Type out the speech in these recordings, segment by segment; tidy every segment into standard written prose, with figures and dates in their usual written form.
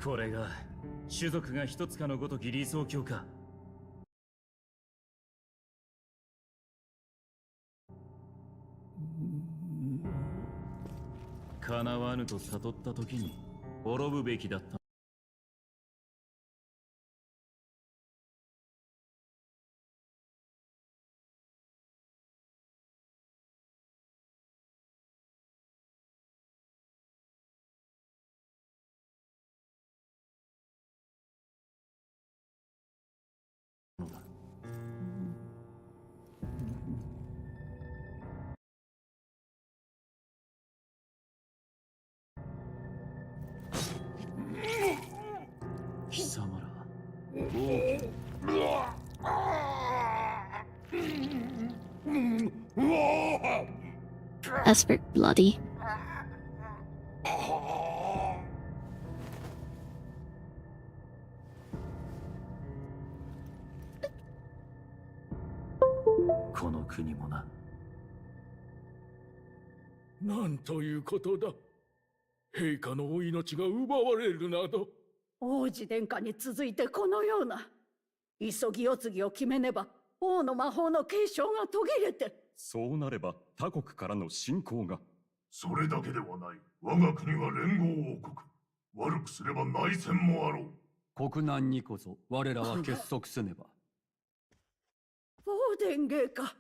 これが種族が一つかのごとき理想郷か。叶わぬと悟った時に滅ぶべきだった。貴様ら、王家。Aspect bloody. この国もな。なんということだ。陛下のお命が奪われるなど。王子殿下に続いてこのような急ぎ世継ぎを決めねば王の魔法の継承が途切れて。そうなれば他国からの侵攻が。それだけではない。我が国は連合王国。悪くすれば内戦もあろう。国難にこそ我らは結束せねば。王殿下か。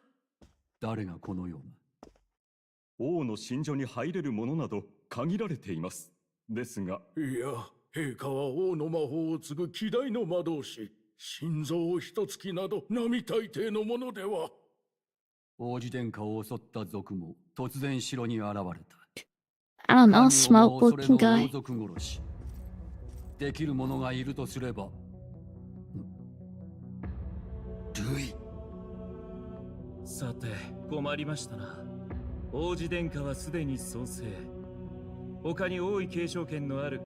誰がこのような。王の寝所に入れるものなど限られています。ですが。いや、陛下は王の魔法を継ぐ希代の魔導士。心臓を一突きなど並大抵のものでは。王子殿下を襲った賊も突然城に現れた。I don't know, smoke looking guy. 王族殺し。できる者がいるとすれば。ルイ。さて、困りましたな。王子殿下はすでに創生。他に王位継承権のある。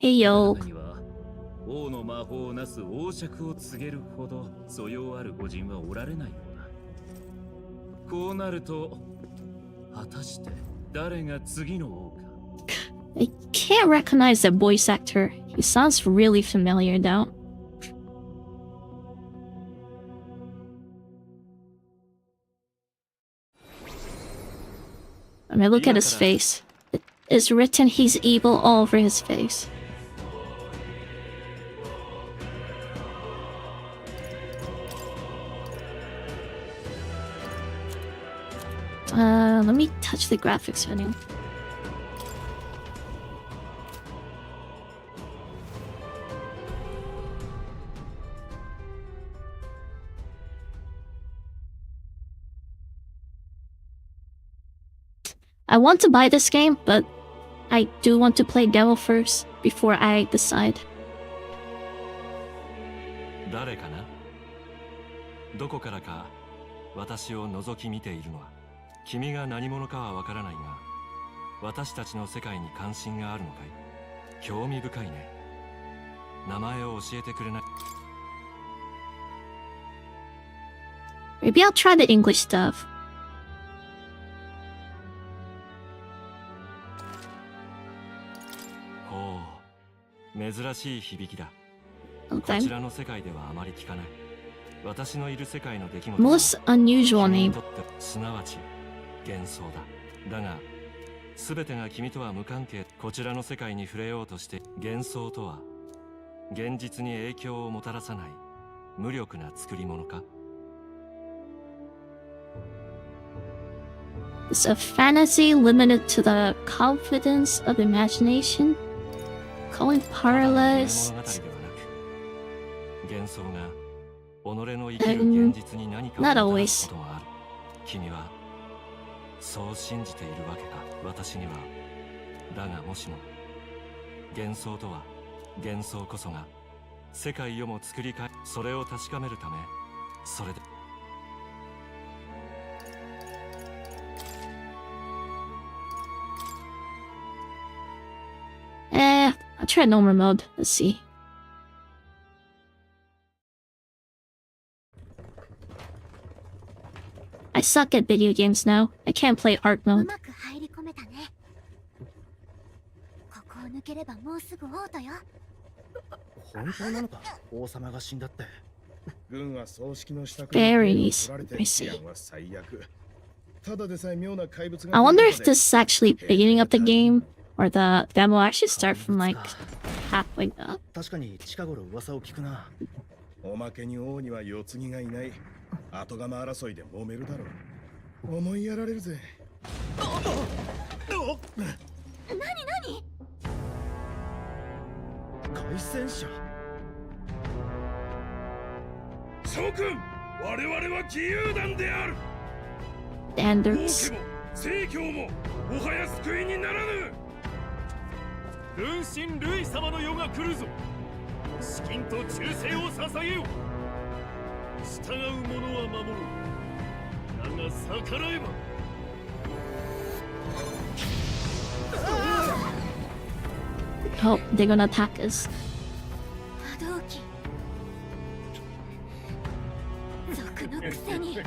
Hey yo. 中には王の魔法をなす王爵を告げるほど素養ある御人はおられないようだ。こうなると、果たして誰が次の王か。I can't recognize that voice actor. He sounds really familiar though. I mean, look at his face. It's written he's evil all over his face. Let me touch the graphics menu. I want to buy this game, but I do want to play demo first before I decide. 誰かな？どこからか私を覗き見ているのは君が何者かはわからないが、私たちの世界に関心があるのかい？興味深いね。名前を教えてくれない？ Maybe I'll try the English stuff. ほう、珍しい響きだ。こ Okay. ちらの世界ではあまり聞かない。私のいる世界の出来事 Most unusual 君に name. とってすなわち幻想だ。だが全てが君とは無関係。こちらの世界に触れようとして幻想とは現実に影響をもたらさない無力な作り物か。 It's a fantasy limited to the confidence of imagination. Calling ただの夢 paralyzed. 物語ではなく、幻想が己の生きる現実に何かをも Not たら always. すこともある。君はそう信じているわけか。私には。だがもしも幻想とは幻想こそが世界をも作り変え、それを確かめるため、それでI'll try normal mode. Let's see. I suck at video games now. I can't play art う mode. まく入り込めたね。抜ければもうすぐ王都よ。本当なのか、王様が死んだって。軍は葬式の支度 Berries. I see. は最悪。ただでさえ妙な怪物が I wonder if this is actually beginning of the game or the demo actually start from like halfway up. 確かに近頃噂を聞くな。おまけに王には世継ぎがいない。後釜争いで揉めるだろう。思いやられるぜ。何何？凱旋者。諸君、我々は義勇団である。 Standards. 王家も正教ももはや救いにならぬ。分身ルイ様の世が来るぞ。資金と忠誠を捧げよう。従う者は守る。だが逆らえば。Oh, they're gonna attack us. 波動機。賊のくせに。ほ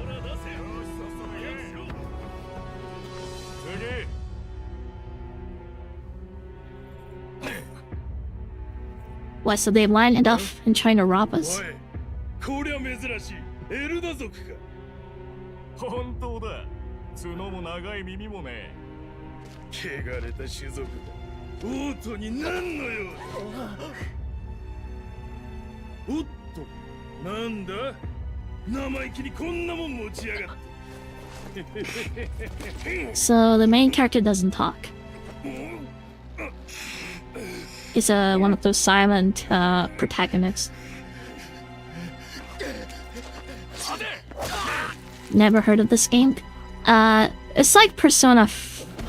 ら出せ。よし、早くしろ。次。 What, so they lined it up and trying to rob us? おい、こりゃ珍しい。エルダ族か。本当だ。角も長い耳もね。汚れた種族だ。王都に何の用だ。おっと、なんだ。生意気にこんなもん持ちやがって。 So the main character doesn't talk. He's one of those silent protagonists. Never heard of this game? It's like Persona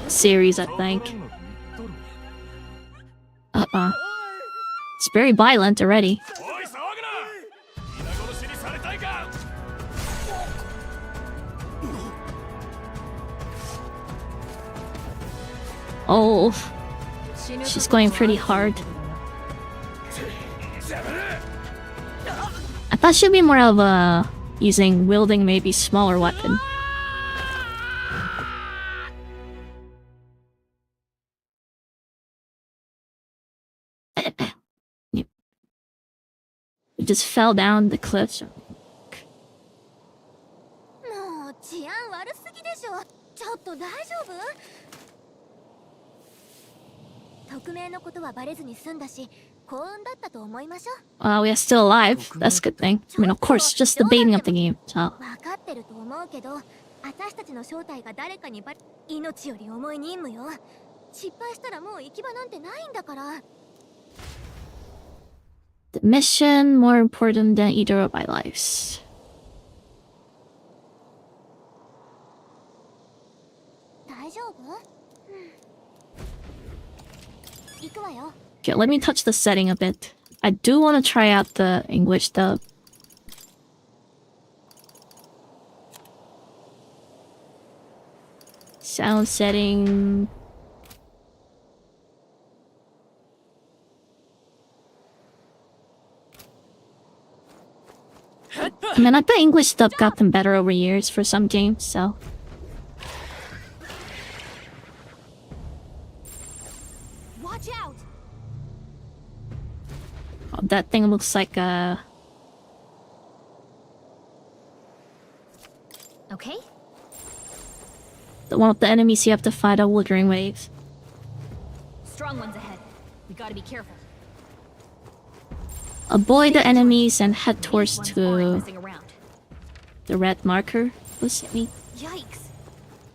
series, I think. It's very violent already. Oh, she's going pretty hard. I thought she'd be more of a wielding maybe smaller weapon. It just fell down the cliff. もう治安悪すぎでしょ。ちょっと大丈夫？匿名のことはバレずに済んだし、幸運だったと思いましょう。We are still alive. That's a good thing. I mean, of course, just the beginning of the game. So. 分かってると思うけど、私たちの正体が誰かに命より重い任務よ。失敗したらもう行き場なんてないんだから。 The mission more important than either of my lives. 大丈夫？行くわよ。 Okay, let me touch the setting a bit. I do want to try out the English dub. Sound setting. I mean, I bet English dub gotten better over years for some games, so. Watch out. Oh, that thing looks like a. Okay. One of the enemies you have to fight are Wuthering Waves. Strong ones ahead. We gotta be careful. Avoid the enemies and head towards to the red marker. What's it mean? Yikes.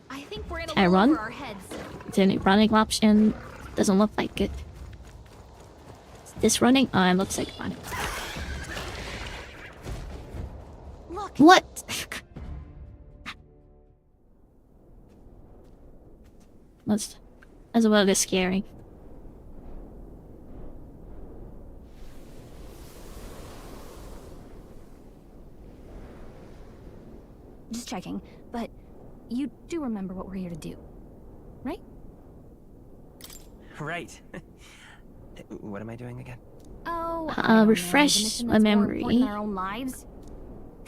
I think we're in I a run? over our heads. Is there any running option? Doesn't look like it. Is this running? Oh, it looks like running. Look. What? That's a little bit scary. Just checking, but you do remember what we're here to do, right? Right. What am I doing again? Oh, I don't know, the refresh mission my that's more memory. important than our own lives.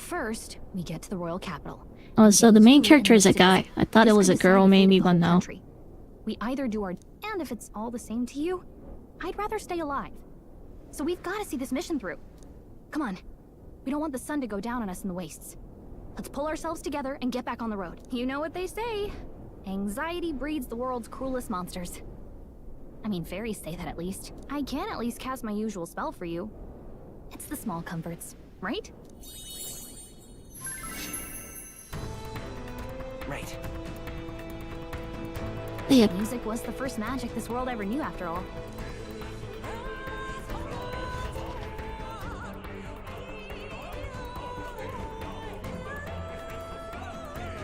first, we get to the royal capital. Oh, so the main character is a Citizens. guy. I thought it was a This can girl, decide maybe, the fate but of the whole no. country. We either do our... And if it's all the same to you, I'd rather stay alive. So we've got to see this mission through. Come on. We don't want the sun to go down on us in the wastes. Let's pull ourselves together and get back on the road. You know what they say. Anxiety breeds the world's cruelest monsters. I mean, fairies say that at least. I can at least cast my usual spell for you. It's the small comforts, right? Right. Yeah. Music was the first magic this world ever knew, after all.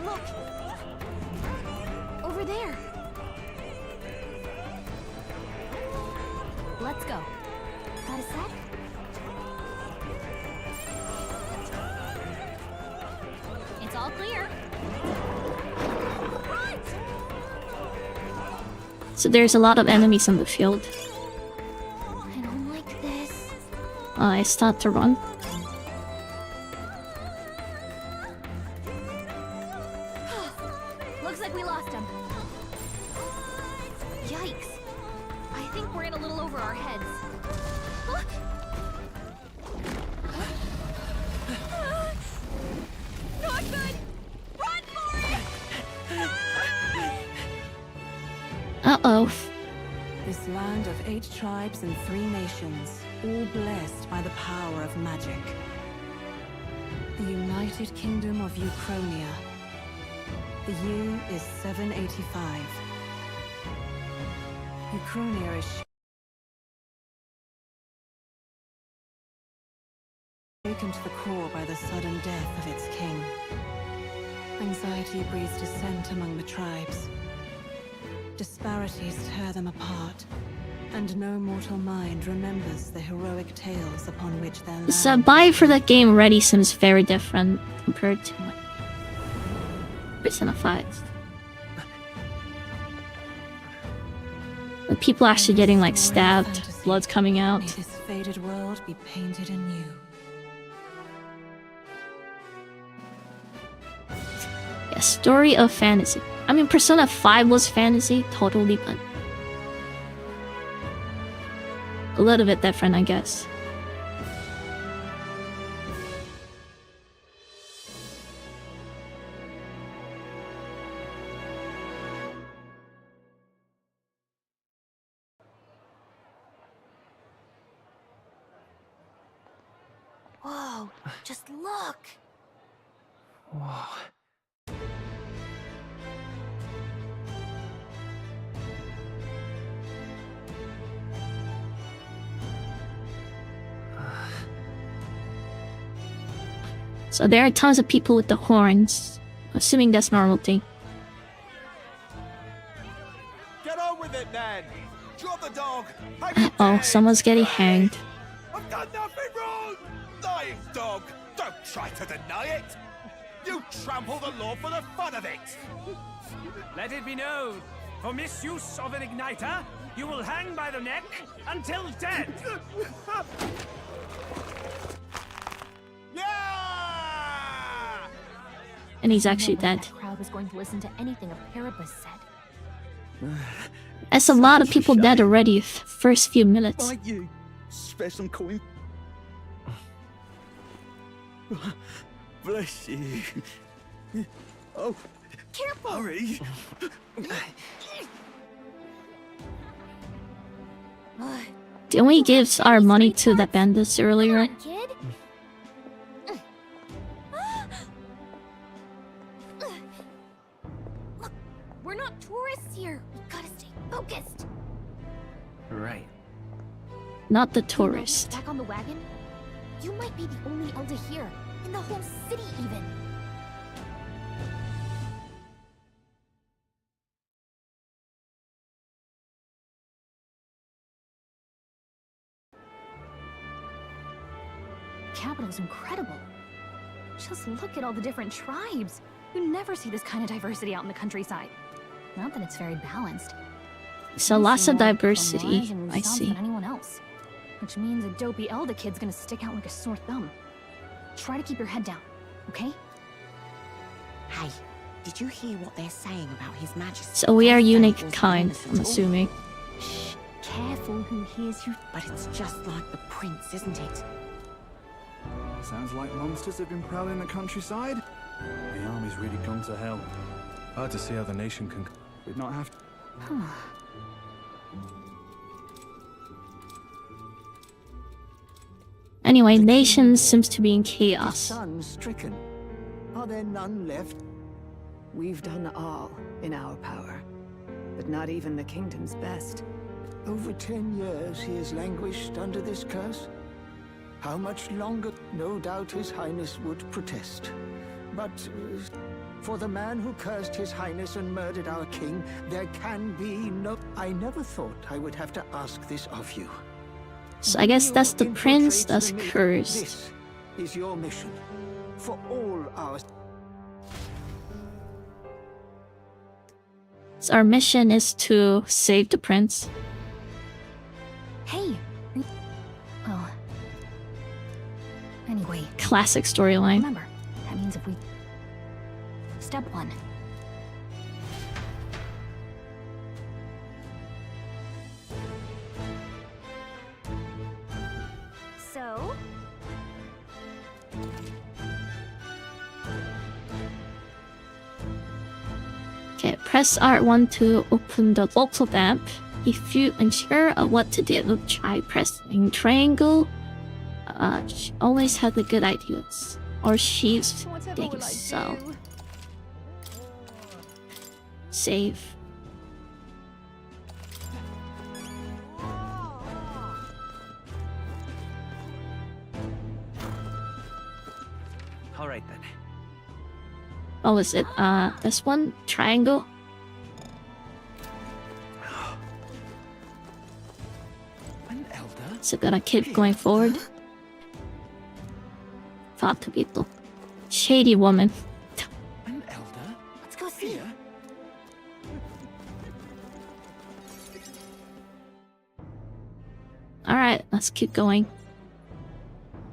Look! Over there! Let's go. Got a sec? It's all clear. So there's a lot of enemies on the field. I don't like this. I start to run. Looks like we lost him. Yikes. I think we're in a little over our heads. Look! Not good! Run for it! Uh-oh. This land of 8 tribes and 3 nations, all blessed by the power of magic. The United Kingdom of Uchronia. The year is 785. Uchronia is shaken to the core by the sudden death of its king. Anxiety breeds dissent among the tribes. Disparities tear them apart, and no mortal mind remembers the heroic tales upon which their land... So buy for that game already seems very different compared to like Persona 5. The people actually getting like stabbed, blood's coming out. May this faded world be painted anew. Yeah, story of fantasy. I mean, Persona 5 was fantasy, totally, but a little bit different, I guess. Whoa, just look! Whoa. So there are tons of people with the horns, assuming that's normal thing. Get on with it, then. Drop the dog. Oh, someone's getting hanged. I've done nothing wrong. Lying dog. Don't try to deny it. You trample the law for the fun of it. Let it be known, for misuse of an igniter, you will hang by the neck until dead. And he's actually dead. That crowd was going to listen to anything a Paribus said. That's a lot of people dead already, first few minutes. Like you. Spare some coin. Bless you. Oh, careful. Hurry. Didn't we give our money to the bandits earlier? Kid? Look, we're not tourists here. We gotta stay focused. Right. Not the tourist. Back on the wagon? You might be the only elder here, in the whole city even. Capital's incredible. Just look at all the different tribes. You never see this kind of diversity out in the countryside. Not that it's very balanced. So You lots see of more diversity, Fomage and I Lusance see. Than anyone else. Which means a dopey elder kid's gonna stick out like a sore thumb. Try to keep your head down. okay? Hey, did you hear what they're saying about His Majesty? So we are His unique fables kind, were I'm innocent assuming. Shh, careful who hears you. But it's just like the prince, isn't it? Sounds like monsters have been prowling the countryside. The army's really gone to hell. Hard to see how the nation can... We'd not have to... Anyway, nation seems to be in chaos. Son stricken. Are there none left? We've done all in our power, but not even the kingdom's best. Over 10 years he has languished under this curse. How much longer? No doubt His Highness would protest. But for the man who cursed His Highness and murdered our king, there can be no... I never thought I would have to ask this of you. So I guess that's the prince that's cursed. This is your mission. For all our... So our mission is to save the prince. Hey! Oh. Anyway. Classic storyline. Remember, that means if we... Step 1. So? Okay, press R1 to open the local map. If you unsure of what to do, try pressing triangle. She always had the good ideas. Or she's thinking so. Save. All right then. What was it? This one? Triangle? An elder? So gonna keep going forward. Thought to be the shady woman. An elder? Let's go see. Alright, let's keep going.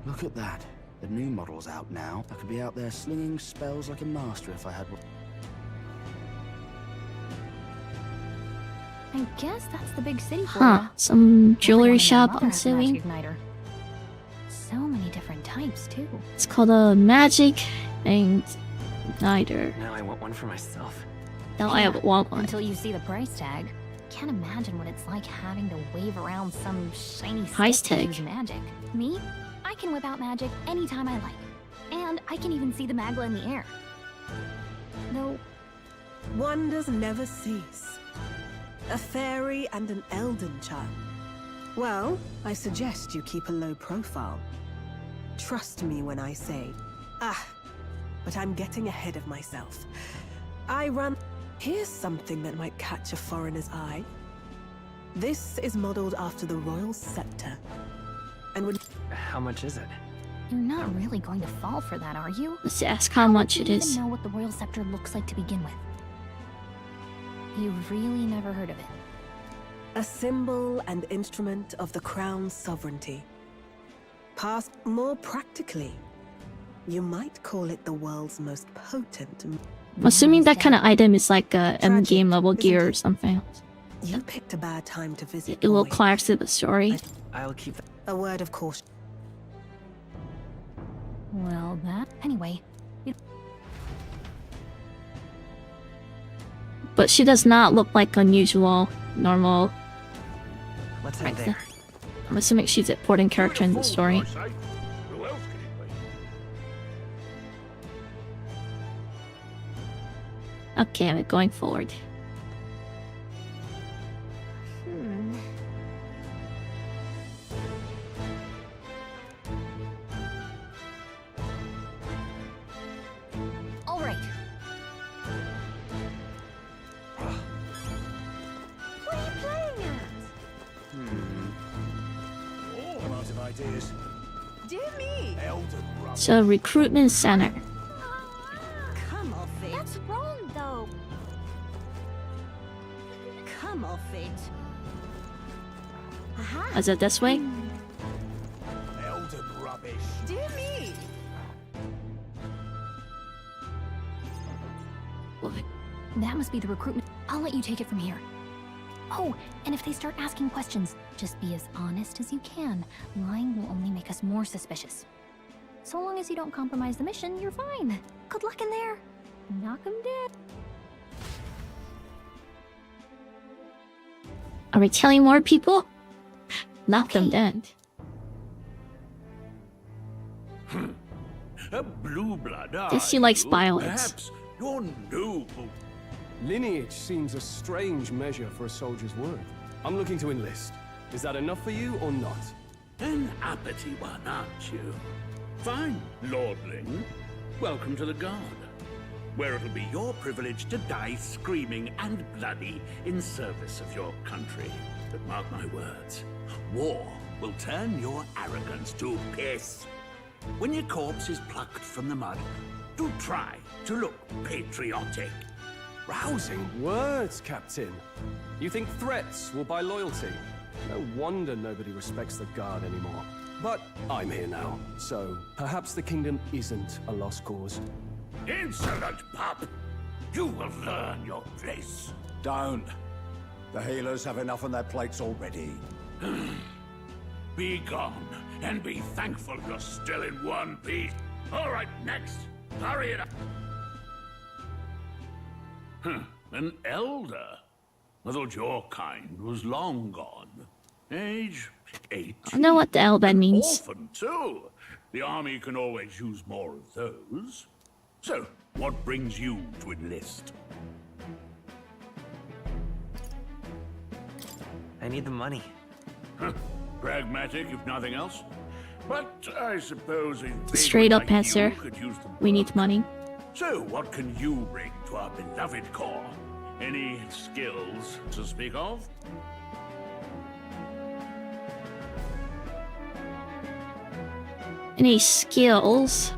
Look at that. The new model's out now. I could be out there slinging spells like a master if I had one. I guess that's the big city for Huh, ya. some jewelry Everyone and their shop, mother I'm has a magic assuming. igniter. So many different types, too. It's called a magic and igniter. Now I want one for myself. Now I have one. Until you see the price tag. Can't imagine what it's like having to wave around some shiny Price stick to tag. use magic. Me? I can whip out magic anytime I like. And I can even see the Magla in the air. Though... Wonders never cease. A fairy and an Elden child. Well, I suggest you keep a low profile. Trust me when I say... but I'm getting ahead of myself. I run... Here's something that might catch a foreigner's eye. This is modeled after the royal scepter. And would... How much is it? You're not really going to fall for that, are you? Let's ask how much it You is. even know what the royal scepter looks like to begin with. You've really never heard of it. A symbol and instrument of the crown's sovereignty. Passed more practically. You might call it the world's most potent... I'm assuming that kind of item is like a end game level gear or something. You picked a bad time to visit. It will boy. clarify the story. I'll keep that. A word of caution. Well, that... Anyway. But she does not look like unusual, normal. Let's head there. I'm assuming she's an important character in the story. Who else can it be? Okay, I'm going forward. All right. What are you playing at? Oh, I'm out of ideas. Dear me! Elden rubbish. So recruitment center. Come off it. That's wrong, though. Come off it. Aha. Is it this way? Elden rubbish. Dear me! That must be the recruitment. I'll let you take it from here. Oh, and if they start asking questions, just be as honest as you can. Lying will only make us more suspicious. So long as you don't compromise the mission, you're fine. Good luck in there. Knock 'em dead. Are we killing more people? Knock them dead. A blue blood. Guess she likes violence. Perhaps your noble. Lineage seems a strange measure for a soldier's worth. I'm looking to enlist. Is that enough for you or not? An uppity one, aren't you? Fine, lordling. Welcome to the Guard, where it'll be your privilege to die screaming and bloody in service of your country. But mark my words, war will turn your arrogance to piss. When your corpse is plucked from the mud, do try to look patriotic. Rousing words, Captain. You think threats will buy loyalty? No wonder nobody respects the Guard anymore. But I'm here now, so perhaps the kingdom isn't a lost cause. Insolent pup! You will learn your place. Don't. The healers have enough on their plates already. Be gone, and be thankful you're still in one piece. All right, next. Hurry it up. An elder? I thought your kind was long gone. Age 8. I know what the hell that means. Orphan, too. The army can always use more of those. So, what brings you to enlist? I need the money. Pragmatic, if nothing else. But I suppose a Straight up like answer. you could use them. We need money. So, what can you bring to our beloved corps? Any skills to speak of? Any skills?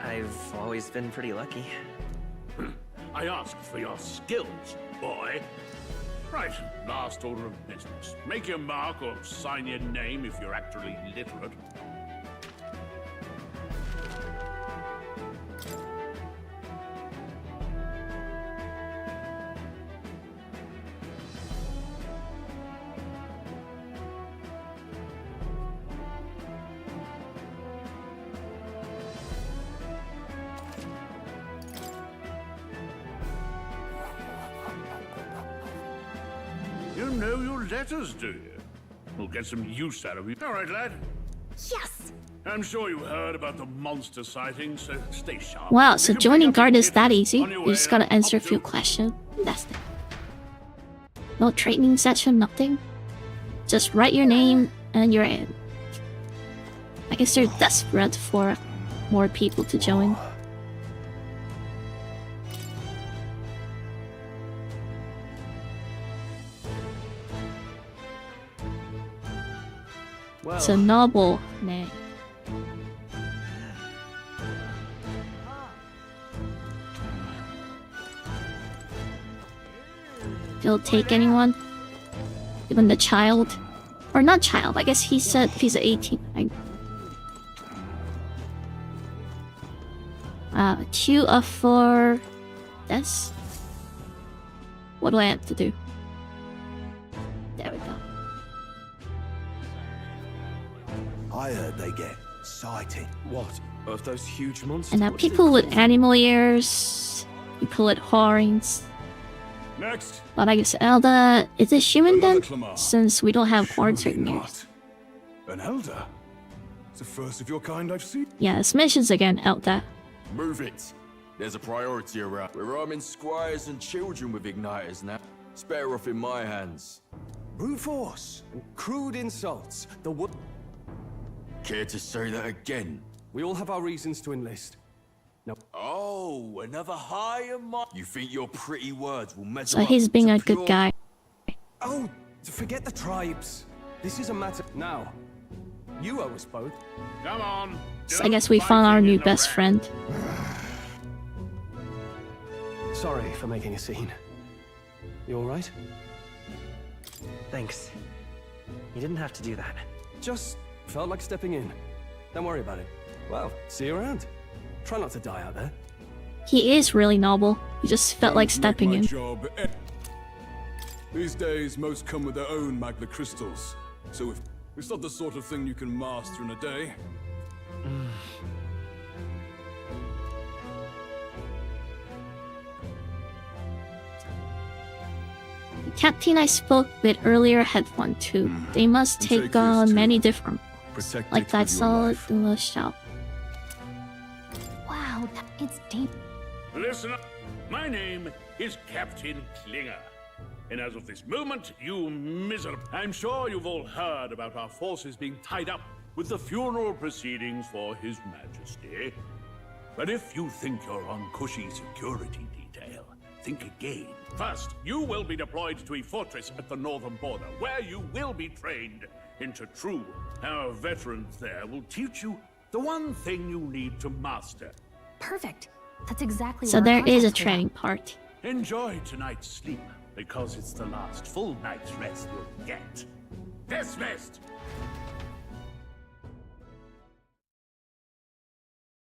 I've always been pretty lucky. I asked for your skills, boy. Right, last order of business. Make your mark or sign your name if you're actually literate. You know your letters, do you? We'll get some use out of you. All right, lad. Yes! I'm sure you heard about the monster sighting, so stay sharp. Wow, so You can joining pick up guard your is that tips easy? on your You way just gotta answer a few questions. That's it. No training session, nothing. Just write your name and you're in. I guess they're desperate for more people to join. It's a noble name. He'll take anyone? Even the child? Or not child, I guess he said he's 18. Queue up for this. What do I have to do? There we go. I heard they get sighted. What? Of those huge monsters? And now people with animal ears, people with horns. Next. But I guess Elder, is it human then? Since we don't have horns right now. An elder? It's the first of your kind I've seen. Yeah, it's missions again, Elder. Move it. There's a priority around. We're arming squires and children with igniters now. It's better off in my hands. Brute force and crude insults. Care to say that again? We all have our reasons to enlist. No. Oh, another high and mighty. You think your pretty words will measure So up he's being to a good pure- guy. Oh, forget the tribes. This is a matter now. You owe us both. Come on. So I guess we found our new best friend. Sorry for making a scene. You all right? Thanks. You didn't have to do that. Just felt like stepping in. Don't worry about it. Well, see you around. Try not to die out there. He is really noble. You just felt like stepping in. Job. These days, most come with their own Magna Crystals. So if it's not the sort of thing you can master in a day. The captain I spoke with earlier had one too. They must take on many different roles. Like I saw it in the shop. Wow, it's deep. Listen up. My name is Captain Klinger. And as of this moment, you miserable... I'm sure you've all heard about our forces being tied up with the funeral proceedings for His Majesty. But if you think you're on cushy security detail, think again. First, you will be deployed to a fortress at the northern border, where you will be trained into true. Our veterans there will teach you the one thing you need to master. Perfect. That's exactly So what our there is a contract's training about. part. Enjoy tonight's sleep, because it's the last full night's rest you'll get. Dismissed!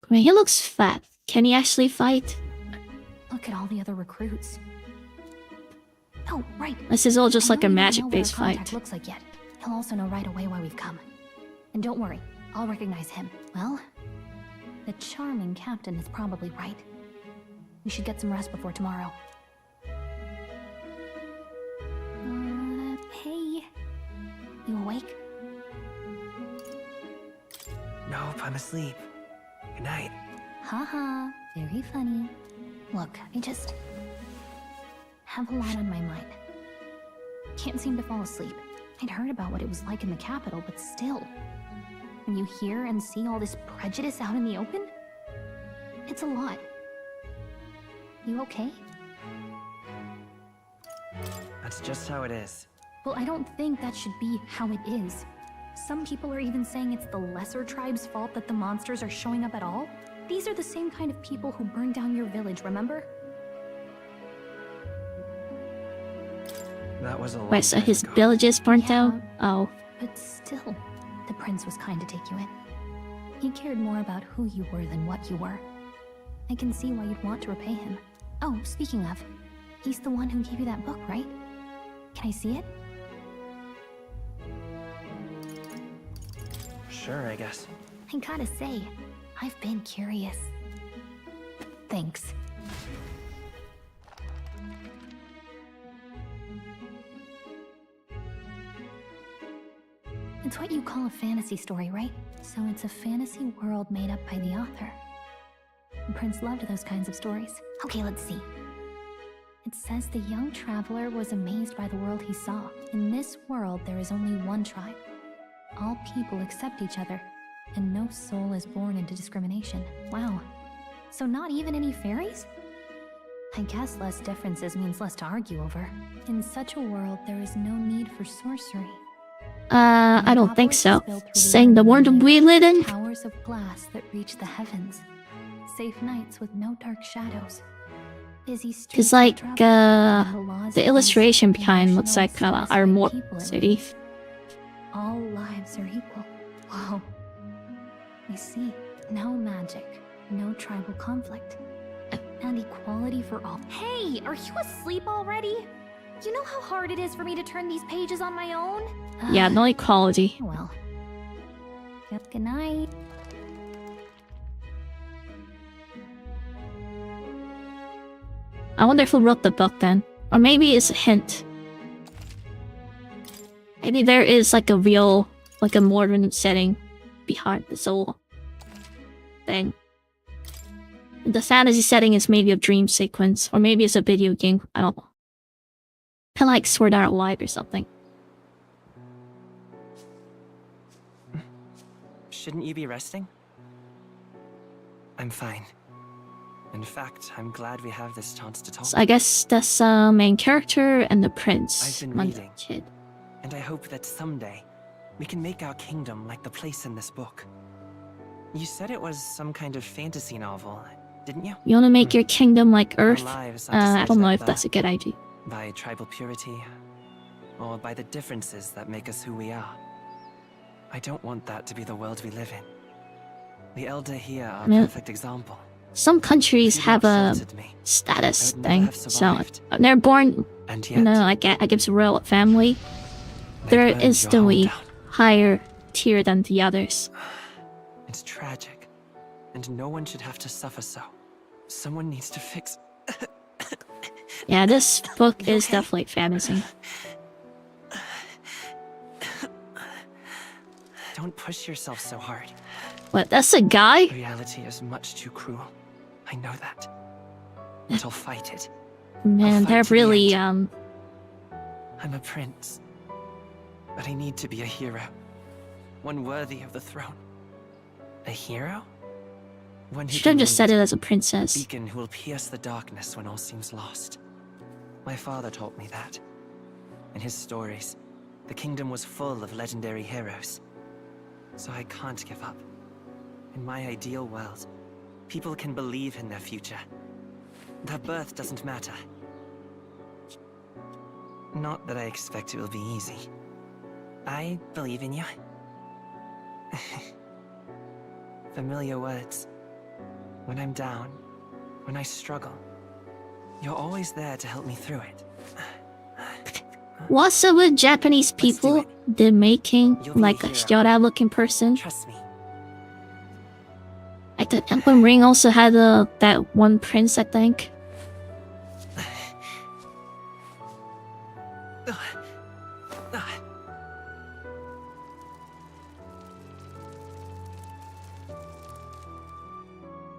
I mean, he looks fat. Can he actually fight? Look at all the other recruits. Oh, right. This is all just I like a know you don't know magic-based what our contact fight. looks like yet. He'll also know right away why we've come. And don't worry, I'll recognize him. Well, the charming captain is probably right. We should get some rest before tomorrow. Hey. You awake? Nope, I'm asleep. Good night. Haha, very funny. Look, I just have a lot on my mind. Can't seem to fall asleep. I'd heard about what it was like in the capital, but still. When you hear and see all this prejudice out in the open, it's a lot. You okay? That's just how it is. Well, I don't think that should be how it is. Some people are even saying it's the lesser tribe's fault that the monsters are showing up at all. These are the same kind of people who burned down your village, remember? That was a long Wait, so time his ago. village is burnt out? Oh. But still, the prince was kind to take you in. He cared more about who you were than what you were. I can see why you'd want to repay him. Oh, speaking of, he's the one who gave you that book, right? Can I see it? Sure, I guess. I gotta say, I've been curious. Thanks. It's what you call a fantasy story, right? So it's a fantasy world made up by the author. The prince loved those kinds of stories. Okay, let's see. It says the young traveler was amazed by the world he saw. In this world, there is only one tribe. All people accept each other, and no soul is born into discrimination. Wow. So not even any fairies? I guess less differences means less to argue over. In such a world, there is no need for sorcery. I don't think so. Saying the word we live in? Towers of glass that reach the heavens. Safe nights with no dark shadows. Busy streets Because, like, of trouble. the illustration behind looks like our more city. All lives are equal. Whoa. I see. No magic, no tribal conflict, and equality for all. Hey, are you asleep already? You know how hard it is for me to turn these pages on my own? Yeah, no equality. Well. Good night. I wonder who wrote the book then. Or maybe it's a hint. Maybe there is like a real, like a modern setting behind this whole thing. The fantasy setting is maybe a dream sequence, or maybe it's a video game. I don't know. Kind of like Sword Art Online or something. Shouldn't you be resting? I'm fine. In fact, I'm glad we have this chance to talk. So I guess that's main character and the prince. I've been and the reading. kid. And I hope that someday we can make our kingdom like the place in this book. You said it was some kind of fantasy novel, didn't you? You want to make your kingdom like Earth? lives are I decided don't know like if that's a good idea. By tribal purity, or by the differences that make us who we are. I don't want that to be the world we live in. The elder here are a Yeah. perfect example. Some countries have a status thing, so they're born in a, I guess, royal family. There is still a higher tier than the others. It's tragic, and no one should have to suffer so. Someone needs to fix. Yeah, this book is definitely fantasy. Don't push yourself so hard. What, that's a guy? Reality is much too cruel. I know that. But I'll fight it. Man, they're really, I'm a prince. But I need to be a hero. One worthy of the throne. A hero? One who should have can just said it lead. as a princess. A beacon who will pierce the darkness when all seems lost. My father taught me that. In his stories, the kingdom was full of legendary heroes. So I can't give up. In my ideal world, people can believe in their future. Their birth doesn't matter. Not that I expect it will be easy. I believe in you. Familiar words. When I'm down, when I struggle, you're always there to help me through it. What's up with Japanese people? They're making like a Yoda looking person. Trust me. I thought Emperor Ring also had that one prince, I think.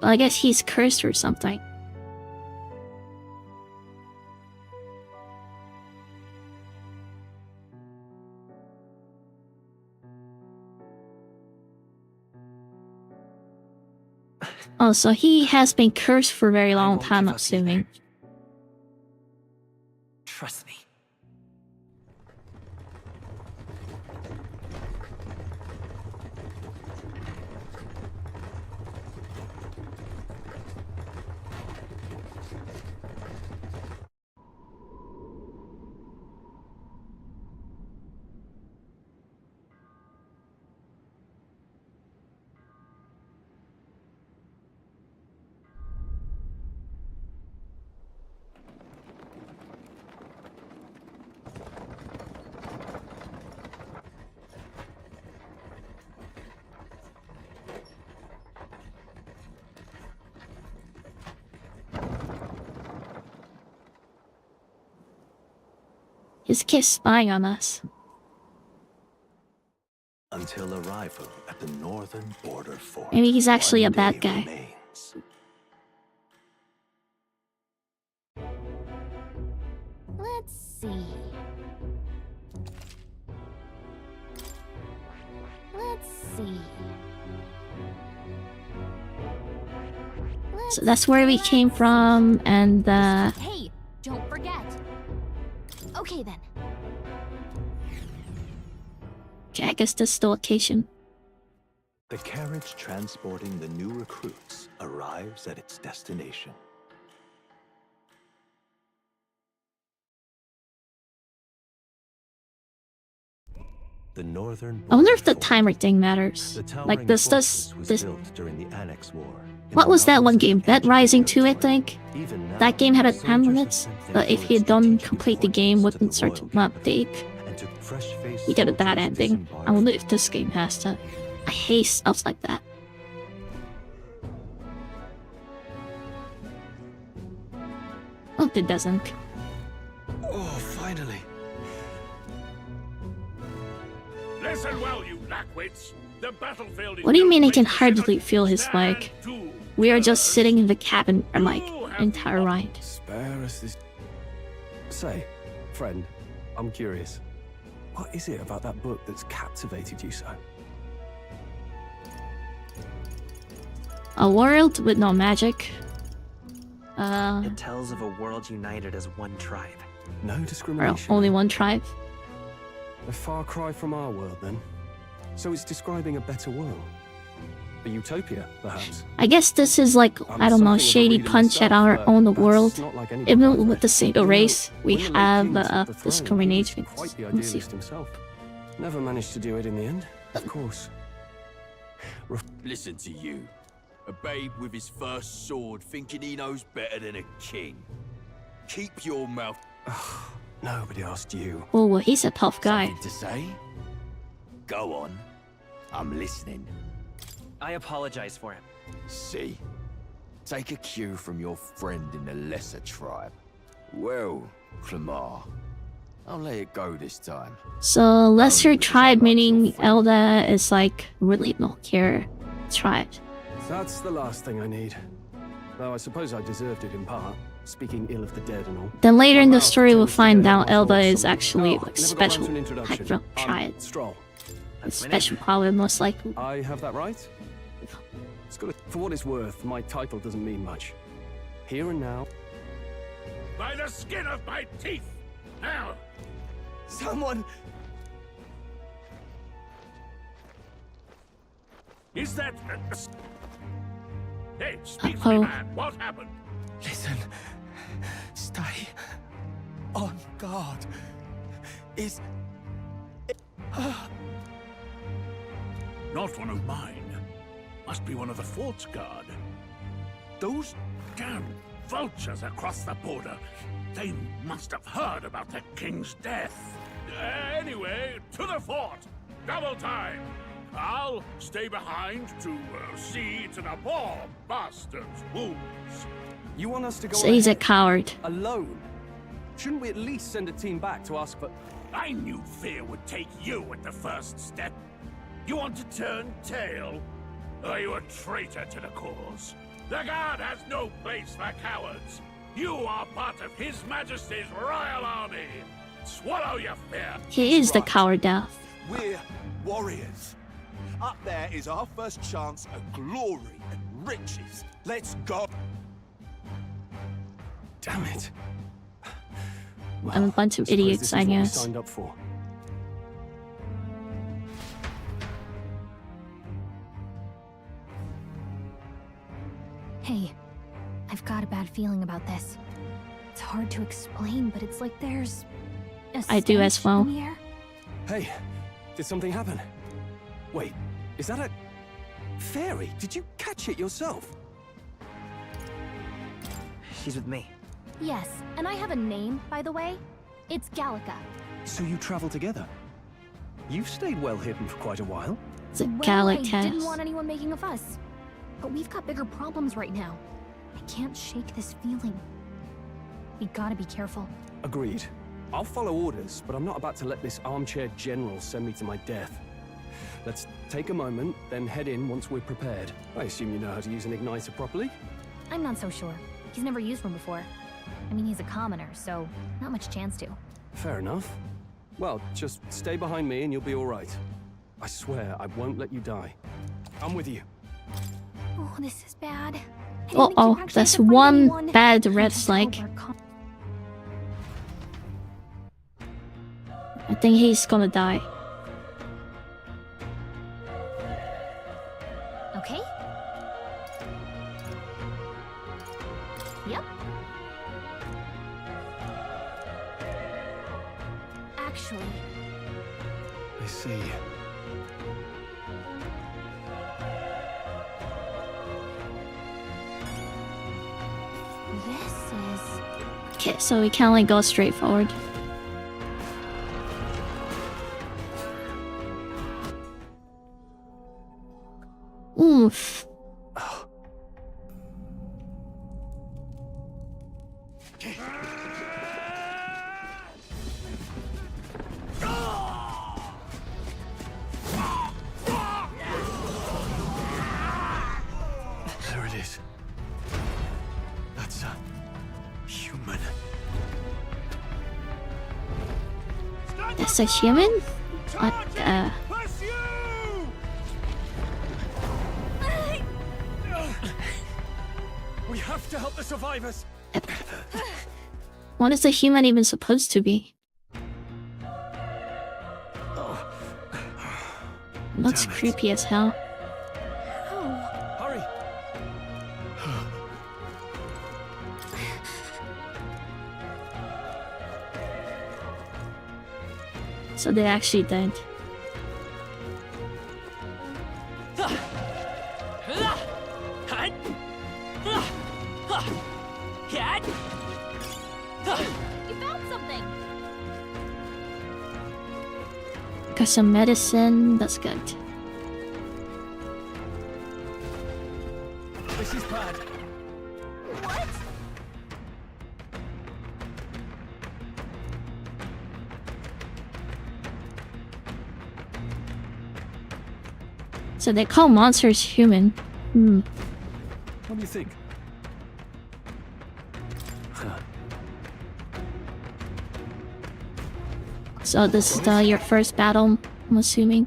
But I guess he's cursed or something. Oh, so he has been cursed for a very long time, I'm assuming. Trust me. His kid spying on us. Until arrival at the northern border fort. Maybe he's actually a One bad day guy. remains. Let's see. Let's see. So that's where we came from, and Hey, don't forget. Okay then. okay, I guess this is the location. The carriage transporting the new recruits arrives at its destination. The northern I wonder if the timer thing matters. The towering Like this does fortress was this. built during the Annex War. in What the was that one mountains game? of Dead Rising 2, I think. Even now, That game had a time soldiers limit, have sent but their if you don't complete the game within a certain update, and took fresh-faced you get a bad soldiers ending. disembarked I wonder if this game has that. I hate stuff like that. Hope it doesn't. Oh, finally. Listen well, you lackwits. The battlefield is What do you no mean I can place to hardly feel his stand like? to. We are just sitting in the cabin for like entire ride. Spare us this. Say, friend, I'm curious. What is it about that book that's captivated you so? A world with no magic. It tells of a world united as one tribe. No Or discrimination. only one tribe. A far cry from our world, then. So it's describing a better world. A utopia, perhaps. I guess this is like, I don't know, shady punch at our own world. Even with the single race, we have discrimination. Quite the Let's see. idealist himself. Never managed to do it in the end, of course. Listen to you. A babe with his first sword thinking he knows better than a king. Keep your mouth... Nobody asked you. Oh, well, he's a tough guy. Something to say? Go on. I'm listening. I apologize for him. See? Take a cue from your friend in the lesser tribe. Well, Clemar, I'll let it go this time. So, lesser tribe meaning Elda is like really no-care tribe. That's the last thing I need. Though I suppose I deserved it in part, speaking ill of the dead and all. Then later in the story, we'll find out Elda is actually like special type of tribe. Stroll. A special power, most likely. I have that right? It's good. For what it's worth, my title doesn't mean much. Here and now. By the skin of my teeth! Now! Someone! Is that... Hey, speak to me, man. What happened? Listen. Stay on guard. Is... Not one of mine. Must be one of the fort's guard. Those damn vultures across the border. They must have heard about the king's death. Anyway, to the fort. Double time. I'll stay behind to see to the poor bastard's wounds. You want us to go So he's a ahead coward. alone? Shouldn't we at least send a team back to ask for... I knew fear would take you at the first step. You want to turn tail? Are you a traitor to the cause? The guard has no place for cowards. You are part of His Majesty's Royal Army. Swallow your fear. He is the coward now. We're warriors. Up there is our first chance at glory and riches. Let's go. Damn it. I'm a bunch of Suppose idiots, this is I what we guess. signed up for. Hey, I've got a bad feeling about this. It's hard to explain, but it's like there's a I do as stench well. in the air. Hey, did something happen? Wait, is that a... fairy? Did you catch it yourself? She's with me. Yes, and I have a name, by the way. It's Gallica. So you travel together? You've stayed well hidden for quite a while. It's a Well, I didn't Gallicast. want anyone making a fuss. But we've got bigger problems right now. I can't shake this feeling. We gotta be careful. Agreed. I'll follow orders, but I'm not about to let this armchair general send me to my death. Let's take a moment, then head in once we're prepared. I assume you know how to use an igniter properly? I'm not so sure. He's never used one before. I mean, he's a commoner, so not much chance to. Fair enough. Well, just stay behind me and you'll be all right. I swear I won't let you die. I'm with you. Oh, this is bad. I didn't think Oh, you actually that's had to fight one anyone. bad red Just flag. hope our com- I think he's gonna die. Okay. Yep. Actually, I see. this is... Okay, so we can't like go straight forward. Oof. There it is. That's a human. That's a human? What the... We have to help the survivors. What is a human even supposed to be? Looks creepy as hell. Hurry. So they actually died. some medicine. That's good. This is bad. What? So they call monsters human. What do you think? So this is your first battle, I'm assuming.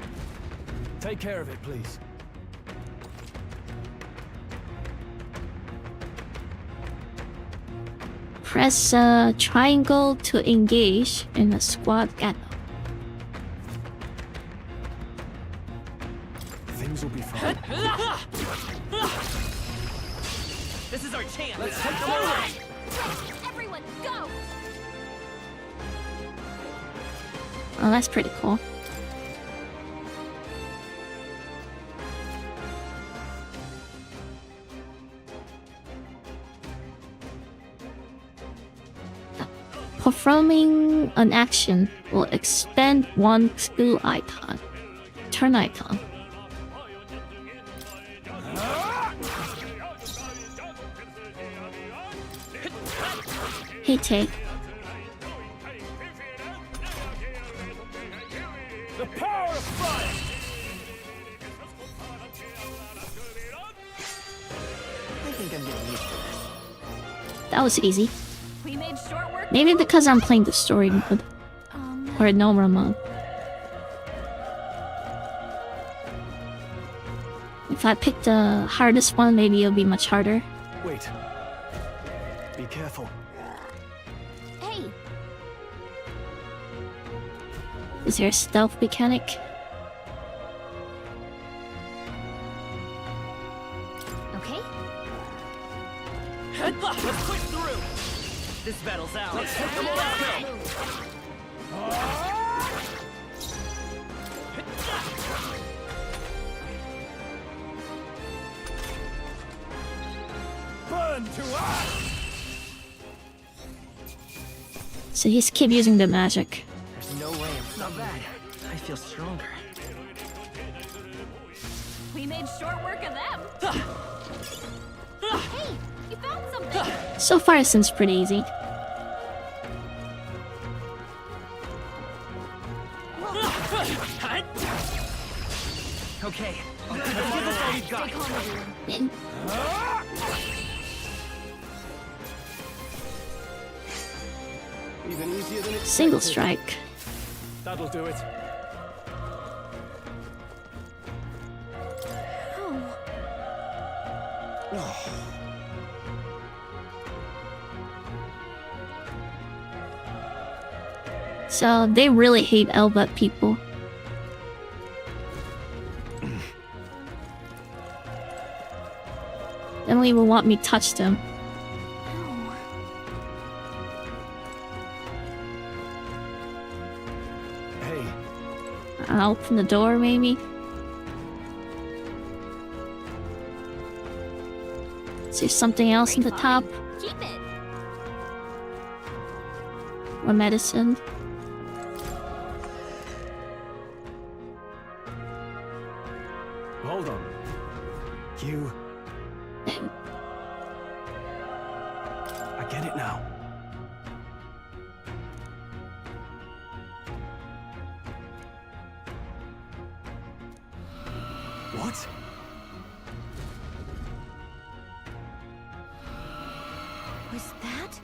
Take care of it, please. Press triangle to engage in a squad battle. Things will be fine. This is our chance. Let's take them over. Everyone, go! Oh, that's pretty cool. Performing an action will expand one skill icon. Turn icon. Hey, Tay. The power of fire! I think I'm getting used to this. That was easy. We made short work. Maybe because I'm playing the story mode. Or a normal mode. If I pick the hardest one, maybe it'll be much harder. Wait. Be careful. Hey, Is there a stealth mechanic? okay? Let's push through. This battle's out. Let's take them all. Burn to ash! So he's keep using the magic. There's no way I'm not bad. I feel stronger. We made short work of them. Hey, you found something. So far it seems pretty easy. Okay. Let's give us all we've got. Stay calm, everyone. Even easier than expected. Single strike. That'll do it. So they really hate Elbut people. They don't even want me to touch them. Hey, I'll open the door, maybe. Is there something else in the top? Keep it. Or medicine? hold on. You. I get it now. What? Was that?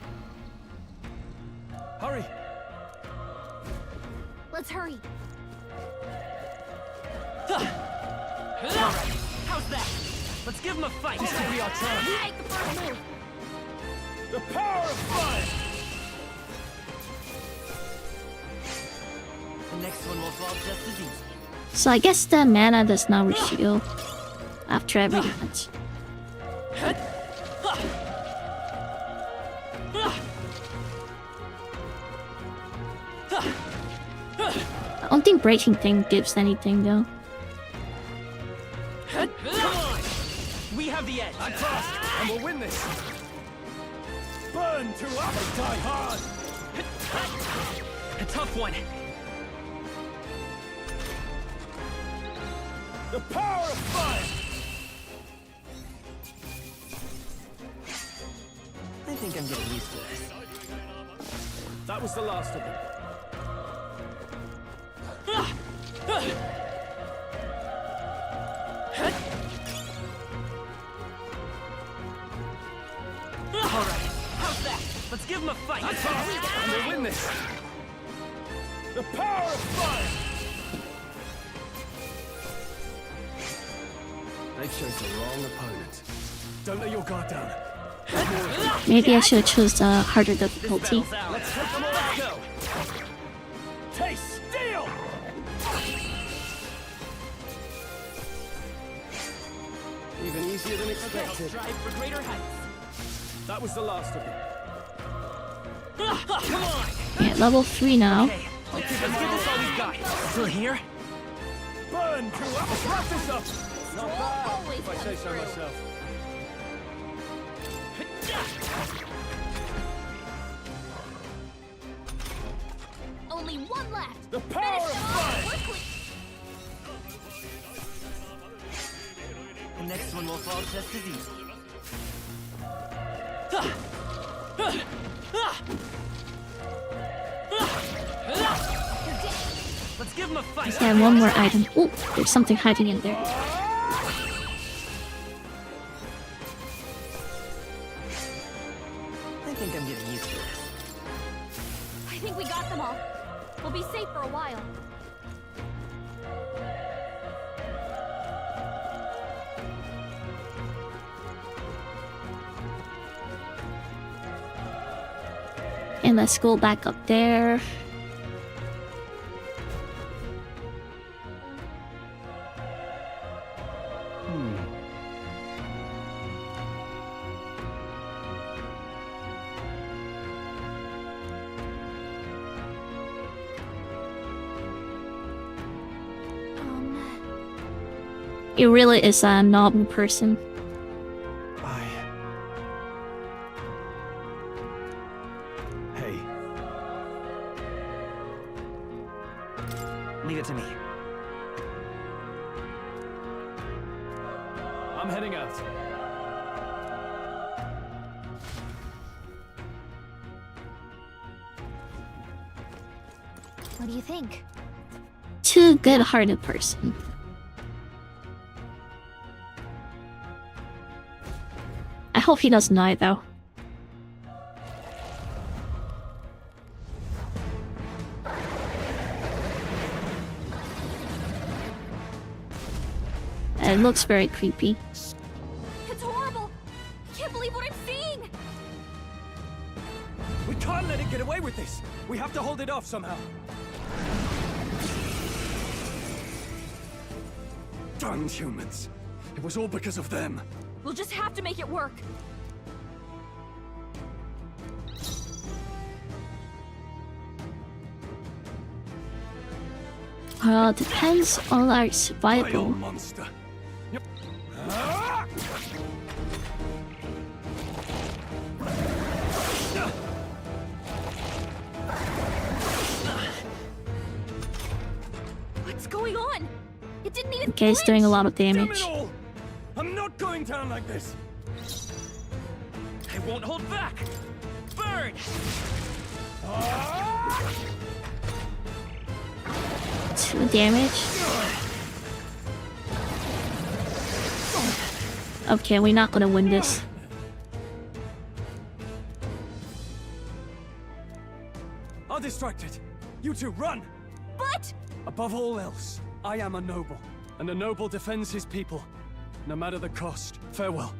Hurry! Let's hurry. How's that? Let's give him a fight. This will be our turn. Take the first move. The power of fire! The next one will fall just as easy. So I guess the mana does not reheal after every match. I don't think breaking thing gives anything though. Come on! We have the edge. I'm fast, and we'll win this! Burn to ash! Die hard! A tough one. The power of fire! I think I'm getting used to this. That was the last of them. Alright, how's that? Let's give him a fight! And we'll win this! The power of fire! They chose the wrong opponent. Don't let your guard down. Maybe I should choose the harder difficulty. Let's take them all. Let's go. Taste steel. Even easier than expected. Strive for greater heights. That was the last of them. Come on! Yeah, level 3 now. Okay, let's give this all we've got. Still here? Burn, crew up. Wrap this up. Not bad, if I say so myself. Only one left. The power of fire. Quickly. The next one will fall just as easy. Let's give him a fight. Just have one more item. Oh, there's something hiding in there. I think I'm getting used to this. I think we got them all. We'll be safe for a while. And let's go back up there. It really is a noble person. Hey. Leave it to me. I'm heading out. What do you think? Too good-hearted person. I hope he doesn't die, though. It looks very creepy. It's horrible! I can't believe what I'm seeing! We can't let it get away with this. We have to hold it off somehow. Darn humans. It was all because of them. We'll just have to make it work. Depends on our survival. Monster. Yep. What's going on? It didn't even Okay, it's doing a lot of Damn damage. it all! I'm not going down like this. I won't hold back. Burn! 2 damage. Okay, we're not gonna win this. I'll distract it. You two, run! But... Above all else, I am a noble. And a noble defends his people, no matter the cost. Farewell.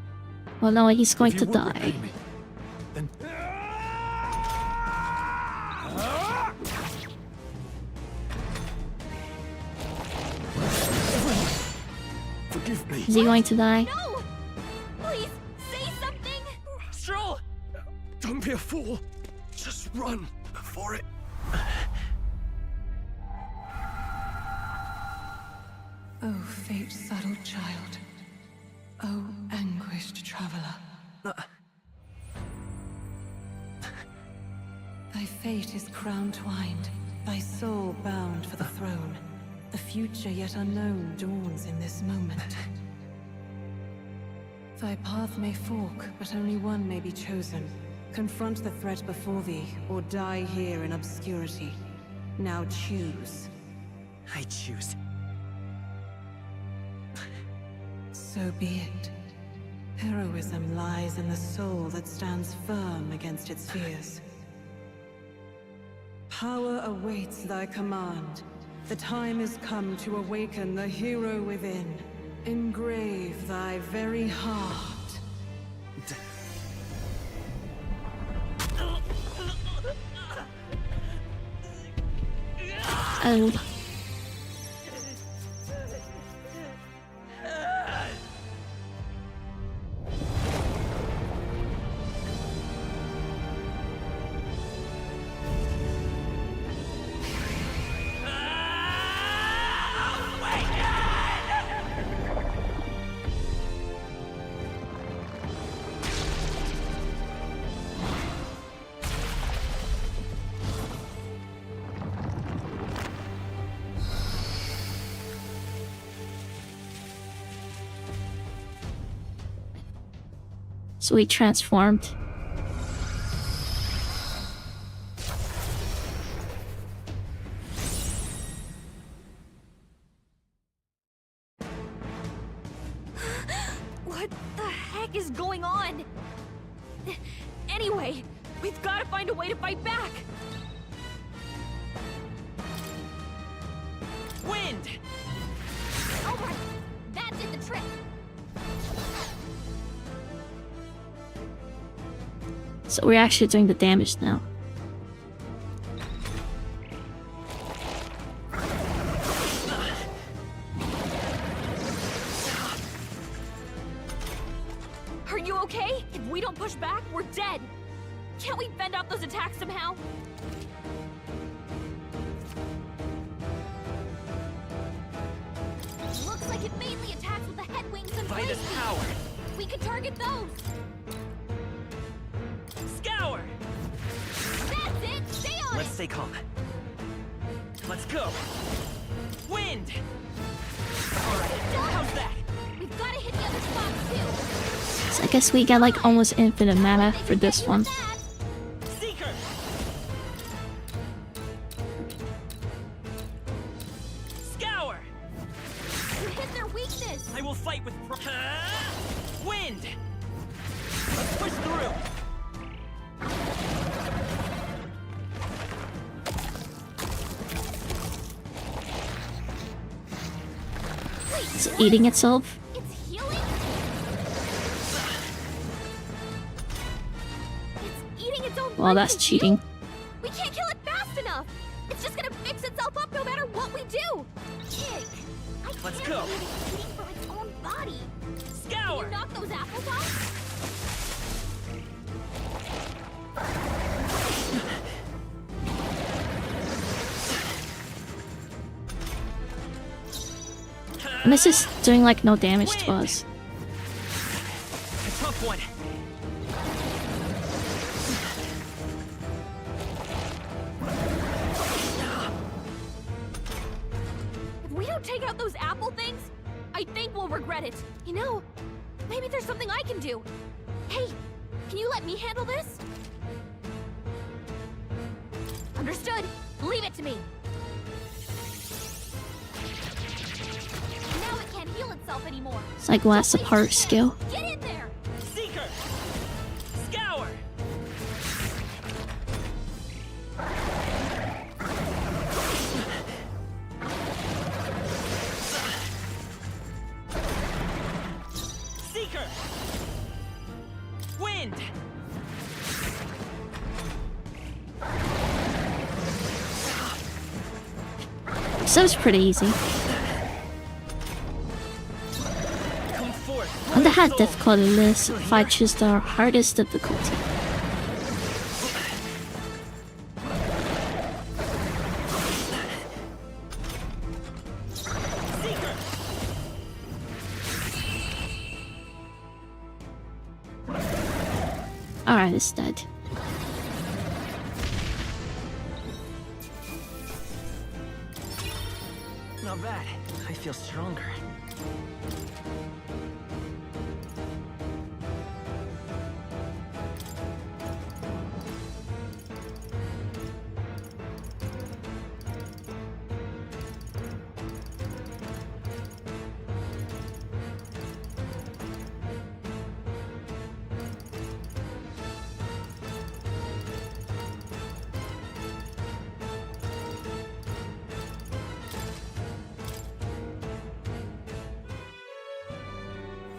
Well, no, he's going If to you would die. repay me, then... Forgive me. Is he going to die? No! Please, say something! Stroll! Don't be a fool. Just run before it... Oh, fate-saddled child. Oh, anguished traveler. Thy fate is crown-twined, thy soul bound for the throne. A future yet unknown dawns in this moment. Thy path may fork, but only one may be chosen. Confront the threat before thee, or die here in obscurity. Now choose. I choose. So be it. Heroism lies in the soul that stands firm against its fears. Power awaits thy command. The time is come to awaken the hero within. Engrave thy very heart. Oh. So we transformed. What the heck is going on? Anyway, we've got to find a way to fight back. Wind! Alright, that did the trick. So we're actually doing the damage now. Are you okay? If we don't push back, we're dead. Can't we fend off those attacks somehow? Looks like it mainly attacks with the headwings and By this blades. power! We could target those. Scour! That's it. Stay on Let's it. stay calm. Let's go! Wind! Alright, how's that? We've got to hit the other spots too. So I guess we get like almost infinite mana for this one. Seeker! Scour! You hit their weakness. I will fight with wind! Let's push through! It's eating itself. It's healing. It's eating its own. Well, that's cheating. We can't kill it fast enough. It's just gonna fix itself up no matter what we do. Ick. Let's can't go. believe it's eating from its own body. Scour! Can you knock those apples off? And this is doing like no damage to us. A tough one! If we don't take out those apple things, I think we'll regret it. You know, maybe there's something I can do. Hey, can you let me handle this? Understood. Leave it to me. Now it can't heal itself anymore. It's like last apart skill. Get in there. Seeker! Scour! Seeker! Wind! So it's pretty easy. Come forth! On the hard difficulty list, if I choose the hardest difficulty. Seeker! Alright, it's dead. Now Not bad. I feel stronger.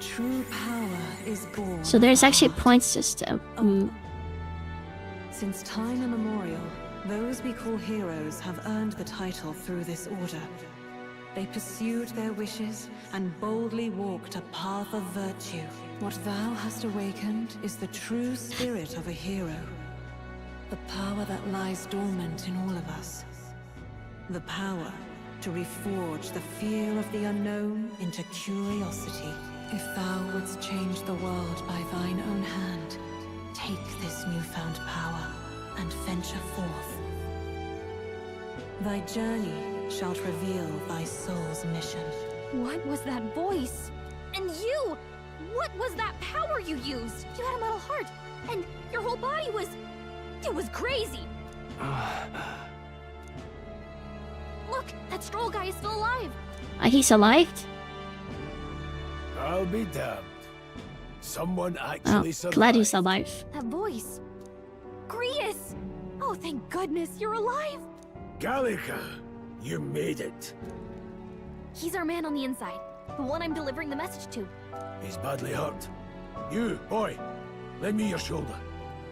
True power is born. So there's actually a point system. Since time immemorial, those we call heroes have earned the title through this order. They pursued their wishes and boldly walked a path of virtue. What thou hast awakened is the true spirit of a hero. The power that lies dormant in all of us. The power to reforge the fear of the unknown into curiosity. If thou wouldst change the world by thine own hand, take this newfound power and venture forth. Thy journey shalt reveal thy soul's mission. What was that voice? And you! What was that power you used? You had a metal heart, and your whole body was... It was crazy! Look, that Stroll guy is still alive! He's alive? I'll be damned. Someone Oh, actually survived. glad he's alive. That voice! Grius! Oh, thank goodness, you're alive! Gallica, you made it. He's our man on the inside. The one I'm delivering the message to. He's badly hurt. You, boy, lend me your shoulder.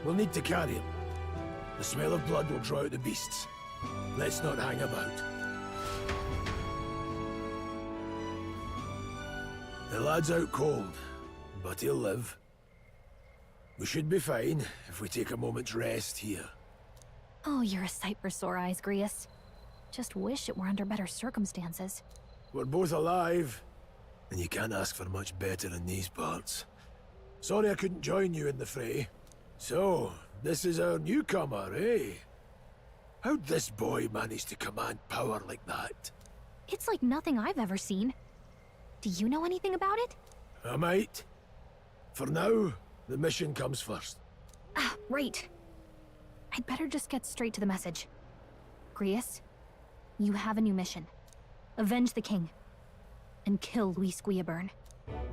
We'll need to carry him. The smell of blood will draw out the beasts. Let's not hang about. The lad's out cold, but he'll live. We should be fine if we take a moment's rest here. Oh, you're a sight for sore eyes, Grius. Just wish it were under better circumstances. We're both alive, and you can't ask for much better in these parts. Sorry I couldn't join you in the fray. So, this is our newcomer, eh? How'd this boy manage to command power like that? It's like nothing I've ever seen. Do you know anything about it? I might. For now, the mission comes first. Ah, right. I'd better just get straight to the message. Grius, you have a new mission. Avenge the king. And kill Luis Guillaburn.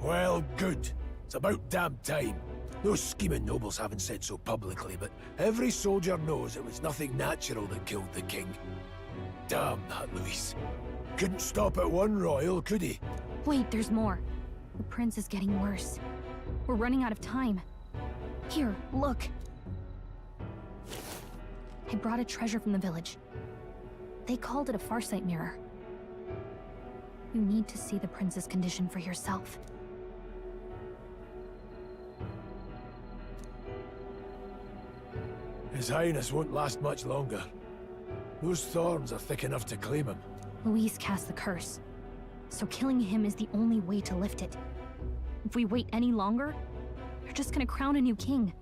Well, good. It's about damn time. Those scheming nobles haven't said so publicly, but every soldier knows it was nothing natural that killed the king. Damn that Luis. Couldn't stop at one royal, could he? Wait, there's more. The prince is getting worse. We're running out of time. Here, look. I brought a treasure from the village. They called it a Farsight mirror. You need to see the prince's condition for yourself. His Highness won't last much longer. Those thorns are thick enough to claim him. Luis cast the curse, so killing him is the only way to lift it. If we wait any longer, you're just gonna crown a new king.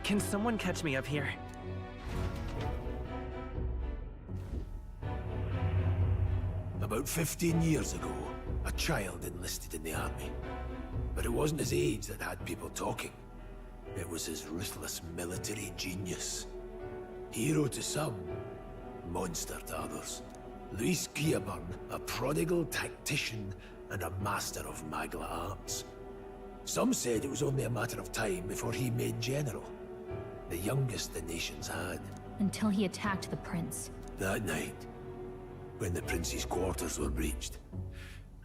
Can someone catch me up here? About 15 years ago, a child enlisted in the army. But it wasn't his age that had people talking. It was his ruthless military genius. Hero to some, monster to others. Luis Guillaburn, a prodigal tactician and a master of Magla arts. Some said it was only a matter of time before he made general. The youngest the nations had. Until he attacked the prince. That night, when the prince's quarters were breached,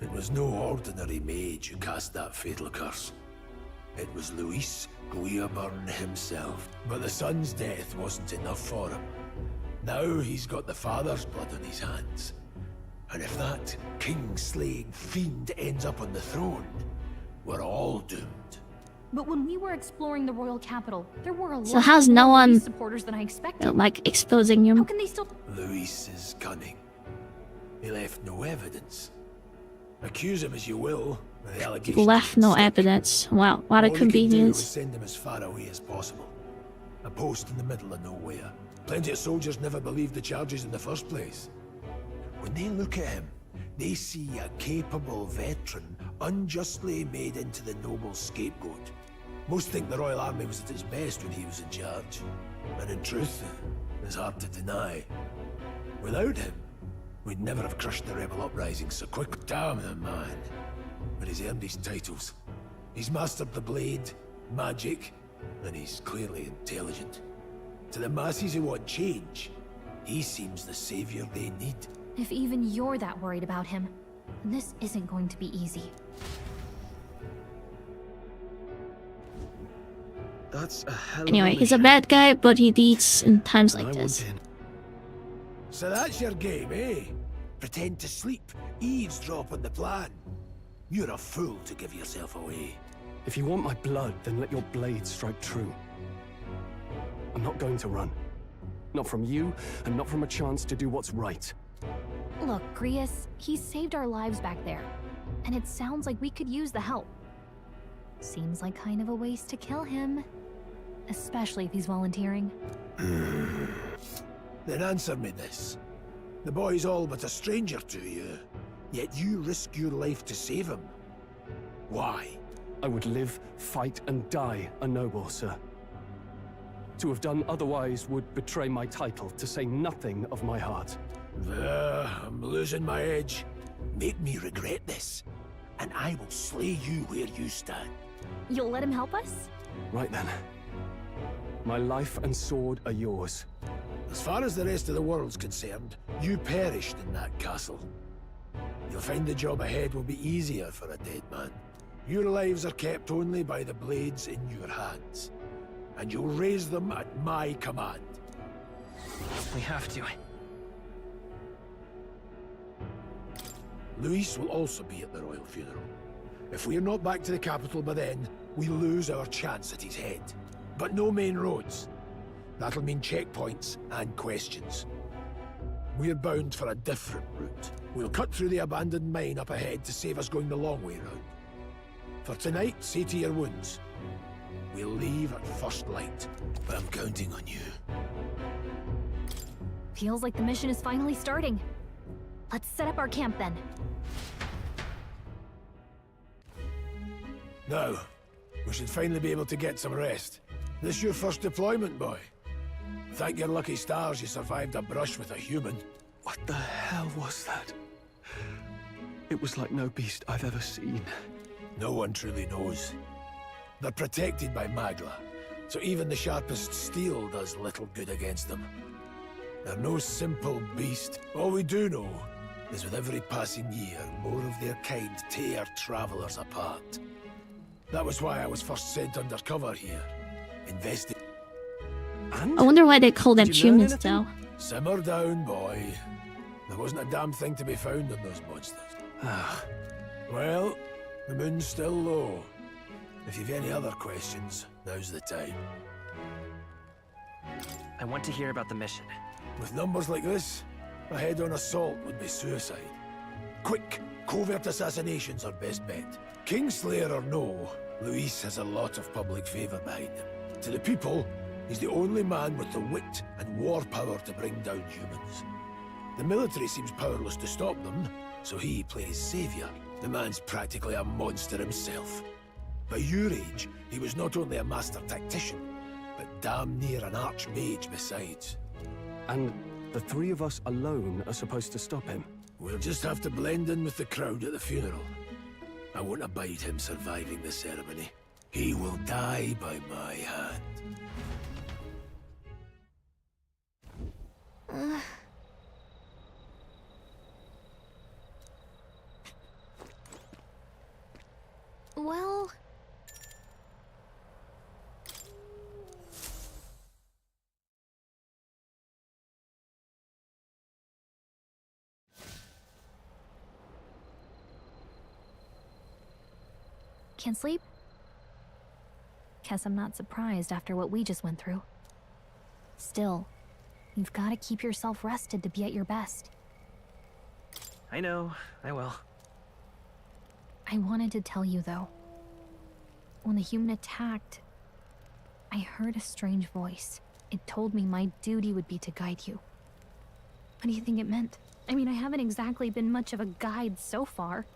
it was no ordinary mage who cast that fatal curse. It was Luis Guillaburn himself. But the son's death wasn't enough for him. Now he's got the father's blood on his hands. And if that king-slaying fiend ends up on the throne, we're all doomed. But when we were exploring the royal capital, there were a lot So how's no more one Luis supporters than I expected. like exposing him? How can they still... Luis is cunning. He left no evidence. Accuse him as you will, the allegations Left no evidence. Wow, what a all you can do is convenience. send him as far away as possible. A post in the middle of nowhere. Plenty of soldiers never believed the charges in the first place. When they look at him, they see a capable veteran unjustly made into the noble scapegoat. Most think the Royal Army was at its best when he was in charge. And in truth, it's hard to deny. Without him, we'd never have crushed the rebel uprising so quick. Damn the man. But he's earned his titles. He's mastered the blade, magic, and he's clearly intelligent. To the masses who want change, he seems the savior they need. If even you're that worried about him, then this isn't going to be easy. That's a hell Anyway, he's a bad guy, but he leads in times like this. So that's your game, eh? Pretend to sleep, eavesdrop on the plan. You're a fool to give yourself away. If you want my blood, then let your blade strike true. I'm not going to run. Not from you, and not from a chance to do what's right. Look, Grius, he saved our lives back there. And it sounds like we could use the help. Seems like kind of a waste to kill him. Especially if he's volunteering. Then answer me this. The boy's all but a stranger to you, yet you risk your life to save him. Why? I would live, fight, and die a noble, sir. To have done otherwise would betray my title, to say nothing of my heart. I'm losing my edge. Make me regret this, and I will slay you where you stand. You'll let him help us? Right then. My life and sword are yours. As far as the rest of the world's concerned, you perished in that castle. You'll find the job ahead will be easier for a dead man. Your lives are kept only by the blades in your hands, and you'll raise them at my command. We have to. Luis will also be at the royal funeral. If we're not back to the capital by then, we lose our chance at his head. But no main roads. That'll mean checkpoints and questions. We're bound for a different route. We'll cut through the abandoned mine up ahead to save us going the long way round. For tonight, see to your wounds. We'll leave at first light. I'm counting on you. Feels like the mission is finally starting. Let's set up our camp then. Now, we should finally be able to get some rest. This your first deployment, boy? Thank your lucky stars you survived a brush with a human. What the hell was that? It was like no beast I've ever seen. No one truly knows. They're protected by Magla, so even the sharpest steel does little good against them. They're no simple beast. All we do know is with every passing year, more of their kind tear travelers apart. That was why I was first sent undercover here. Invested. I wonder why they call them humans, though. Simmer down, boy. There wasn't a damn thing to be found on those monsters. Well, the moon's still low. If you've any other questions, now's the time. I want to hear about the mission. With numbers like this, a head-on assault would be suicide. Quick, covert assassinations are best bet. Kingslayer or no, Luis has a lot of public favor behind him. To the people, he's the only man with the wit and war power to bring down humans. The military seems powerless to stop them, so he plays savior. The man's practically a monster himself. By your age, he was not only a master tactician, but damn near an archmage besides. And the three of us alone are supposed to stop him? We'll just have to blend in with the crowd at the funeral. I won't abide him surviving the ceremony. He will die by my hand. Well... Can't sleep? Guess I'm not surprised after what we just went through. Still, you've got to keep yourself rested to be at your best. I know, I will. I wanted to tell you, though. When the human attacked, I heard a strange voice. It told me my duty would be to guide you. What do you think it meant? I mean, I haven't exactly been much of a guide so far.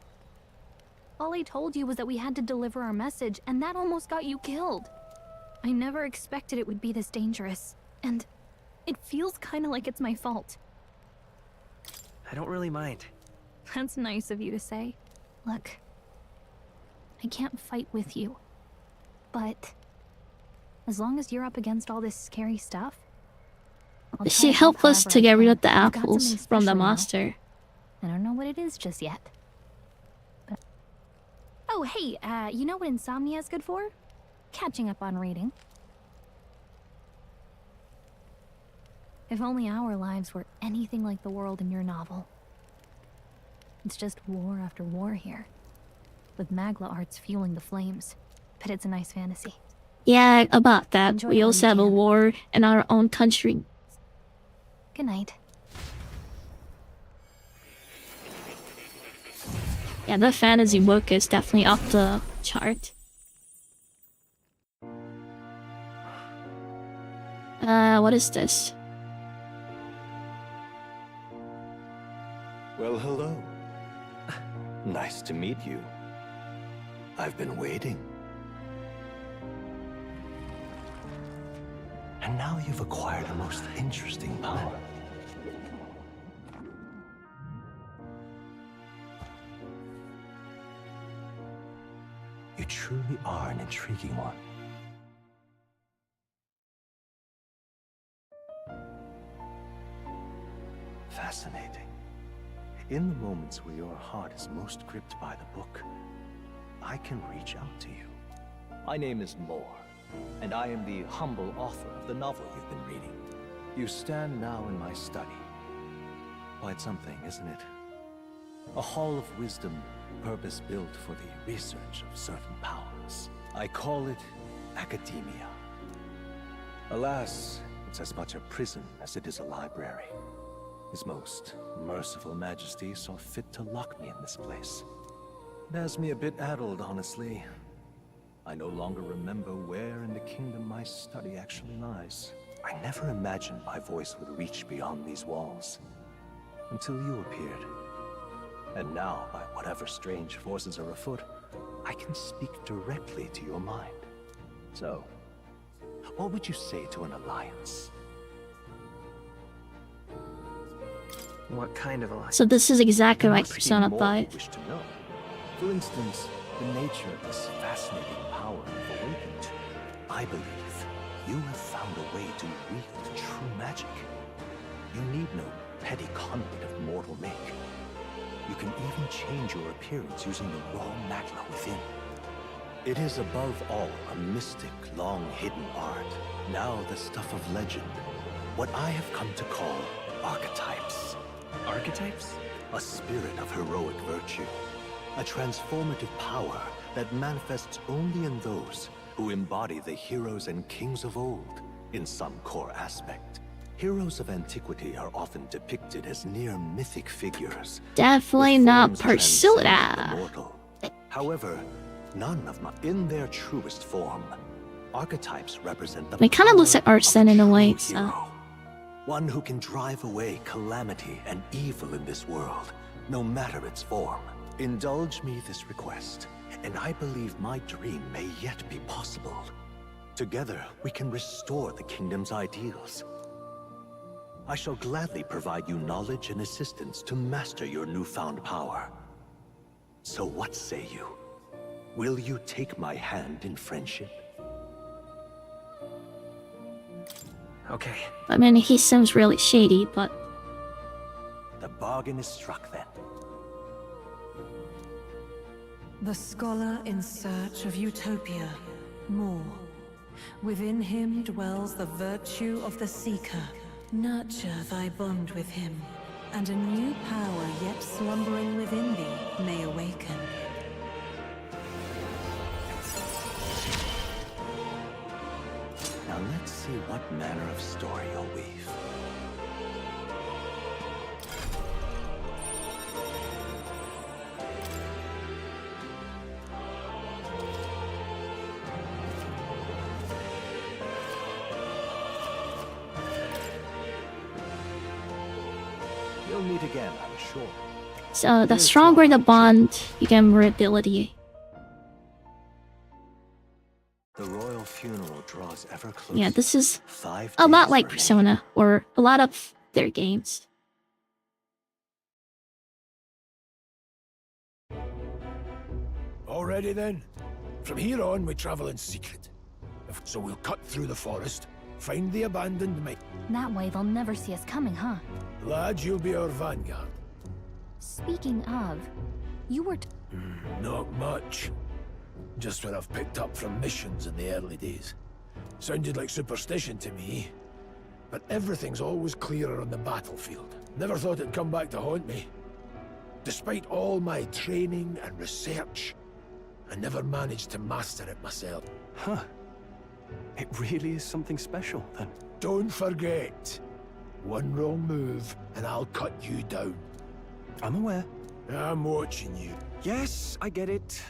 All I told you was that we had to deliver our message, and that almost got you killed. I never expected it would be this dangerous, and it feels kind of like it's my fault. I don't really mind. That's nice of you to say. Look, I can't fight with you, but as long as you're up against all this scary stuff, She helped us to get rid of the apples from the master. I don't know what it is just yet. But... Oh, hey, you know what insomnia is good for? Catching up on reading. If only our lives were anything like the world in your novel. It's just war after war here, with Magla arts fueling the flames. But it's a nice fantasy. Yeah, about that. We also have a war in our own country. Good night. Yeah, the fantasy book is definitely off the chart. What is this? Well, hello. Nice to meet you. I've been waiting. And now you've acquired a most interesting power. You truly are an intriguing one. Fascinating. In the moments where your heart is most gripped by the book, I can reach out to you. My name is Moore, and I am the humble author of the novel you've been reading. You stand now in my study. Quite something, isn't it? A hall of wisdom, purpose-built for the research of certain powers. I call it academia. Alas, it's as much a prison as it is a library. His most merciful majesty saw fit to lock me in this place. It has me a bit addled, honestly. I no longer remember where in the kingdom my study actually lies. I never imagined my voice would reach beyond these walls. Until you appeared. And now, by whatever strange forces are afoot, I can speak directly to your mind. So, what would you say to an alliance? What kind of alliance? So this is exactly There like must be Persona more 5. you wish to know. For instance, the nature of this fascinating power you've awakened to. I believe you have found a way to wield true magic. You need no petty conduit of mortal make. You can even change your appearance using the raw magla within. It is above all a mystic, long-hidden art. Now the stuff of legend. What I have come to call archetypes. Archetypes? A spirit of heroic virtue. A transformative power that manifests only in those who embody the heroes and kings of old in some core aspect. Heroes of antiquity are often depicted as near mythic figures. Definitely with not forms transcending the Persona. mortal. However, none of my in their truest form. Archetypes represent the It kind of looks like Arsene in a way, true so. hero. One who can drive away calamity and evil in this world, no matter its form. Indulge me this request, and I believe my dream may yet be possible. Together, we can restore the kingdom's ideals. I shall gladly provide you knowledge and assistance to master your newfound power. So what say you? Will you take my hand in friendship? Okay. I mean, he seems really shady, but The bargain is struck then. The scholar in search of utopia, Moore. Within him dwells the virtue of the seeker. Nurture thy bond with him, and a new power yet slumbering within thee may awaken. Now let's see what manner of story you'll weave. We'll meet again, I'm sure. So the stronger the bond, you get more ability. The royal funeral draws ever closer. Yeah, this is 5 a lot days like remain. Persona, or a lot of their games. Already then? From here on, we travel in secret. So we'll cut through the forest, find the abandoned mine. That way they'll never see us coming, huh? Lad, you'll be our vanguard. Speaking of, you were Not much. Just what I've picked up from missions in the early days. Sounded like superstition to me. But everything's always clearer on the battlefield. Never thought it'd come back to haunt me. Despite all my training and research, I never managed to master it myself. Huh. It really is something special, then. Don't forget. One wrong move, and I'll cut you down. I'm aware. I'm watching you. Yes, I get it.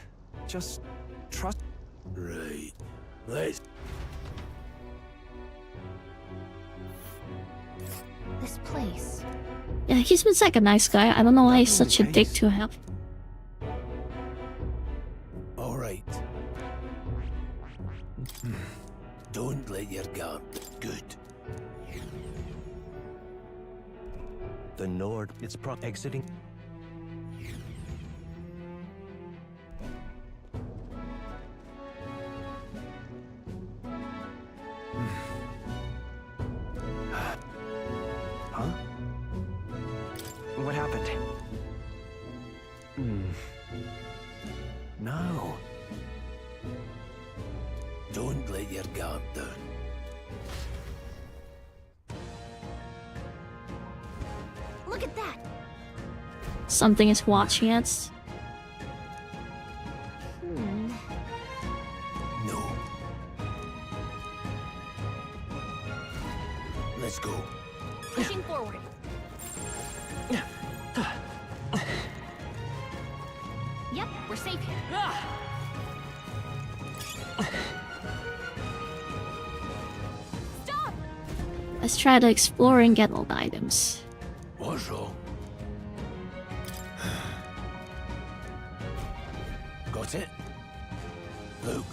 Just trust. Right. Let's... this place. Yeah, he seems like a nice guy. I don't know why he's such a dick to him. All right. Don't let your guard... Good. The Nord, exiting. Huh? What happened? No. Don't let your guard down. Look at that! Something is watching us. No. Let's go. Pushing forward. Yep, we're safe here. Stop! Let's try to explore and get all the items. What's wrong? Got it? Luke.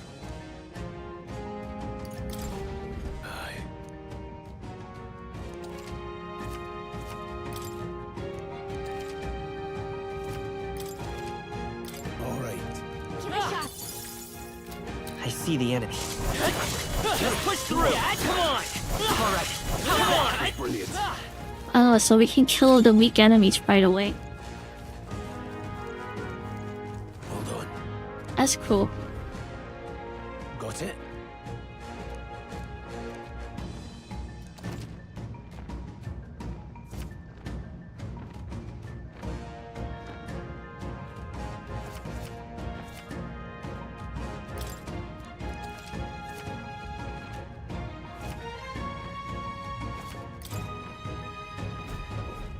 Aye. All right. Give it a shot! I see the enemy. Just push through! Come on! Alright, come on! Brilliant. Oh, so we can kill the weak enemies right away. Hold on. That's cool. Got it?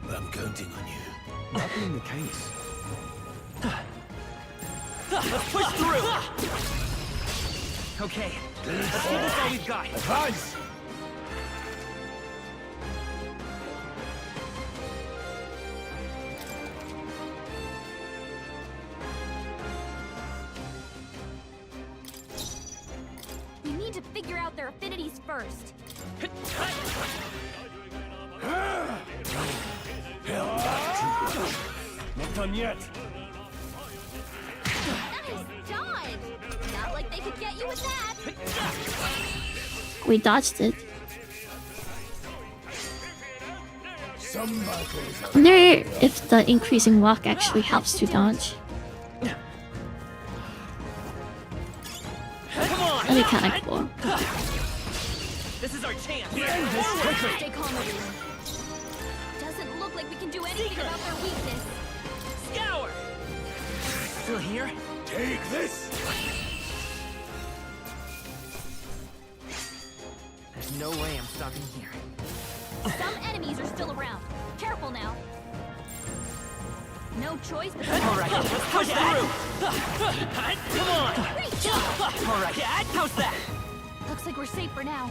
I'm counting on you. That being the case. Let's push through! Okay, let's give this all we've got. Advance! We need to figure out their affinities first. Not done yet. Nice dodge! Not like they could get you with that! We dodged it. Some battles I wonder if the increasing walk actually helps to dodge. Come on! That'd be kinda cool. This is our chance. Stay calm, everyone. Doesn't look like we can do anything about their weakness. Scour! Still here? Take this! There's no way I'm stopping here. Some enemies are still around. Careful now. No choice but to... Alright, let's push through! Come on! Great job! Alright, how's that? Looks like we're safe for now.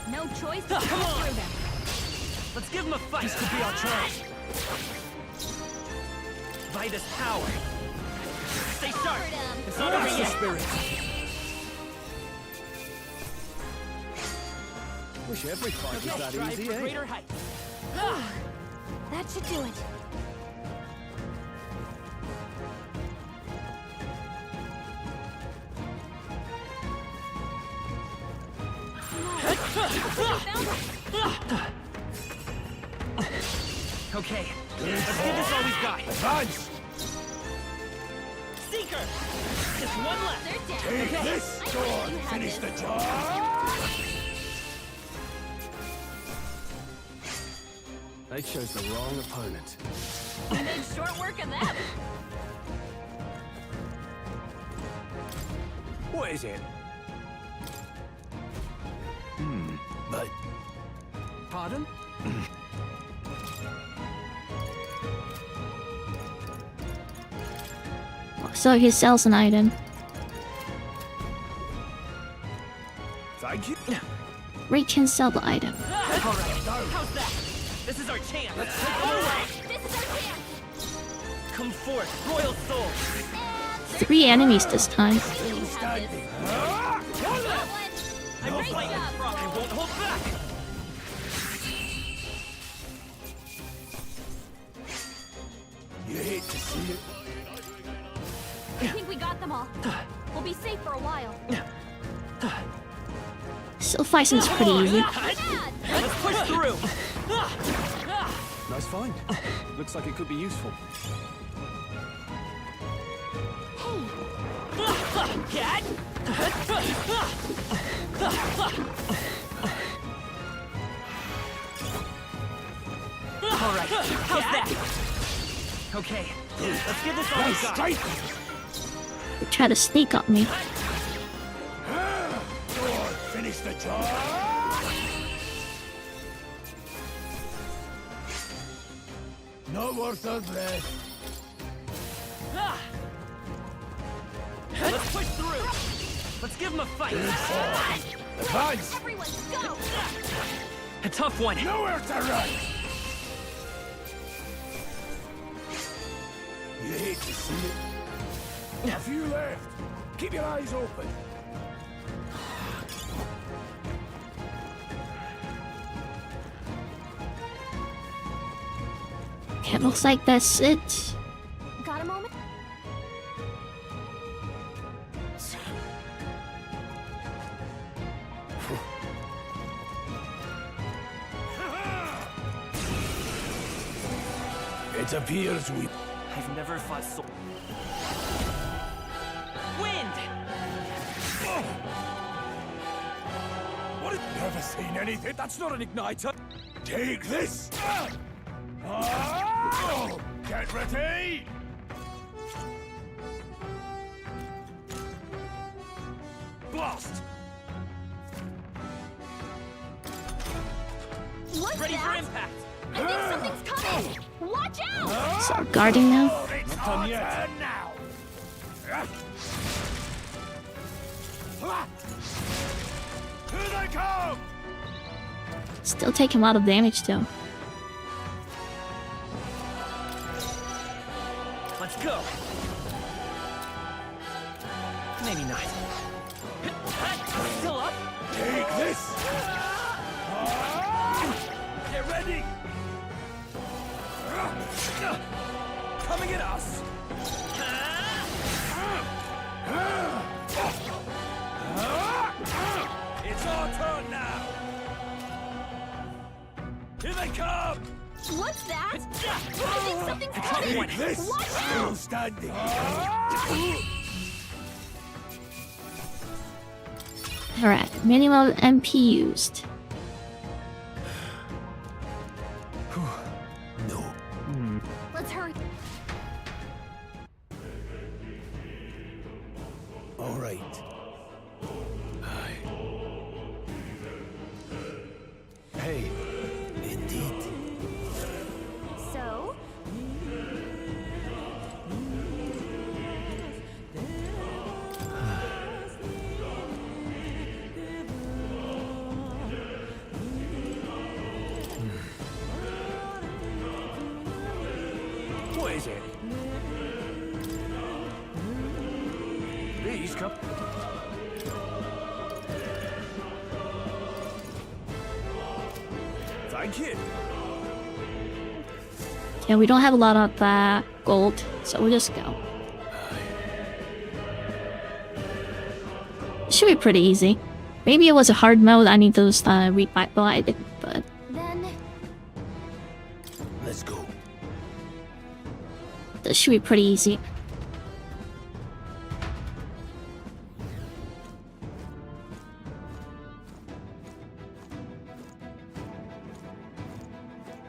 No no choice but to Come go on! through them. Let's give him a fight! This could be our chance! Vitus power! Stay sharp! It's not over yet! Spirit! Wish every fight was that Strive easy, for eh? greater heights! That should do it. Okay, let's give this all we've got. Advance! Seeker! Just one left. Take this! Sword! Finish the job! They chose the wrong opponent. We made short work of them. What is it? But Pardon? So he sells an item. Thank you. We can sell the item. Alright, how's that? This is our chance! Let's take them away! This is our chance. Come forth, royal soul! 3 enemies this time. Still standing. I'm fighting! I won't hold back! You hate to see it. I think we got them all. We'll be safe for a while. Self-ficing's pretty easy. Let's push through! Nice find. Looks like it could be useful. Cat! Alright, how's that? Okay, let's give this all we got. They try to sneak on me. Sword! Finish the job! Not worth a breath. Let's push through! Let's give him a fight! Advance! Everyone, go! A tough one! Nowhere to run! You hate to see it. A few left. Keep your eyes open. Okay, looks like that's it. Got a moment? It appears we... I've never fought so... Wind! What? Never seen anything. That's not an igniter. Take this. Oh, get ready. Blast. What's Ready for that? impact! I think something's coming! Watch out! Start guarding now. It's our turn now. Here they come. Still taking a lot of damage though. Let's go! Maybe not. Still up? Take this. Get ready. Coming at us! It's our turn now. Here they come. What's that? I think something's coming! Take this. Watch Still out! standing. Alright, minimal MP used. Let's hurry. All right. Hey, indeed. So? What is it? These come. Thank you. Yeah, we don't have a lot of gold, so we'll just go. Should be pretty easy. Maybe it was a hard mode. I need those revitalized, but Then Let's go. this should be pretty easy.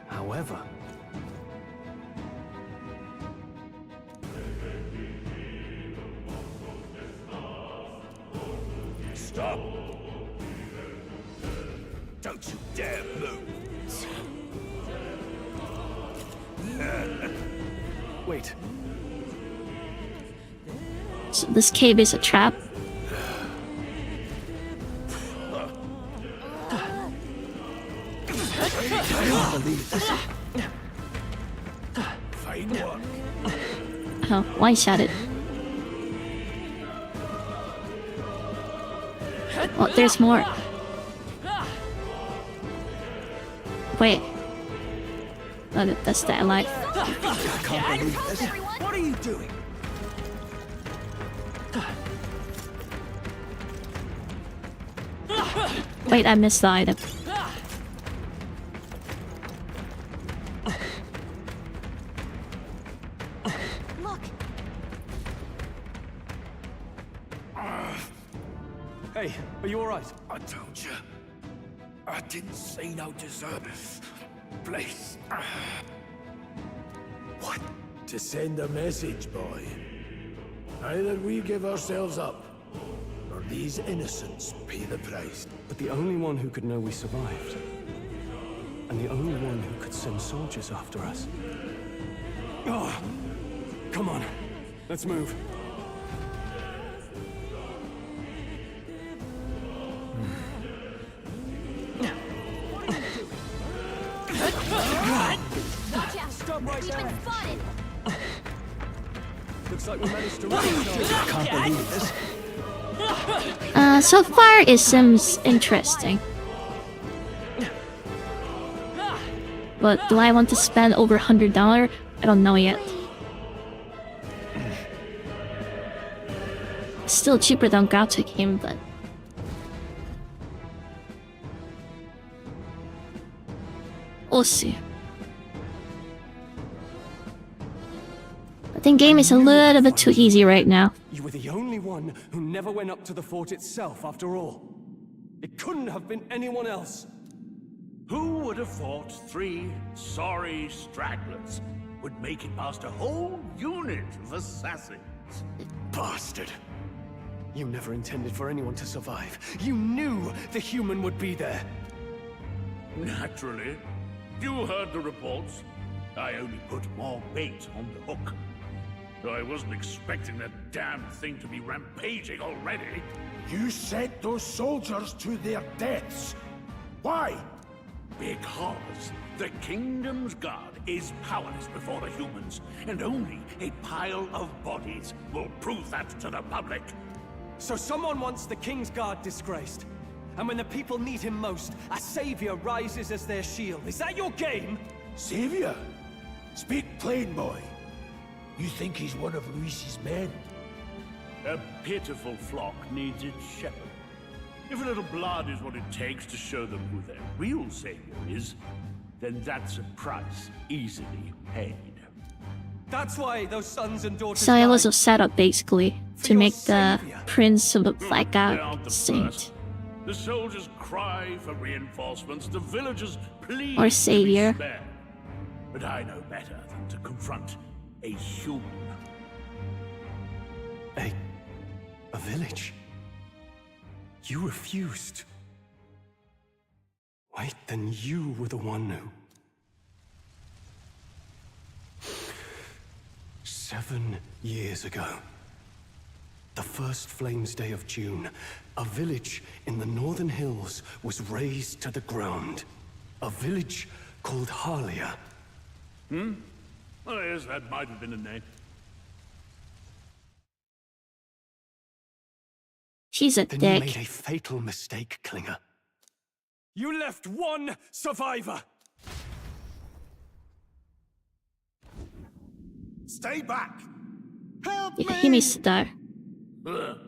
However, Stop. Don't you dare move. wait. So this cave is a trap. Fine work. Oh, one shot it. Oh, there's more. Wait. Oh, that's the ally. I can't believe this. What are you doing? Wait, I missed the item. look. Hey, are you alright? I told you. I didn't see no deserve place. What? To send a message, boy. Either we give ourselves up, or these innocents pay the price. But the only one who could know we survived, and the only one who could send soldiers after us. Oh, come on, let's move. Stop right there. Spotted. Looks like we managed to reach. I can't believe this. So far it seems interesting. But do I want to spend over $100? I don't know yet. Still cheaper than Gacha game, but we'll see. I think game is a little bit too easy right now. You were the only one who never went up to the fort itself, after all. It couldn't have been anyone else. Who would have thought 3 sorry stragglers would make it past a whole unit of assassins? Bastard. You never intended for anyone to survive. You knew the human would be there. Naturally. You heard the reports. I only put more bait on the hook. I wasn't expecting that damn thing to be rampaging already. You sent those soldiers to their deaths. Why? Because the Kingdom's Guard is powerless before the humans, and only a pile of bodies will prove that to the public. So someone wants the King's Guard disgraced. And when the people need him most, a savior rises as their shield. Is that your game? Savior? Speak plain, boy. You think he's one of Luis's men? A pitiful flock needs its shepherd. If a little blood is what it takes to show them who their real savior is, then that's a price easily paid. That's why those sons and daughters So it was died. a setup basically to make the prince look like They a aren't the saint first. The soldiers cry for reinforcements, the villagers plead or to be savior. spared. But I know better than to confront a human. A village? You refused. Wait, then you were the one who... 7 years ago, the first Flames Day of June, a village in the northern hills was razed to the ground. A village called Harlia. Oh, yes, that might have been a name. She's a Then dick. you made a fatal mistake, Klinger. You left one survivor! Stay back! Yeah, he needs to die. Ugh.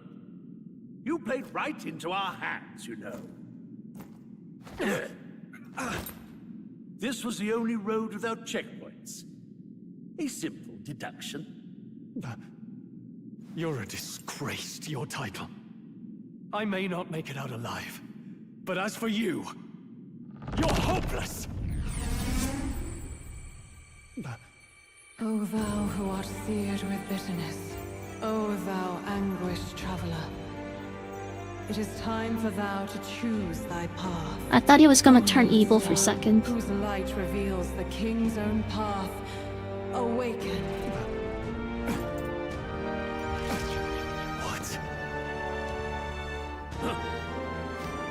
You played right into our hands, you know. This was the only road without checkpoints. A simple deduction. You're a disgrace to your title. I may not make it out alive, but as for you, you're hopeless! O thou who art seared with bitterness, O thou anguished traveler, it is time for thou to choose thy path. I thought he was gonna turn evil for a second. Whose light reveals the king's own path. Awaken.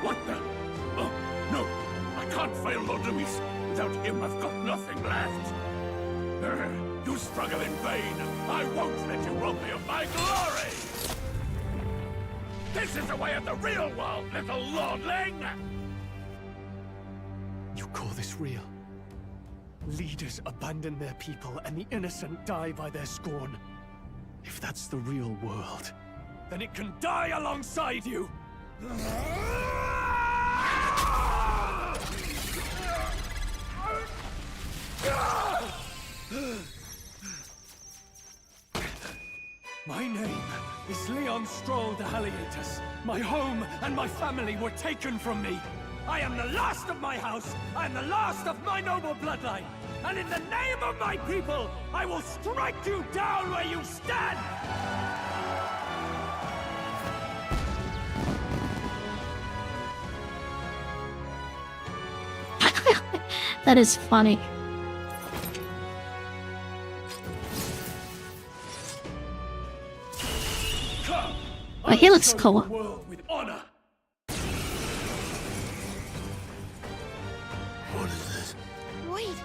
What the? Oh, no! I can't fail Lord Luis. Without him, I've got nothing left. You struggle in vain. I won't let you rob me of my glory! This is the way of the real world, little lordling! You call this real? Leaders abandon their people and the innocent die by their scorn. If that's the real world, then it can die alongside you! My name is Leon Stroll de Halietas. My home and my family were taken from me. I am the last of my house. I am the last of my noble bloodline. And in the name of my people, I will strike you down where you stand! That is funny. Oh, he looks cool. With honor. What is this? Wait,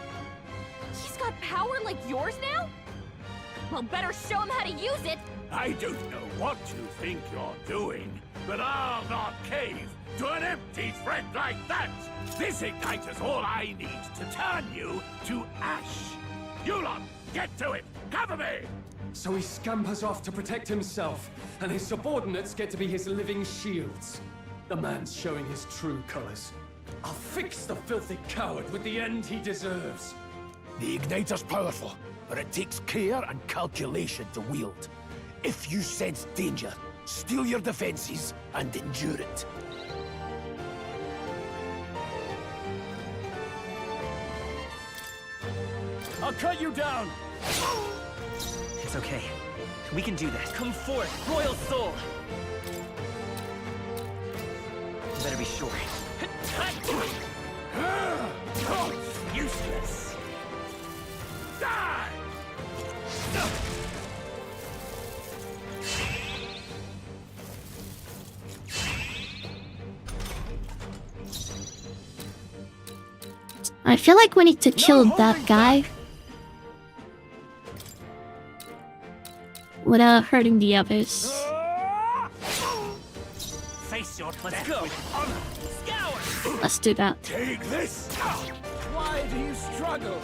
he's got power like yours now? Well, better show him how to use it. I don't know what you think you're doing, but I'll not cave to an empty threat like that! This igniter's all I need to turn you to ash! You lot, get to it! Cover me! So he scampers off to protect himself, and his subordinates get to be his living shields. The man's showing his true colors. I'll fix the filthy coward with the end he deserves. The igniter's powerful, but it takes care and calculation to wield. If you sense danger, steel your defenses and endure it. I'll cut you down! It's okay. We can do this. Come forth, Royal Soul! You better be sure. Useless! Die! I feel like we need to kill that guy without hurting the others. Face your Let's go! Scour! Let's do that. Take this! Why do you struggle?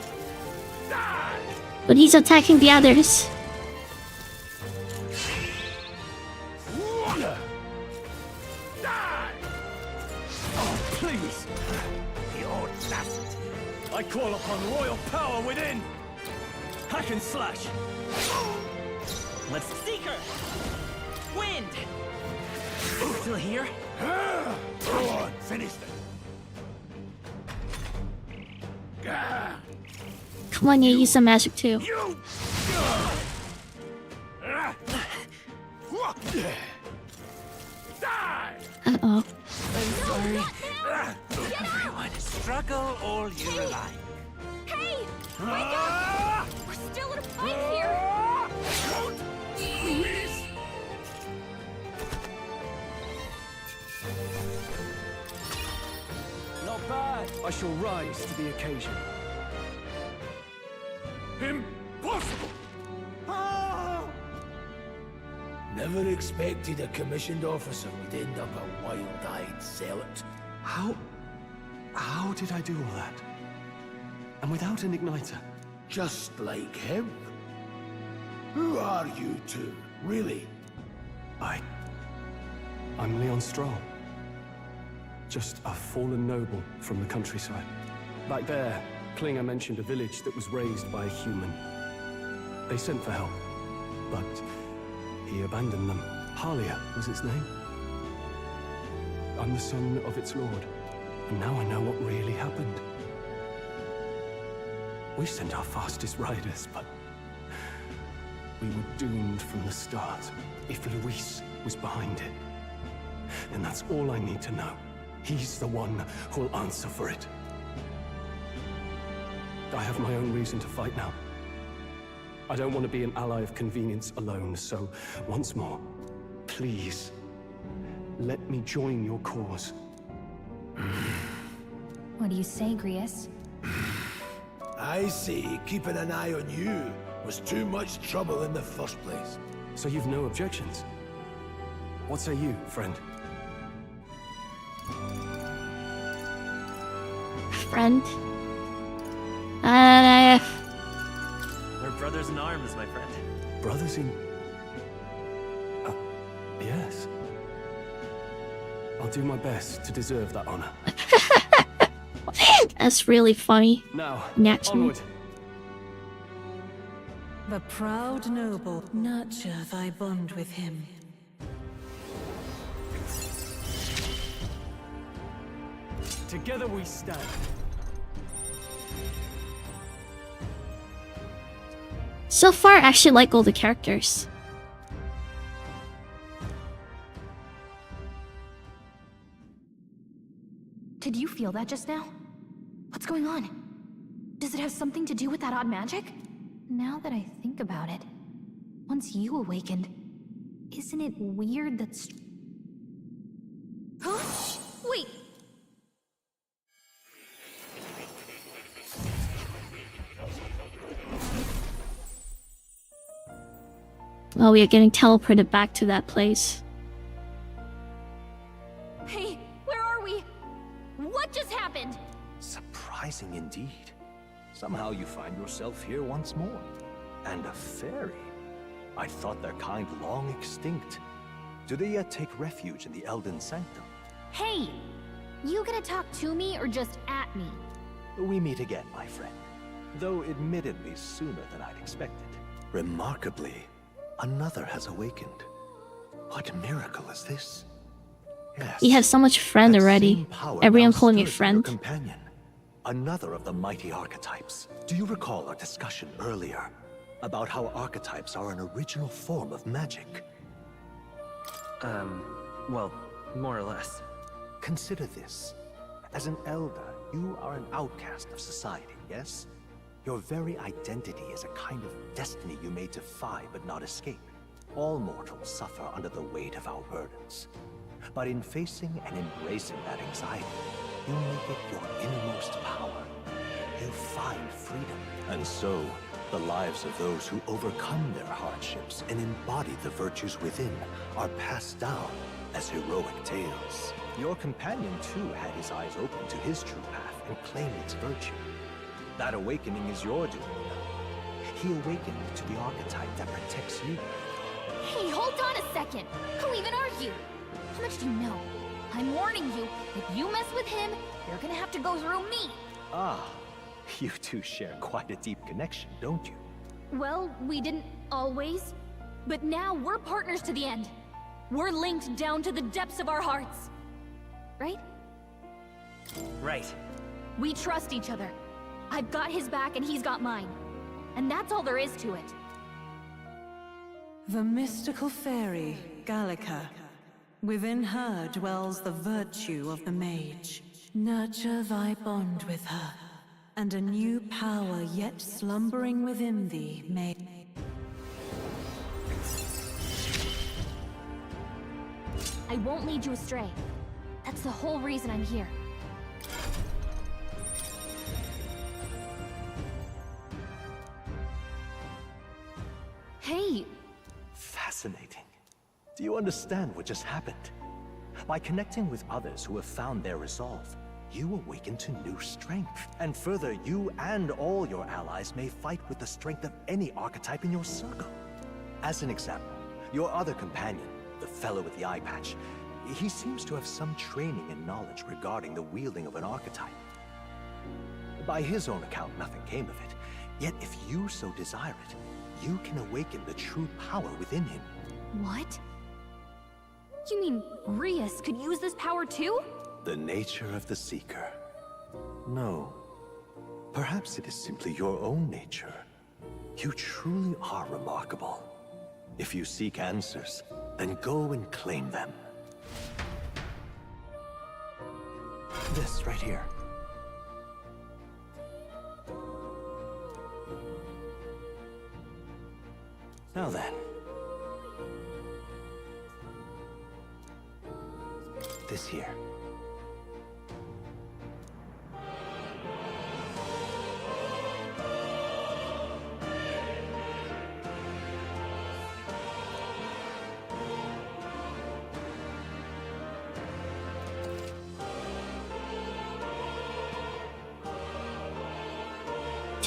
Die! But he's attacking the others. Die! Oh, please! The audacity! I call upon royal power within! Hack and slash! Let's seek her! Wind! Still here? Go on, finish them! Come on, you use some magic too. You! Die! Uh-oh. I'm sorry. Everyone struggle all you like. Hey! Wake up! We're still in a fight here! Luis! Not bad! I shall rise to the occasion. Impossible! Never expected a commissioned officer would end up a wild-eyed zealot. How did I do all that? And without an igniter? Just like him. Who are you two, really? I'm Leon Stroll. Just a fallen noble from the countryside. Back there, Klinger mentioned a village that was raised by a human. They sent for help, but he abandoned them. Halia was its name. I'm the son of its lord, and now I know what really happened. We sent our fastest riders, but we were doomed from the start. If Luis was behind it, then that's all I need to know. He's the one who'll answer for it. I have my own reason to fight now. I don't want to be an ally of convenience alone, so once more, please, let me join your cause. What do you say, Grius? I see keeping an eye on you was too much trouble in the first place. So you've no objections? What say you, friend? Friend? We're brothers in arms, my friend. Brothers in... yes. I'll do my best to deserve that honor. That's really funny. Now, Naturally. onward. The proud noble, nurture thy bond with him. Together we stand. So far, I actually like all the characters. Did you feel that just now? What's going on? Does it have something to do with that odd magic? Now that I think about it, once you awakened, isn't it weird that Huh? Wait! Oh, we are getting teleported back to that place. Hey, where are we? What just happened? Surprising indeed. Somehow you find yourself here once more. And a fairy. I thought their kind long extinct. Do they yet take refuge in the Elden Sanctum? Hey! You gonna talk to me or just at me? We meet again, my friend. Though admittedly sooner than I'd expected. Remarkably, another has awakened. What miracle is this? Yes, You have so much friend that already. same power Everyone now calling you stirs in friend. your companion. Another of the mighty archetypes. Do you recall our discussion earlier about how archetypes are an original form of magic? Well, more or less. Consider this. As an elder, you are an outcast of society, yes? Your very identity is a kind of destiny you may defy but not escape. All mortals suffer under the weight of our burdens. But in facing and embracing that anxiety, you make it your innermost power. You find freedom. And so, the lives of those who overcome their hardships and embody the virtues within are passed down as heroic tales. Your companion, too, had his eyes open to his true path and claimed its virtue. That awakening is your doing. He awakened to the archetype that protects you. Hey, hold on a second! Who even are you? How much do you know? I'm warning you, if you mess with him, you're gonna have to go through me! Ah, you two share quite a deep connection, don't you? Well, we didn't always. But now we're partners to the end. We're linked down to the depths of our hearts. Right? Right. We trust each other. I've got his back and he's got mine. And that's all there is to it. The mystical fairy, Gallica. Within her dwells the virtue of the mage. Nurture thy bond with her, and a new power yet slumbering within thee may... I won't lead you astray. That's the whole reason I'm here. Hey! Fascinating. Do you understand what just happened? By connecting with others who have found their resolve, you awaken to new strength. And further, you and all your allies may fight with the strength of any archetype in your circle. As an example, your other companion, the fellow with the eye patch, he seems to have some training and knowledge regarding the wielding of an archetype. By his own account, nothing came of it. Yet if you so desire it, you can awaken the true power within him. What? You mean Rias could use this power too? The nature of the Seeker. No. Perhaps it is simply your own nature. You truly are remarkable. If you seek answers, then go and claim them. This right here. Now then. This here.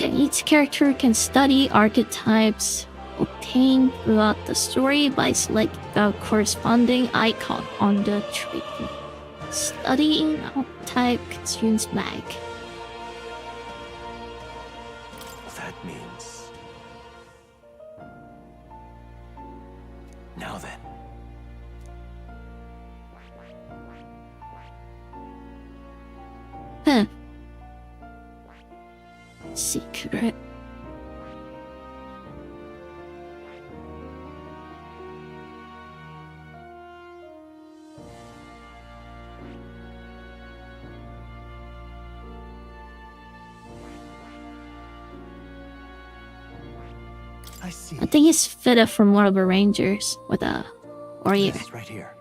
Each character can study archetypes obtained throughout the story by selecting the corresponding icon on the tree. Studying archetype consumes mag. That means... Now then. Huh. Secret. I see. I think he's fitter from one of the Rangers with a warrior. This right here.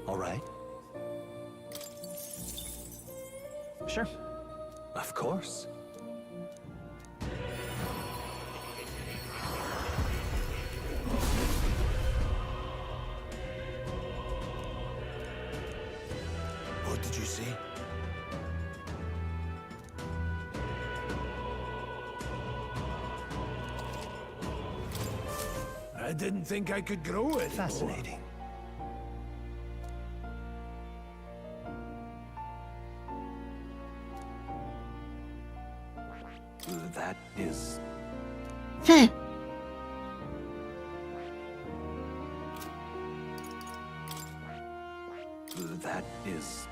All right. Sure. Of course. What did you say? I didn't think I could grow it. Fascinating. That is... Huh. That is...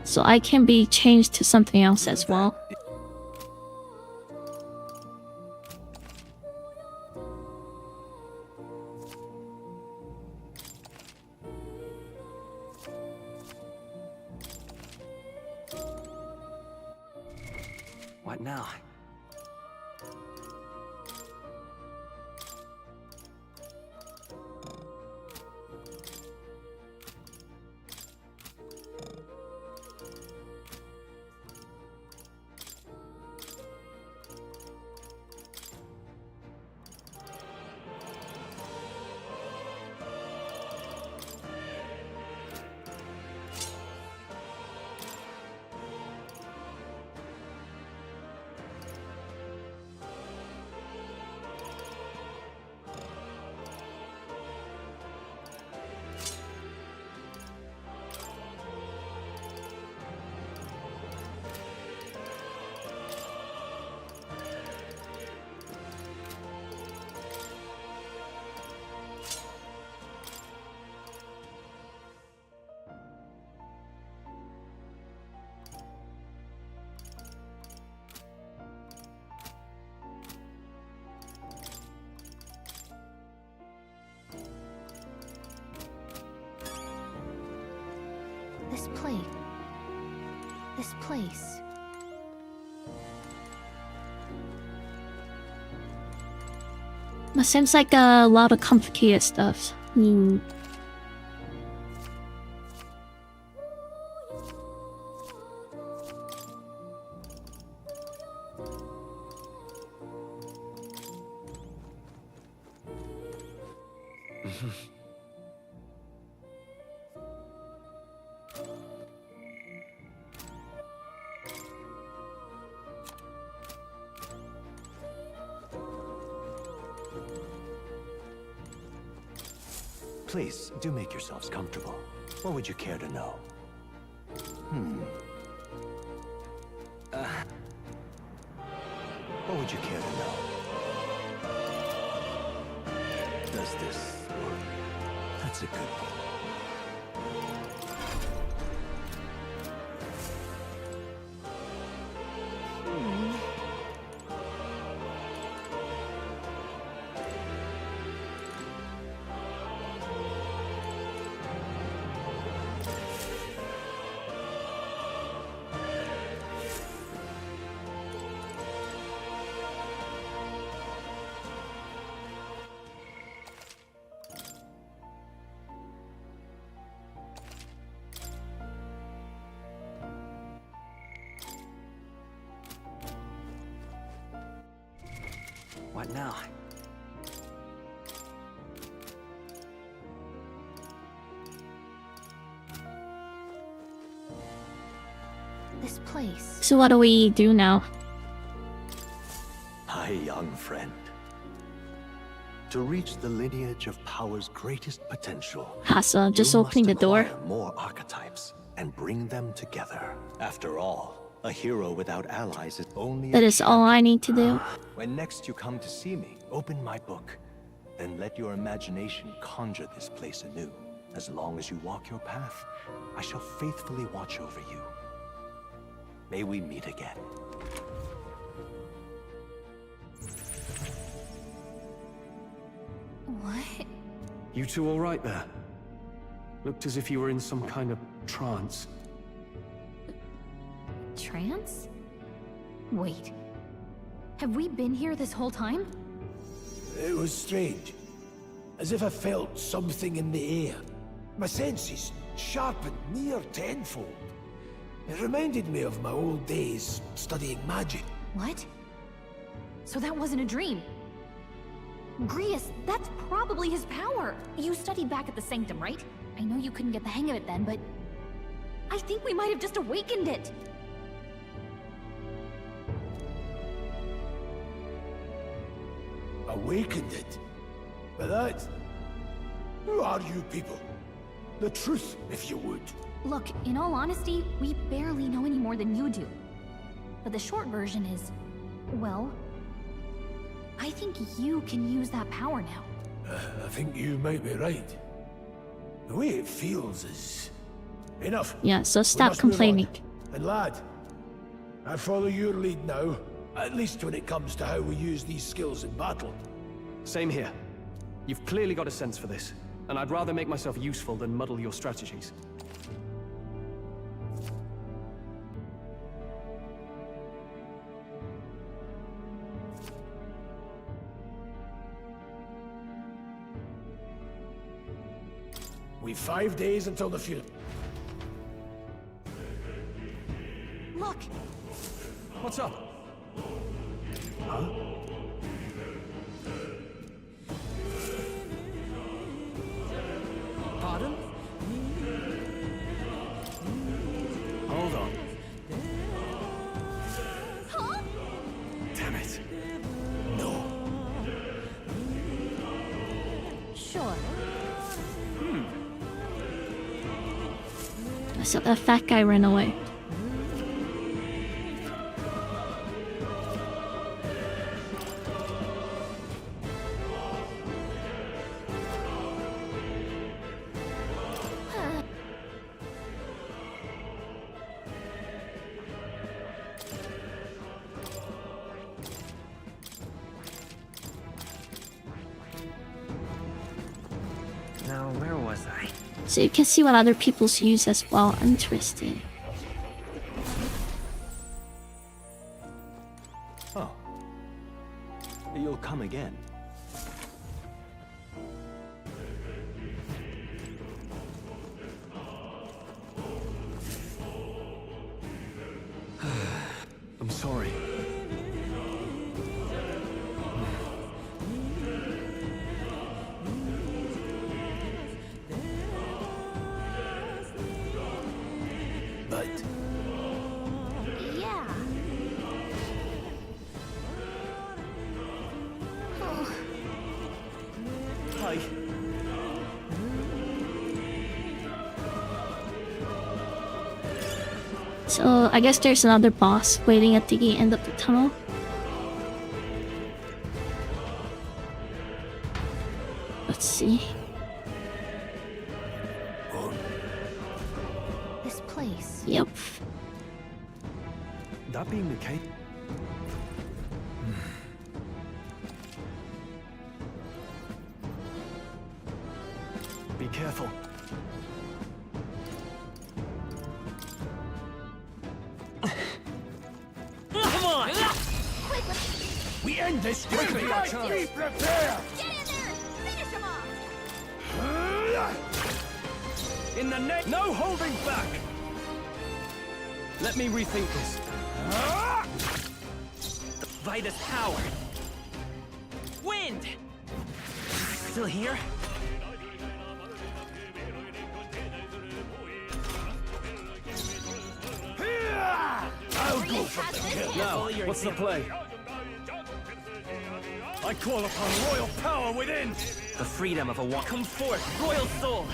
So I can be changed to something else as well. What now? This plate. This place. It seems like a lot of complicated stuff. Please, do make yourselves comfortable. What would you care to know? What would you care to know? Does this work? That's a good one. What now? This place. So what do we do now? My young friend. To reach the lineage of power's greatest potential, Hasa, just you opening the must door. acquire more archetypes and bring them together. After all, a hero without allies is only That a is all I need to do. When next you come to see me, open my book. Then let your imagination conjure this place anew. As long as you walk your path, I shall faithfully watch over you. May we meet again. What? You two all right there? Looked as if you were in some kind of trance. Trance? Wait. Have we been here this whole time? It was strange. As if I felt something in the air. My senses sharpened near tenfold. It reminded me of my old days studying magic. What? So that wasn't a dream. Grius, that's probably his power. You studied back at the Sanctum, right? I know you couldn't get the hang of it then, but I think we might have just awakened it. Awakened it? But that... Who are you people? The truth, if you would. Look, in all honesty, we barely know any more than you do. But the short version is, well, I think you can use that power now. I think you might be right. The way it feels is... Enough. Yeah, so We stop must move complaining. on. And lad, I follow your lead now. At least when it comes to how we use these skills in battle. Same here. You've clearly got a sense for this, and I'd rather make myself useful than muddle your strategies. We've 5 days until the funeral. Look! What's up? Huh? Pardon? Hold on. Huh? Damn it. No. Sure. So that fat guy ran away. Now, where was I? So you can see what other people's use as well. Interesting. Oh. You'll come again. I'm sorry. So I guess there's another boss waiting at the end of the tunnel. Let's see. This place. Yep. That being the case. Be careful. Come on! Quick, We end this quickly! Be prepared! get in there! Finish him off! In the net, no holding back! Let me rethink this. Vitus power! Wind! Still here? I'll go for the kill. Now, what's the play? I call upon royal power within! The freedom of a one. Come forth, royal soul!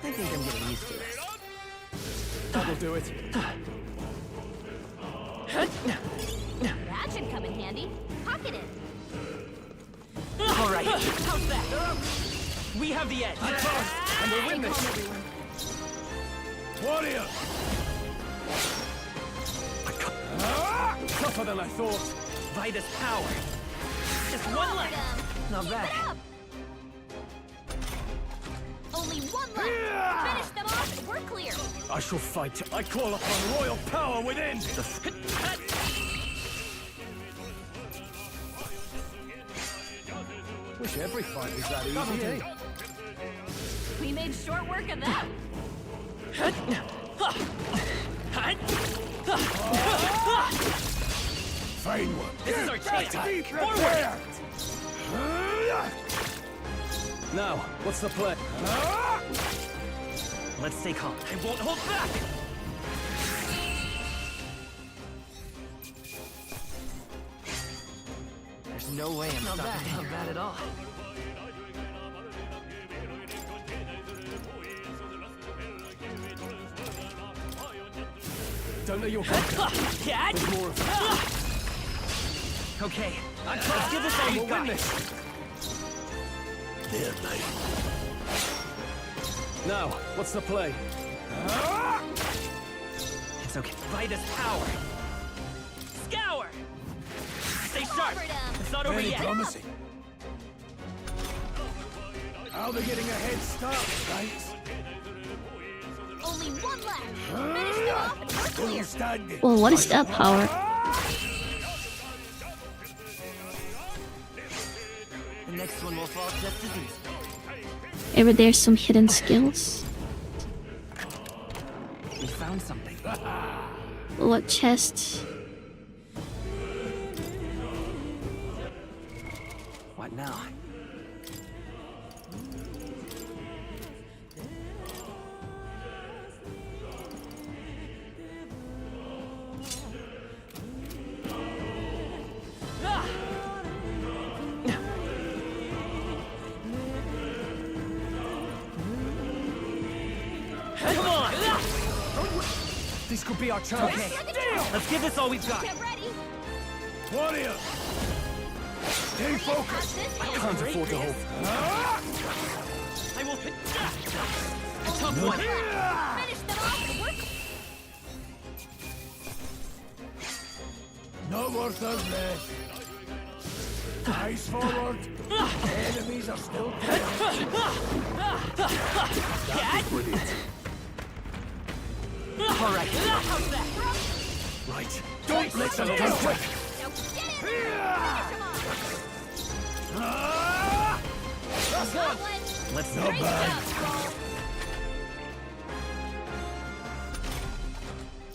I think I'm getting used to this. That'll do it. That should come in handy. Pocket it. All right, how's that? We have the edge. And we'll win this. Warrior! Tougher than I thought. Vitus power. Just one left. Not bad. Only one left. Finish them off and we're clear. I shall fight. I call upon royal power within. Wish every fight was that easy, eh? We made short work of that. Fine one. This is our chance. Be Forward. prepared! Now, what's the play? Let's stay calm. I won't hold back. There's no way I'm Not stopping bad, here. not bad at all. Don't let your guard down. Dad? There's more of it. Okay, let's give this all We'll you win got. this. There, mate. Now, what's the play? It's okay. Vitus power. Scour. Stay sharp. It's not over Very yet. promising. I'll be getting a head start, right? Only one left. Finish them off and we're Still clear. standing. Well, what is that power? The next one will fall just as easy. Maybe there's some hidden skills. We found something. What chest? What now? Come on. This could be our chance. Okay, let's give this all we've got. Get ready. Warrior! Stay focused! I can't afford to hold. I will hit. A tough one. Finish them off and we're No more thugs left. Eyes forward. Enemies are still dead. Brilliant. All right. How's that? Right. Don't let them go quick. Let's Not bad.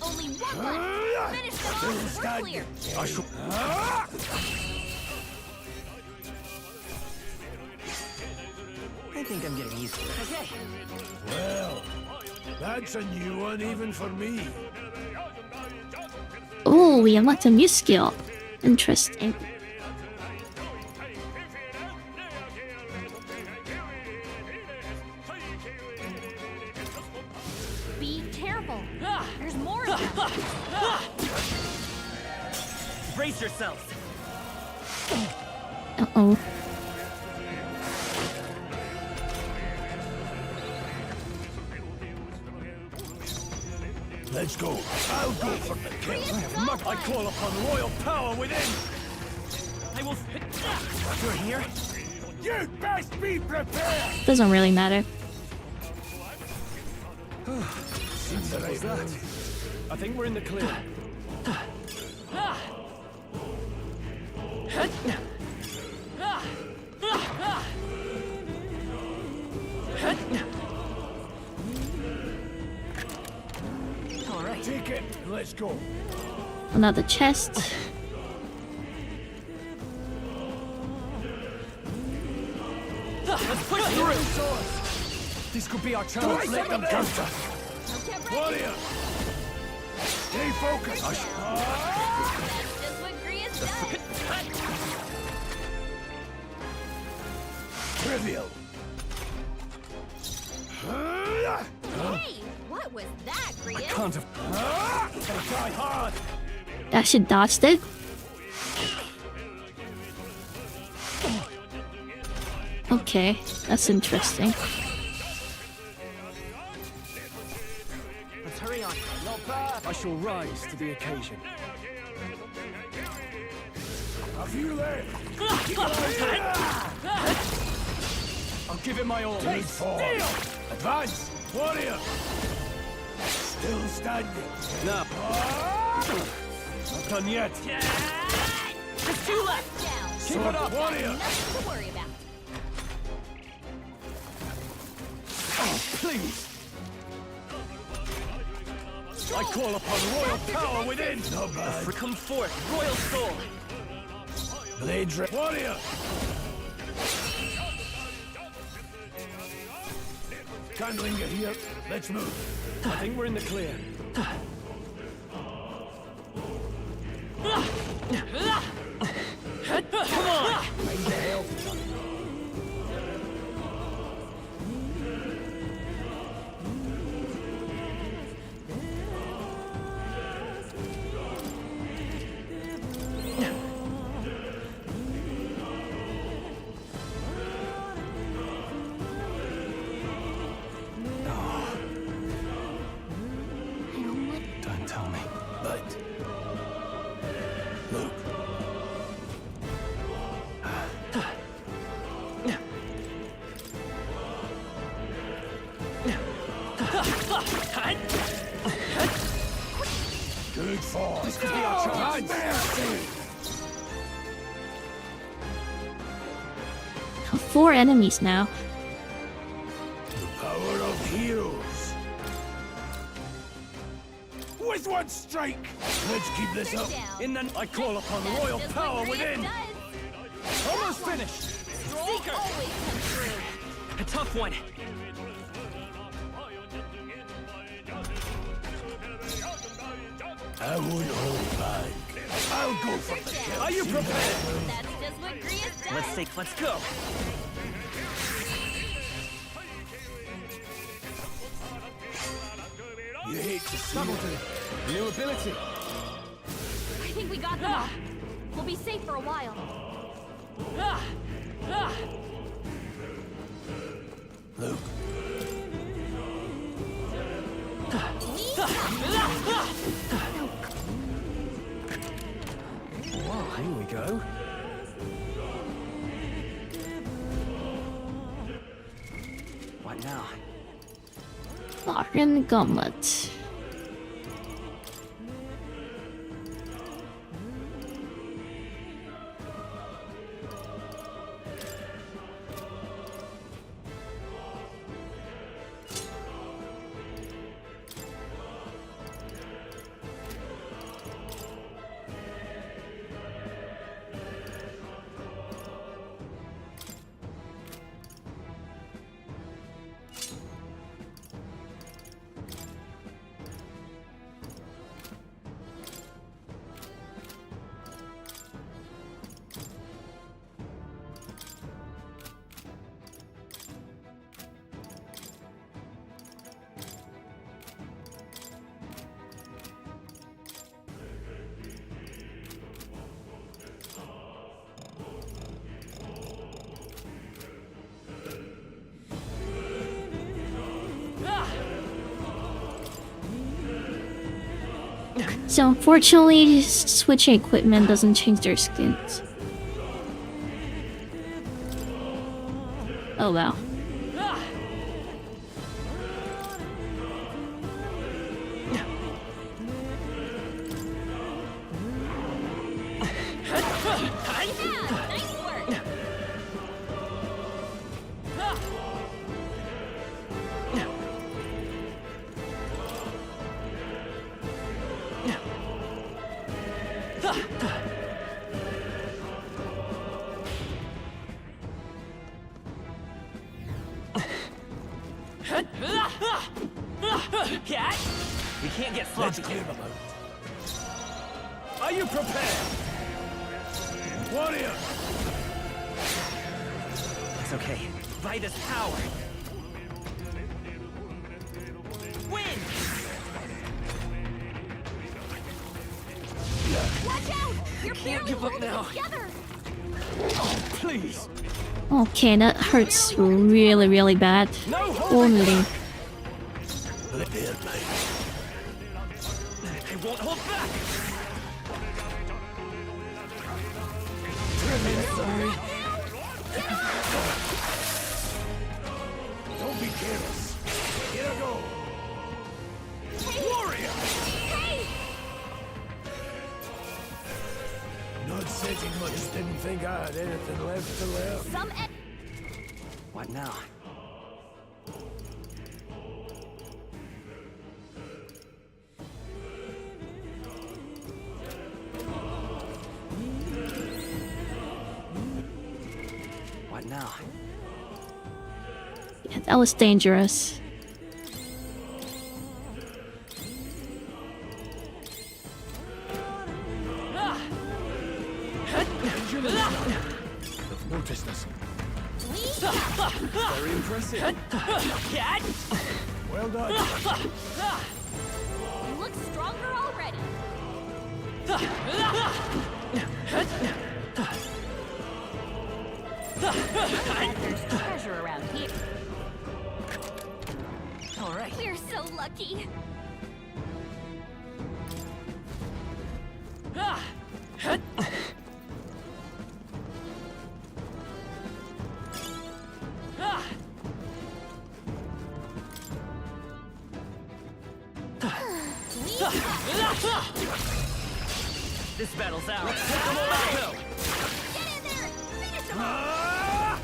Only one left. Finish them off and we're clear. I shall. I think I'm getting used to it. Okay. Well, that's a new one even for me. Oh, we unlocked a new skill. Interesting. Brace yourselves. Uh-oh. Let's go. I'll go for the kill. I call upon royal power within! I will... You're here? You best be prepared! Doesn't really matter. Cinderella. I think we're in the clear. All right. Take it. Let's go. Another chest. Let's push through! This could be our chance. Don't let them counter. Warrior. Stay focused. That's just what Gria's does. Trivial. Hey, what was that, Gria? Can't have... Try hard! That shit dodged it. Okay, that's interesting. Let's hurry on. Not bad. I shall rise to the occasion. A few left. I'll give it my all. Take form. Advance. Warrior. Still standing. No. Not done yet. There's two left. Keep it up. Warrior. Nothing to worry about. Oh, please. I call upon royal power within. Not bad. Come forth, royal soul. Blade Warrior. Can't linger here. Let's move. I think we're in the clear. Come on! Mind the hell. Don't tell me. But look. Good form. This could be our chance. Four enemies now. The power of heroes. With one strike. Let's keep this up. In the... I call upon royal Just power what Gria within. does. Almost finished. Seeker always comes through. A tough one. I won't hold back. I'll go for the kill. Are you prepared? That's just what Gria does. Let's go. You hate to see Double it. New ability. I think we got them all. We'll be safe for a while. Luke. Wow, here we go. What now? Iron Gauntlet. So unfortunately, switching equipment doesn't change their skins. Oh wow. We can't get sloppy. Are you prepared? Warrior! It's okay. By this power! Win! Watch out! You're Can't barely give up holding now. it together. Oh, please! Okay, that hurts really, really bad. Only. I won't hold back! Sorry. Don't be careless. Here I go. Warrior! Not setting much. Didn't think I had anything left to learn. What now? What now? Yeah, that was dangerous. I've noticed this. Very impressive. Well done. You look stronger already. There's treasure around here. All right. We're so lucky. This battle's ours. Let's take them all out. Get in there! Finish them off!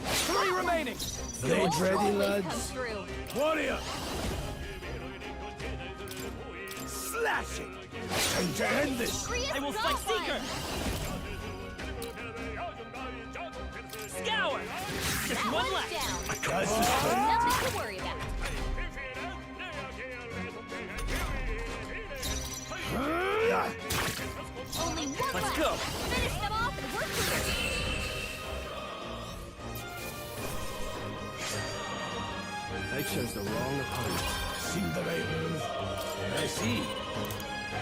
Three remaining. Blades ready, Always come lads. through. Warrior! Slashing! Time to end this! I will fight Seeker. Scour. Just That one one's left. down. Guys, Nothing to worry about. Only one Let's left. go. Finish them off and we're clear. I chose the wrong opponent. Seen the right move. I see.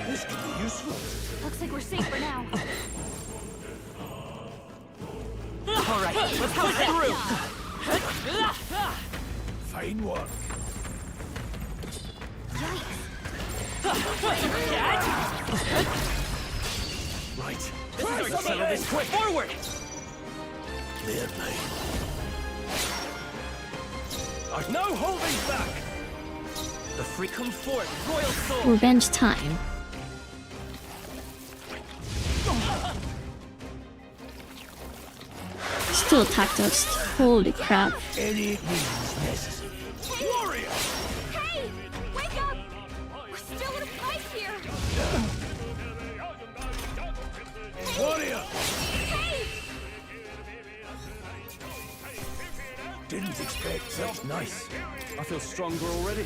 This could be useful. Looks like we're safe for now. All right, let's push through. Fine work. Right. This is our settle this quick. Forward. Clear lane. No holding back. The free come forth, royal soul. Revenge time. Still attacked us. Holy crap. Any means necessary. Warrior! Hey! Wake up! We're still in a fight here! Warrior! Hey! Didn't expect such nice. I feel stronger already.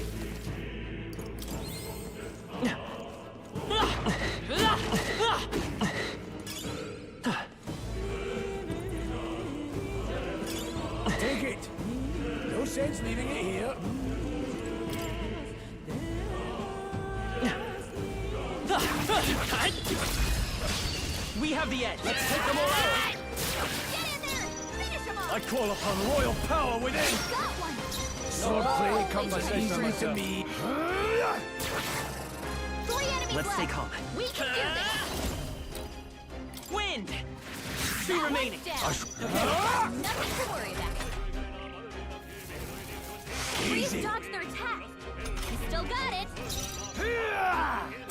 Take it. No sense leaving it here. We have the edge. Let's take them all out. Get in there! Finish them off! I call upon royal power within. Got one! Swordplay comes easily to me. 3 enemies Let's left. stay calm. We can do this! Wind! 2 That remaining. one's down. Nothing to worry about. Please dodge their attack. You still got it.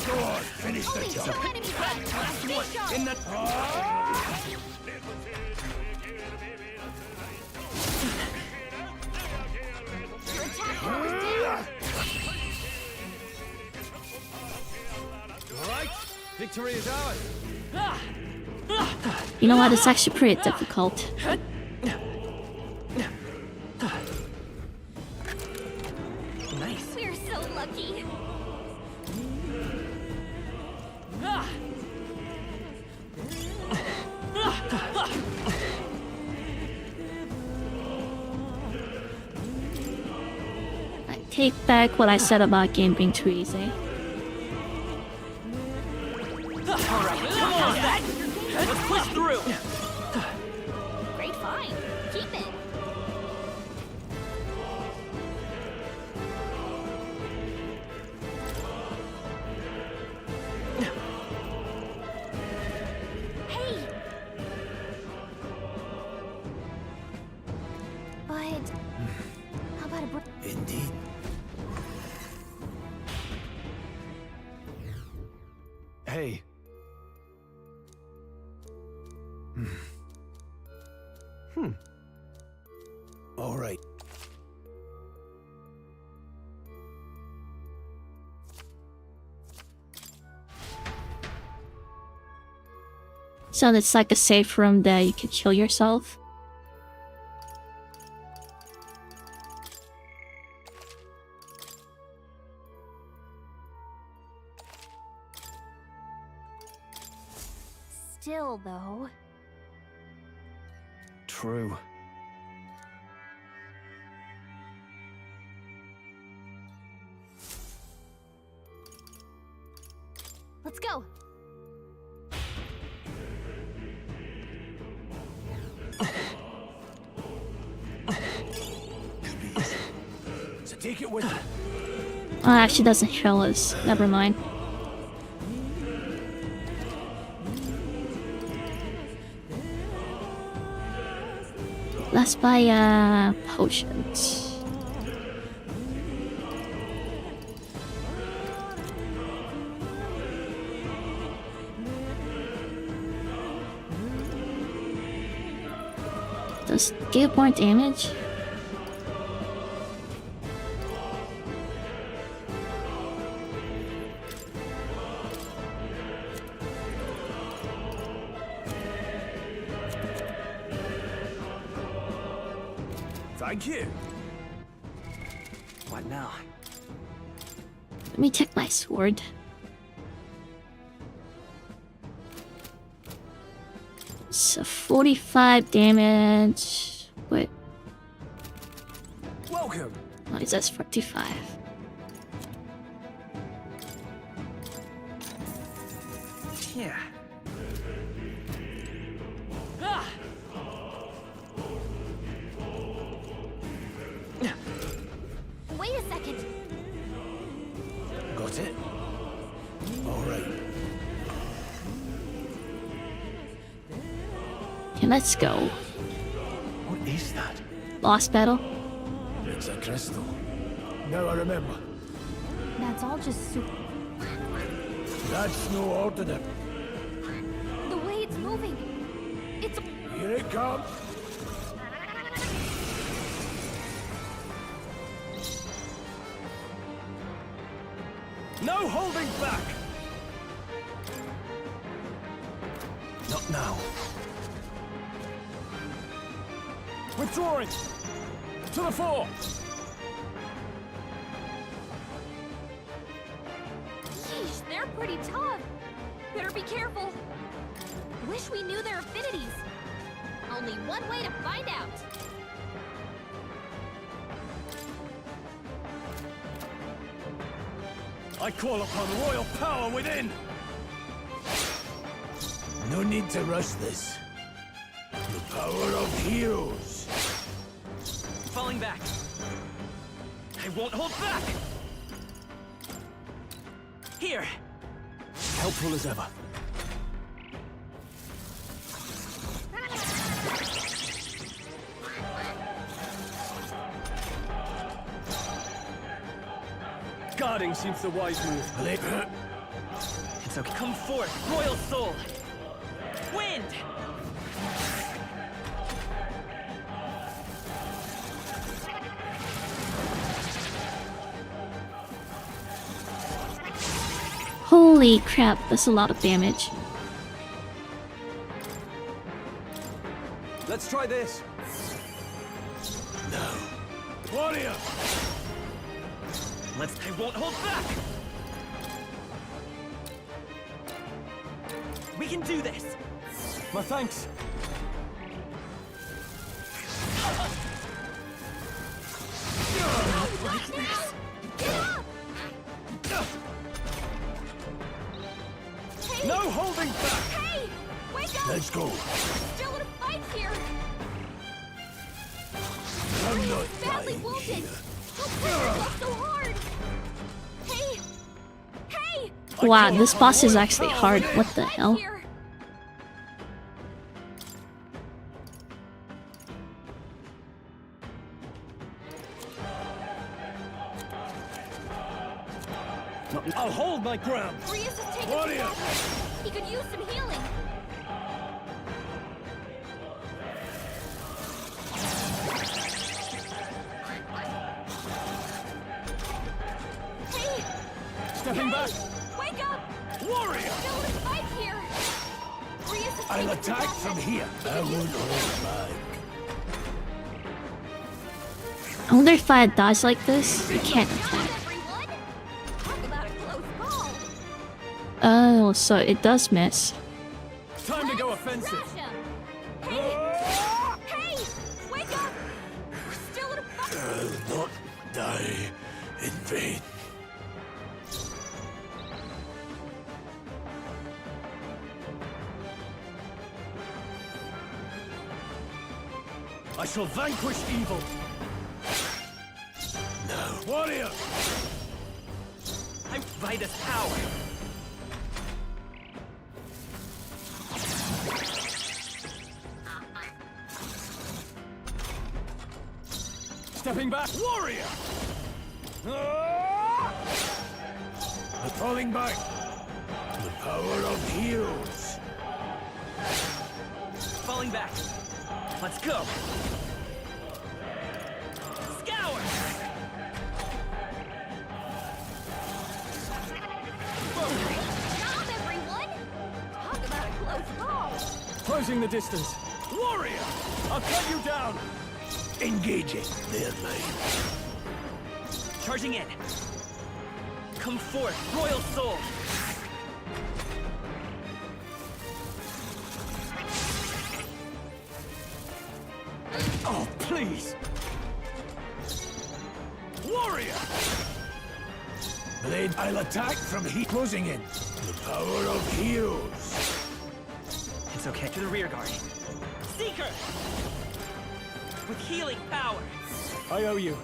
Go on, finish the Only job. 2 enemies left. Last Be one. sharp. In the... Your attack power is down. All right. Victory is ours. You know what? It's actually pretty difficult. Nice. We're so lucky. I take back what I said about game being too easy. Alright, come on, that! Let's push through! Great find. Keep it. Hey! But how about a break? Indeed. Hey. All right. So it's like a safe room that you can chill yourself. Still, though. True. Let's go. So take it with you. Oh, actually doesn't show us. Never mind. Let's buy potions. Does give more damage? Thank you. What now? Let me take my sword. So 45 damage. Wait, Welcome. oh, it says 45. Yeah. Wait a second. Got it? All right. Okay, let's go. What is that? Lost battle. It's a crystal. Now I remember. That's all just super. That's no ordinary. The way it's moving. It's. Here it comes. No holding back! Not now. Withdrawing! To the fore! Yeesh, they're pretty tough. Better be careful. Wish we knew their affinities. Only one way to find out. I call upon royal power within! No need to rush this. The power of heroes. Falling back. I won't hold back. Here. Helpful as ever. Guarding seems the wise move. It's okay. Come forth, Royal Soul. Wind! Holy crap, that's a lot of damage. Let's try this. No. Warrior! I won't hold back! We can do this! My thanks. Like this. Hey! No holding back! Hey! Wake up! Let's go. Still in a fight here! I'm not Badly dying wounded! here. How come you so hard? Hey! Hey! Wow, this boss is actually hard. What the hell? I'll hold my ground. Rias has taken Warrior! some damage. He could use some healing. Hey! Stepping back. Wake up! Warrior! Still in a fight here! Rias has I'll taken some attack from damage. here. I won't hold back. I wonder if I dodge like this, you can't attack. Talk about a close call. Oh, so it does miss. Time to go offensive. Hey! Wake up! Still in a fight. I'll not die in vain. I shall vanquish evil. No. Warrior! I Vitus power. Stepping back. Warrior! I'm falling back. The power of heroes. Falling back. Let's go. Scour! Stop, everyone! Talk about a close call. Closing the distance. Warrior! I'll cut you down. Engaging their lane. Charging in. Come forth, Royal Soul. Oh, please! Warrior! Blade, I'll attack from here. Closing in. The power of heroes. It's okay. To the rear guard. Seeker! With healing power. I owe you.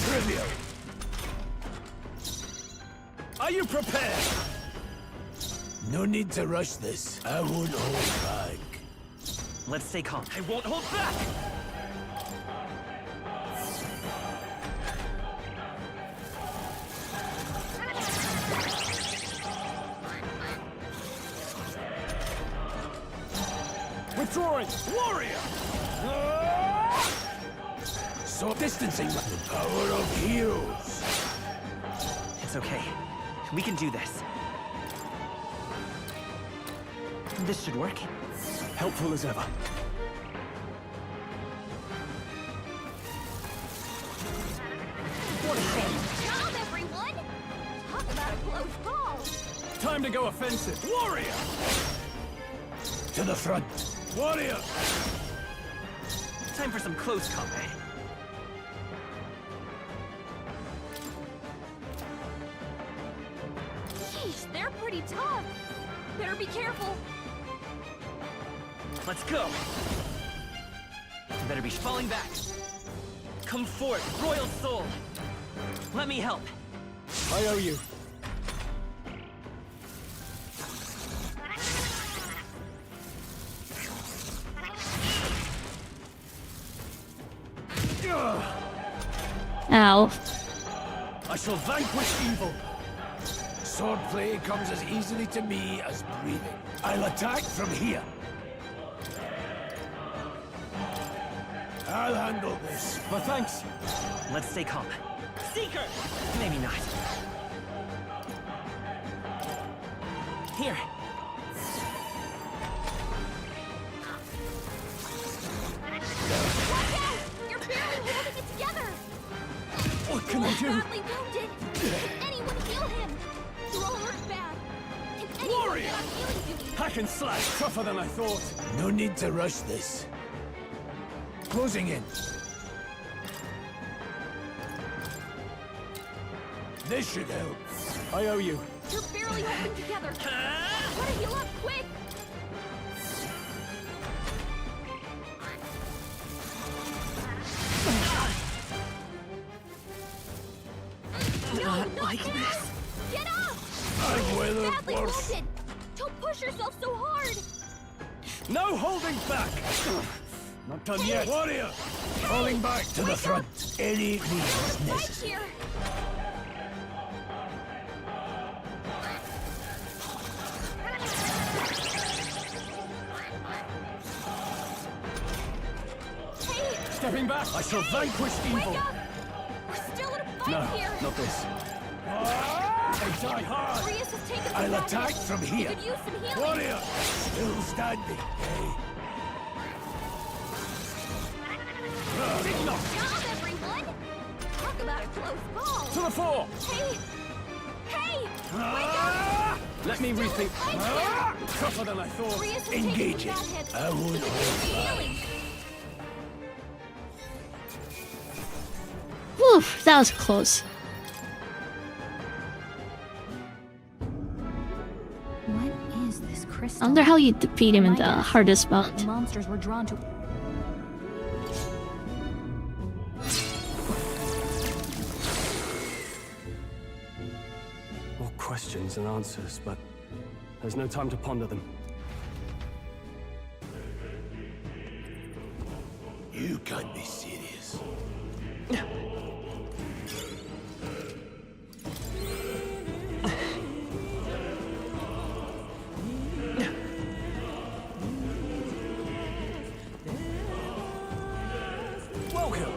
Trivial. Are you prepared? No need to rush this. I won't hold back. Let's stay calm. I won't hold back! Withdrawing! Warrior! So distancing. The power of heroes. It's okay. We can do this. This should work. Helpful as ever. What a shame. Job, everyone! Talk about a close call. Time to go offensive. Warrior! To the front. Warrior! Time for some close combat. Sheesh, they're pretty tough. Better be careful. Let's go. Better be falling back. Come forth, royal soul. Let me help. I owe you. Ow. I shall vanquish evil. Swordplay comes as easily to me as breathing. I'll attack from here. I'll handle this. But thanks. Let's stay calm. Seeker! Maybe not. Here. Watch out! You're barely holding it together. What can I do? Badly wounded. Can anyone heal him? You're all hurt bad. Can anyone Warrior! get on healing duty? Hack and slash, tougher than I thought. No need to rush this. Closing in. This should help. I owe you. You're barely holding together. Try to heal up quick. Not like this. Get up! I've weathered Badly worse. wounded. Don't push yourself so hard. No holding back. Not done yet. Warrior! Falling back to the front. Any means Right necessary. here. Hey, Stepping back. I shall vanquish evil. wake up! We're still in a fight No, here. not this. They die hard. Rias has taken some I'll damage. attack from We here. could use some healing. Warrior! Still standing. Hey. Good job, everyone! Talk about a close call. To the fore. Hey! Hey! Wake up! Let me rethink. Fight here. Tougher than I thought. Rias has taken Engaging. some bad hits. I would Healing. Whew, that was close. What is this I crystal? wonder how you defeat him in My the guess, hardest the mode. monsters were drawn to. More questions and answers, but there's no time to ponder them. You can't be serious. Welcome.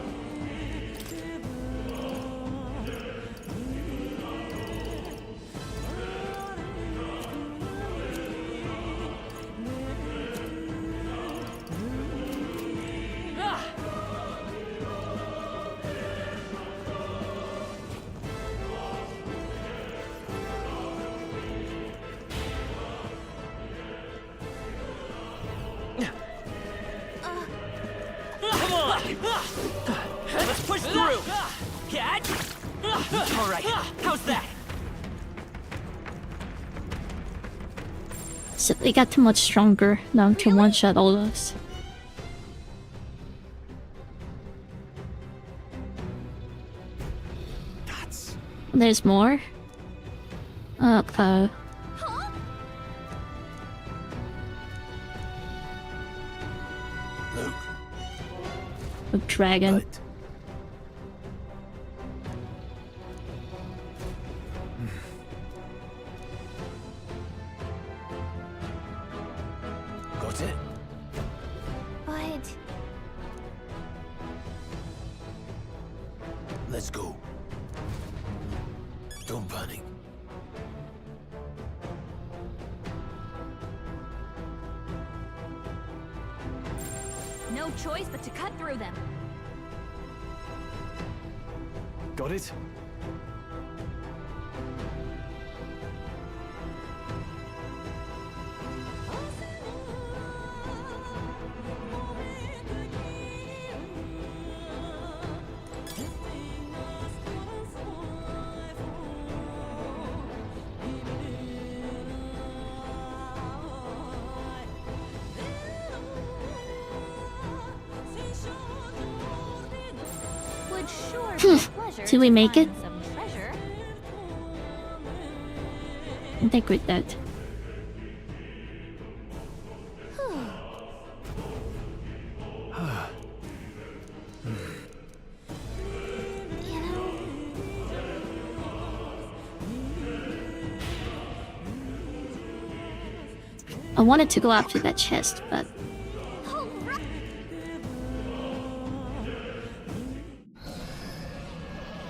Come on! Let's push through! Catch! Alright, how's that? So they got too much stronger now to one-shot all of us. There's more? Okay. Luke. A dragon. Got it? But Let's go. Don't panic. no choice but to cut through them. Got it? Did we make it? I think we're dead. I wanted to go after that chest, but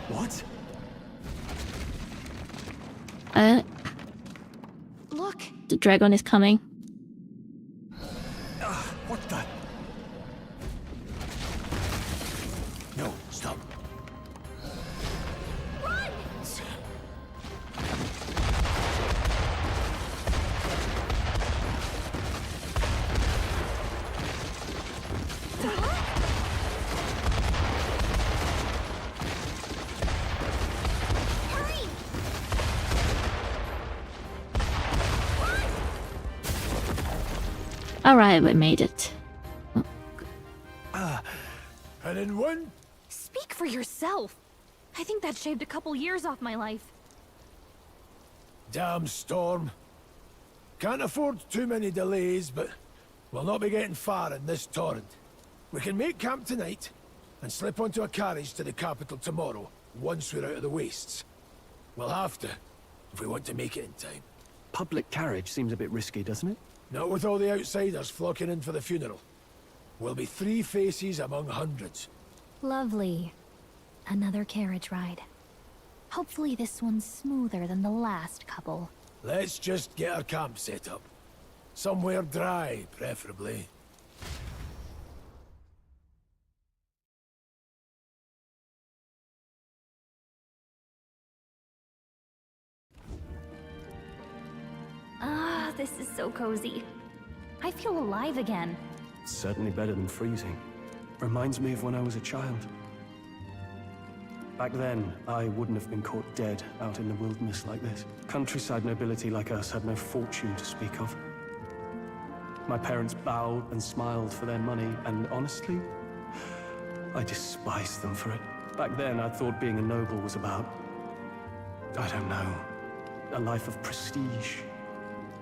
What? Look! The dragon is coming. What the? No, stop. Alright, we made it. And in one... Speak for yourself! I think that shaved a couple years off my life. Damn storm. Can't afford too many delays, but we'll not be getting far in this torrent. We can make camp tonight, and slip onto a carriage to the capital tomorrow, once we're out of the wastes. We'll have to, if we want to make it in time. Public carriage seems a bit risky, doesn't it? Not with all the outsiders flocking in for the funeral. We'll be 3 faces among hundreds. Lovely. Another carriage ride. Hopefully this one's smoother than the last couple. Let's just get our camp set up. Somewhere dry, preferably. Ah, this is so cozy. I feel alive again. Certainly better than freezing. Reminds me of when I was a child. Back then, I wouldn't have been caught dead out in the wilderness like this. Countryside nobility like us had no fortune to speak of. My parents bowed and smiled for their money, and honestly, I despised them for it. Back then, I thought being a noble was about, I don't know, a life of prestige,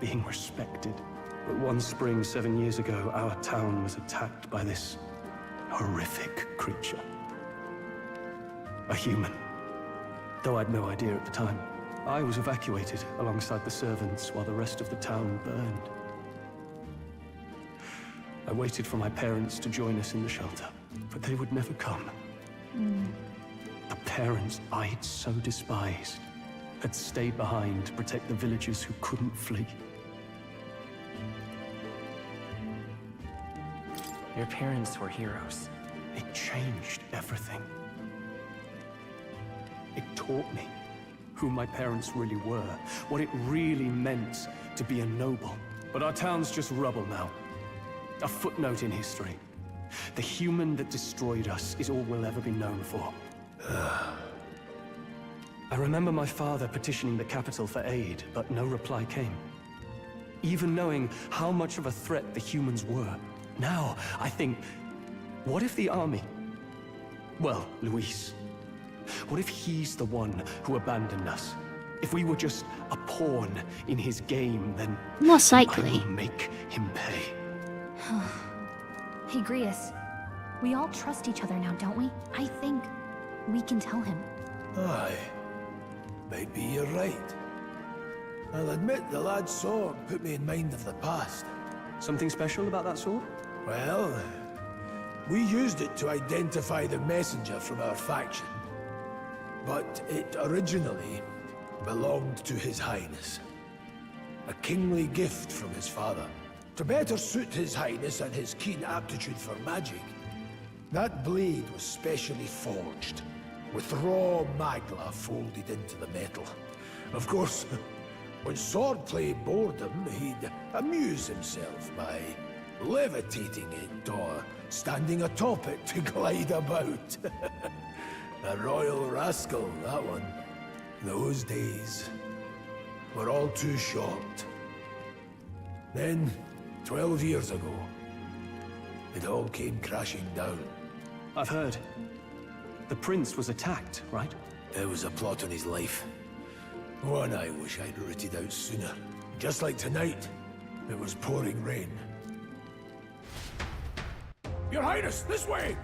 being respected. But one spring 7 years ago, our town was attacked by this horrific creature. A human. Though I'd no idea at the time. I was evacuated alongside the servants while the rest of the town burned. I waited for my parents to join us in the shelter, but they would never come. The parents I'd so despised had stayed behind to protect the villagers who couldn't flee. Your parents were heroes. It changed everything. It taught me who my parents really were, what it really meant to be a noble. But our town's just rubble now. A footnote in history. The human that destroyed us is all we'll ever be known for. I remember my father petitioning the capital for aid, but no reply came. Even knowing how much of a threat the humans were. Now, I think, what if the army... Well, Luis. What if he's the one who abandoned us? If we were just a pawn in his game, then... Most likely. I will make him pay. Hey, Grius. We all trust each other now, don't we? I think we can tell him. Aye. Maybe you're right. I'll admit the lad's sword put me in mind of the past. Something special about that sword? Well, we used it to identify the messenger from our faction. But it originally belonged to His Highness. A kingly gift from his father. To better suit His Highness and his keen aptitude for magic, that blade was specially forged, with raw magla folded into the metal. Of course, when swordplay bored him, he'd amuse himself by levitating it or standing atop it to glide about. A royal rascal, that one. Those days were all too short. Then, 12 years ago, it all came crashing down. I've heard. The prince was attacked, right? There was a plot on his life. One I wish I'd rooted out sooner. Just like tonight, it was pouring rain. Your Highness, this way!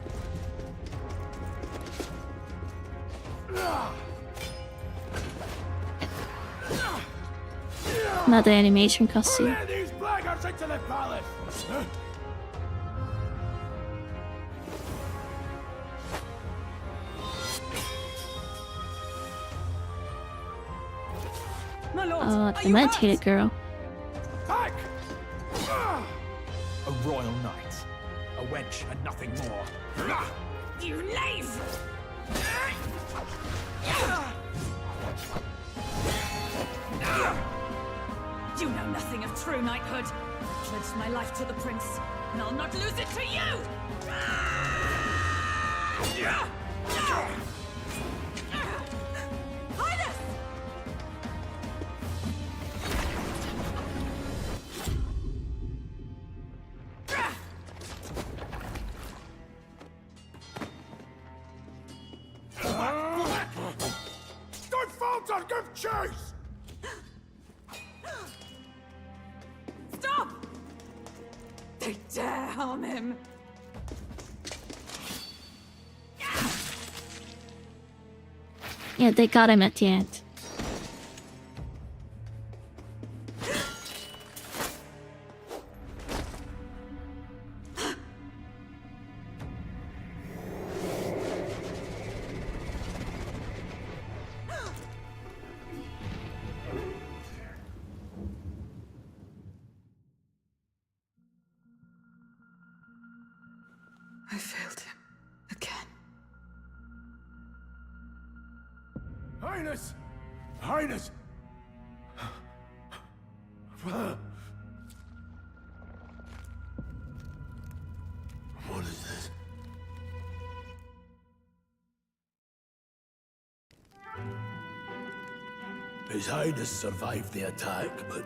Another animation cutscene. Let these blackguards into the palace! My lord, The meditated girl. Back! A royal knight. A wench and nothing more. You knave! You know nothing of true knighthood. I pledged my life to the prince, and I'll not lose it to you! Highness! Don't falter! Give chase! Stop! They dare harm him! Yeah, they got him at the end. I failed him again. Highness! Highness! What is this? His Highness survived the attack, but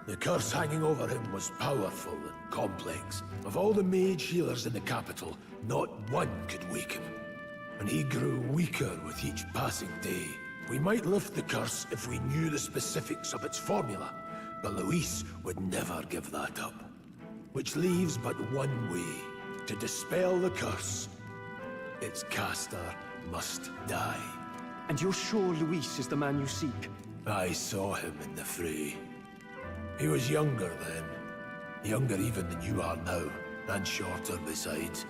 the curse hanging over him was powerful and complex. Of all the mage healers in the capital, not one could wake him. And he grew weaker with each passing day. We might lift the curse if we knew the specifics of its formula, but Luis would never give that up. Which leaves but one way to dispel the curse. Its caster must die. And you're sure Luis is the man you seek? I saw him in the fray. He was younger then. Younger even than you are now, and shorter besides.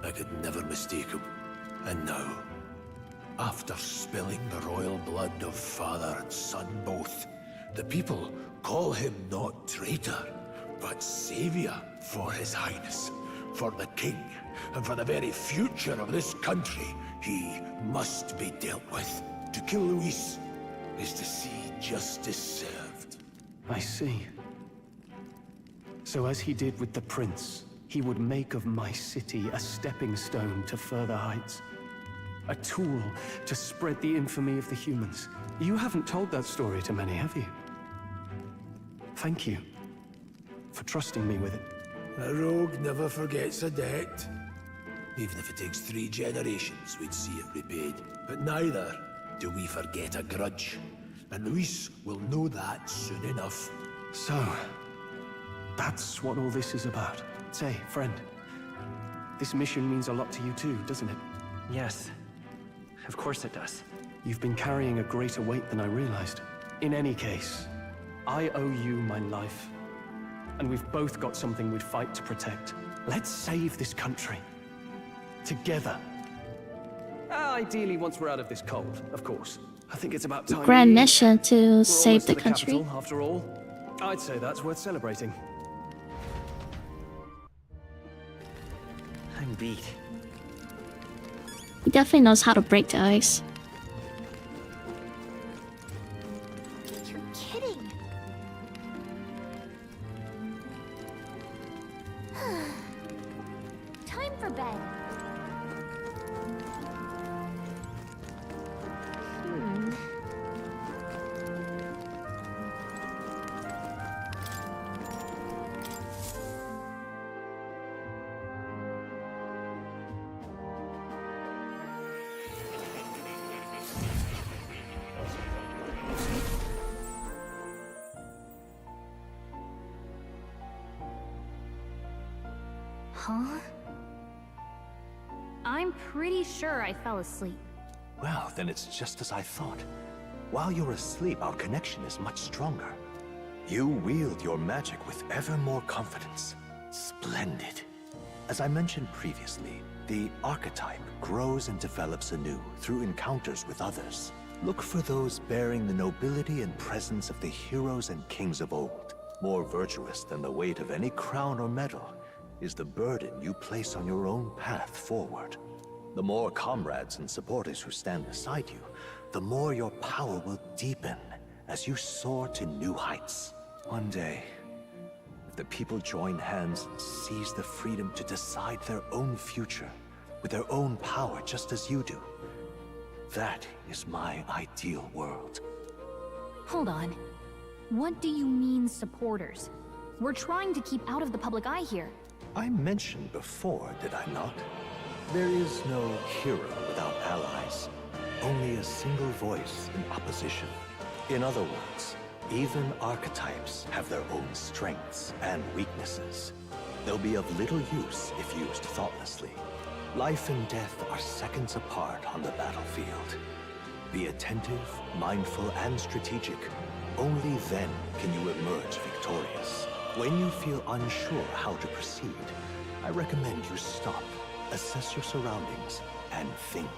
I could never mistake him. And now, after spilling the royal blood of father and son both, the people call him not traitor, but savior for his highness, for the king, and for the very future of this country. He must be dealt with. To kill Luis is to see justice served. I see. So as he did with the prince, he would make of my city a stepping stone to further heights. A tool to spread the infamy of the humans. You haven't told that story to many, have you? Thank you for trusting me with it. A rogue never forgets a debt. Even if it takes 3 generations, we'd see it repaid. But neither do we forget a grudge. And Luis will know that soon enough. So, that's what all this is about. Say, friend, this mission means a lot to you too, doesn't it? Yes, of course it does. You've been carrying a greater weight than I realized. In any case, I owe you my life. And we've both got something we'd fight to protect. Let's save this country. Together. Ideally, once we're out of this cold, of course. I think it's about time. Grand mission to We're save almost the to country. capital, after all. I'd say that's worth celebrating. I'm beat. He definitely knows how to break the ice. You're kidding. Time for bed. Huh? I'm pretty sure I fell asleep. Well, then it's just as I thought. While you're asleep, our connection is much stronger. You wield your magic with ever more confidence. Splendid. As I mentioned previously, the archetype grows and develops anew through encounters with others. Look for those bearing the nobility and presence of the heroes and kings of old. More virtuous than the weight of any crown or medal is the burden you place on your own path forward. The more comrades and supporters who stand beside you, the more your power will deepen as you soar to new heights. One day, if the people join hands and seize the freedom to decide their own future with their own power just as you do, that is my ideal world. Hold on. What do you mean, supporters? We're trying to keep out of the public eye here. I mentioned before, did I not? There is no hero without allies. Only a single voice in opposition. In other words, even archetypes have their own strengths and weaknesses. They'll be of little use if used thoughtlessly. Life and death are seconds apart on the battlefield. Be attentive, mindful, and strategic. Only then can you emerge victorious. When you feel unsure how to proceed, I recommend you stop, assess your surroundings, and think.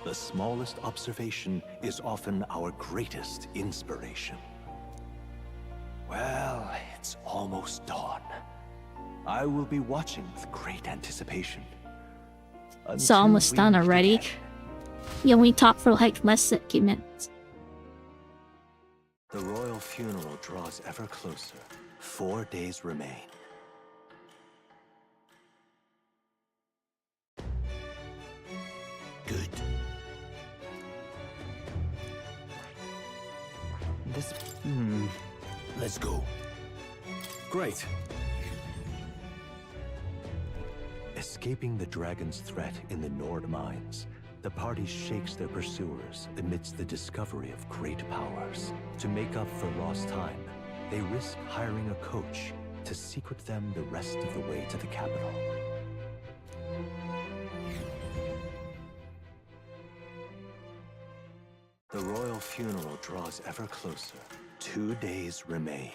The smallest observation is often our greatest inspiration. Well, it's almost dawn. I will be watching with great anticipation. It's almost done already. Yeah, we talked for like less than 8 minutes. The royal funeral draws ever closer. 4 days remain. Good. This... Let's go. Great. Escaping the dragon's threat in the Nord mines, the party shakes their pursuers amidst the discovery of great powers. To make up for lost time, they risk hiring a coach to secret them the rest of the way to the capital. The royal funeral draws ever closer. 2 days remain.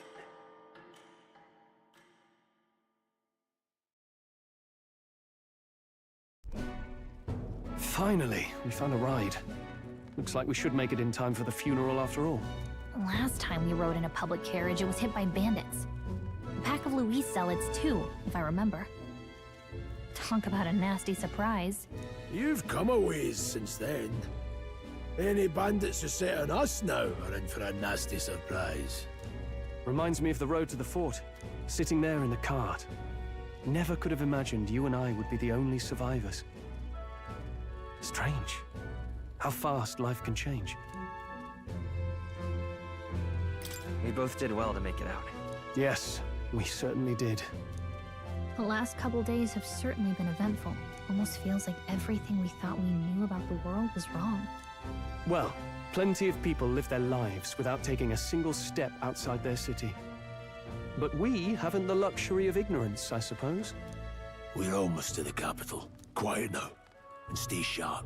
Finally, we found a ride. Looks like we should make it in time for the funeral after all. Last time we rode in a public carriage, it was hit by bandits. A pack of Louis zealots too, if I remember. Talk about a nasty surprise. You've come a ways since then. Any bandits who set on us now are in for a nasty surprise. Reminds me of the road to the fort, sitting there in the cart. Never could have imagined you and I would be the only survivors. Strange. How fast life can change. We both did well to make it out. Yes, we certainly did. The last couple days have certainly been eventful. Almost feels like everything we thought we knew about the world was wrong. Well, plenty of people live their lives without taking a single step outside their city. But we haven't the luxury of ignorance, I suppose. We're almost to the capital. Quiet now, and stay sharp.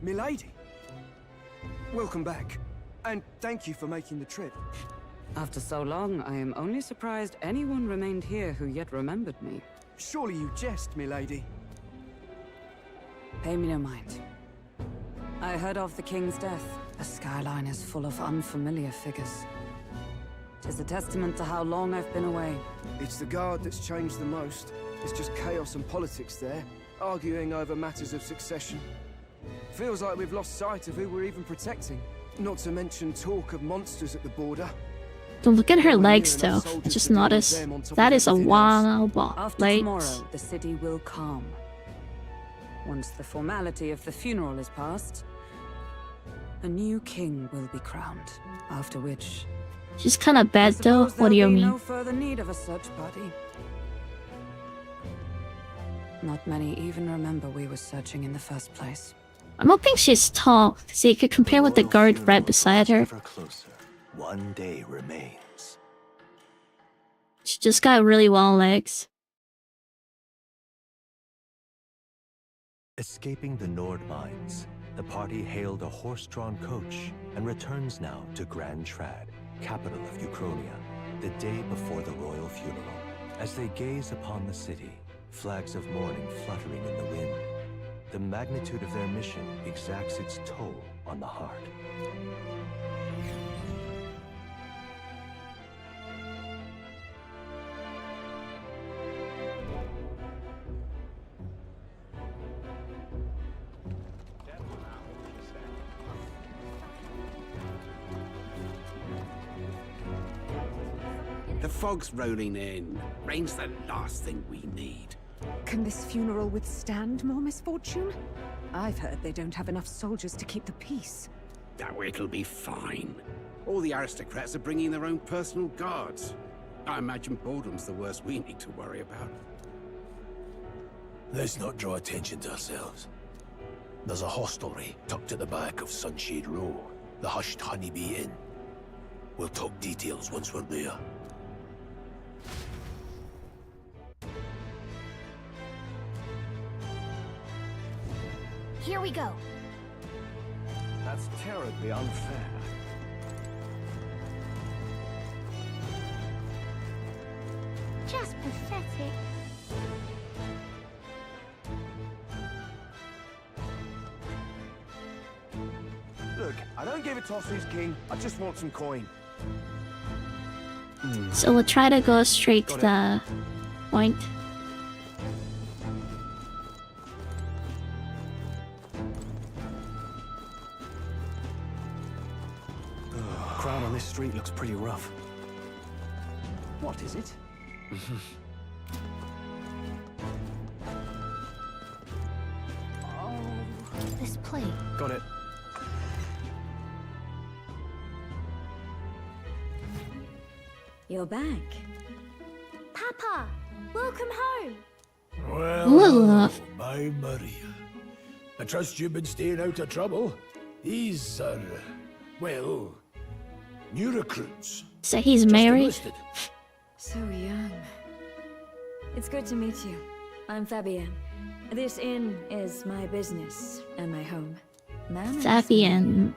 Milady! Welcome back, and thank you for making the trip. After so long, I am only surprised anyone remained here who yet remembered me. Surely you jest, milady. Pay me no mind. I heard of the king's death. The skyline is full of unfamiliar figures. 'Tis a testament to how long I've been away. It's the guard that's changed the most. It's just chaos and politics there, arguing over matters of succession. Feels like we've lost sight of who we're even protecting. Not to mention talk of monsters at the border. Don't look at her legs though. I just noticed that is a wild ball. After tomorrow, the city will calm. Once the formality of the funeral is past, a new king will be crowned. After which, She's kind of bad though. What do you mean? no further need of a search party. Not many even remember we were searching in the first place. I'm hoping she's tall, so you could compare with the guard right beside her. Ever closer. One day remains. She just got really long legs. Escaping the Nord mines, the party hailed a horse-drawn coach and returns now to Grand Trad, capital of Ukronia, the day before the royal funeral. As they gaze upon the city, flags of mourning fluttering in the wind, the magnitude of their mission exacts its toll on the heart. The fog's rolling in. Rain's the last thing we need. Can this funeral withstand more misfortune? I've heard they don't have enough soldiers to keep the peace. Oh, it'll be fine. All the aristocrats are bringing their own personal guards. I imagine boredom's the worst we need to worry about. Let's not draw attention to ourselves. There's a hostelry tucked at the back of Sunshade Row, the Hushed Honeybee Inn. We'll talk details once we're there. Here we go. That's terribly unfair. Just pathetic. Look, I don't give a toss who's king. I just want some coin. So we'll try to go straight to the point. Crowd on this street looks pretty rough. What is it? This plate. Got it. You're back. Papa, welcome home. Well, Ooh. my Maria. I trust you've been staying out of trouble. These are, well, new recruits. So he's Just married? enlisted. So young. It's good to meet you. I'm Fabienne. This inn is my business and my home. Fabienne.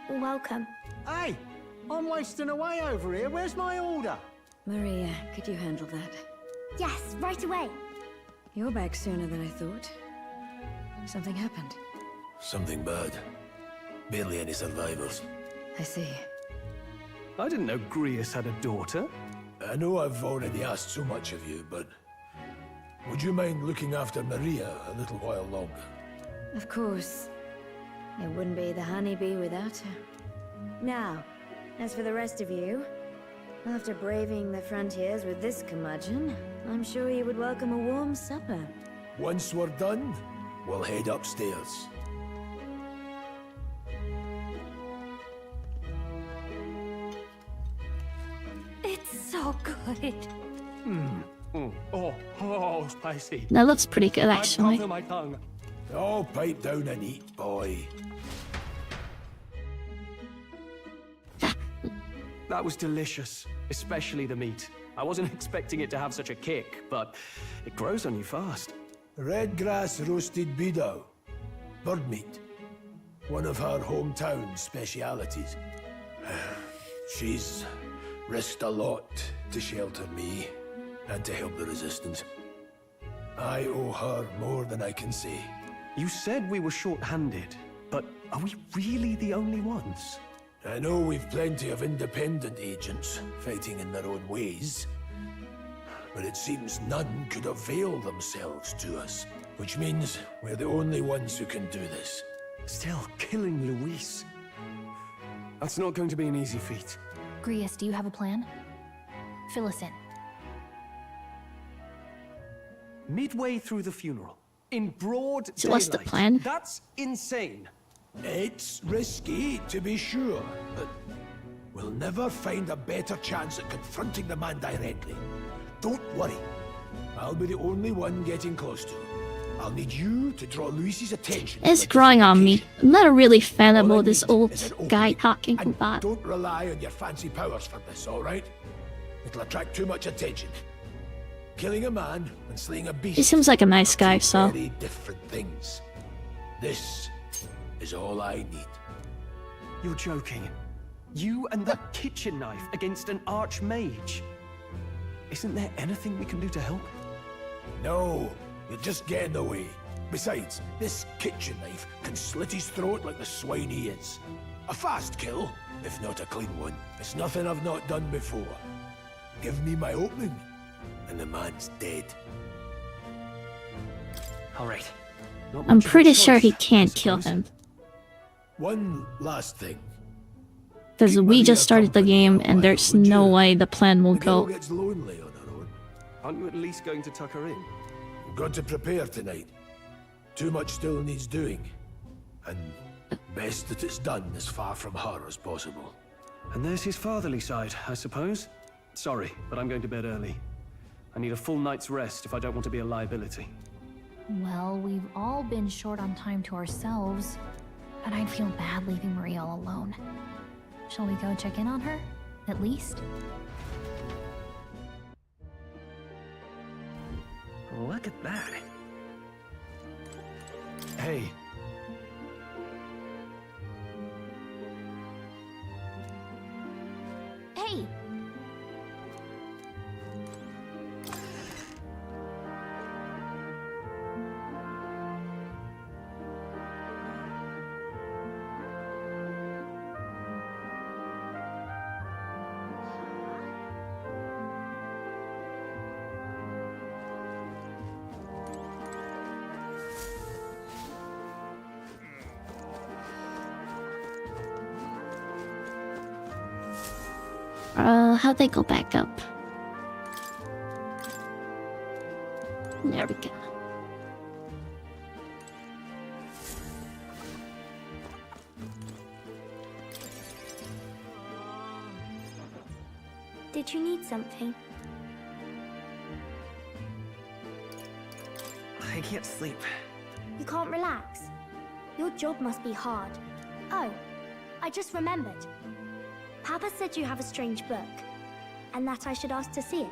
Welcome. Hey, I'm wasting away over here. Where's my order? Maria, could you handle that? Yes, right away. You're back sooner than I thought. Something happened. Something bad. Barely any survivors. I see. I didn't know Grius had a daughter. I know I've already asked so much of you, but would you mind looking after Maria a little while longer? Of course. It wouldn't be the honeybee without her. Now, as for the rest of you, after braving the frontiers with this curmudgeon, I'm sure you would welcome a warm supper. Once we're done, we'll head upstairs. It's so good. Oh, spicy. That looks pretty good, actually. I cover my tongue. Oh, pipe down and eat, boy. That was delicious, especially the meat. I wasn't expecting it to have such a kick, but it grows on you fast. Red grass roasted beedou. Bird meat. One of her hometown specialities. She's risked a lot to shelter me and to help the resistance. I owe her more than I can say. You said we were short-handed, but are we really the only ones? I know we've plenty of independent agents fighting in their own ways, but it seems none could avail themselves to us, which means we're the only ones who can do this. Still, killing Luis. That's not going to be an easy feat. Grius, do you have a plan? Fill us in. Midway through the funeral, in broad daylight. So what's the plan? That's insane. It's risky, to be sure, but we'll never find a better chance at confronting the man directly. Don't worry. I'll be the only one getting close to him. I'll need you to draw Luis's attention. It's growing on me. I'm not a really fan of all this old guy talking about. Don't rely on your fancy powers for this, all right? It'll attract too much attention. Killing a man and slaying a beast. He seems like a nice guy, so. Very different things. This is all I need. You're joking. You and that kitchen knife against an archmage. Isn't there anything we can do to help? No, you're just getting in the way. Besides, this kitchen knife can slit his throat like the swine he is. A fast kill, if not a clean one. It's nothing I've not done before. Give me my opening, and the man's dead. All right. I'm pretty sure he can't kill him. One last thing. Because we just started the game and there's no way the plan will go. Gets lonely on her own. Aren't you at least going to tuck her in? Got to prepare tonight. Too much still needs doing. And best that it's done as far from her as possible. And there's his fatherly side, I suppose. Sorry, but I'm going to bed early. I need a full night's rest if I don't want to be a liability. Well, we've all been short on time to ourselves, but I'd feel bad leaving Maria all alone. Shall we go check in on her? At least? Look at that. Hey. Hey! How'd they go back up? There we go. Did you need something? I can't sleep. You can't relax? Your job must be hard. Oh, I just remembered. Papa said you have a strange book, and that I should ask to see it.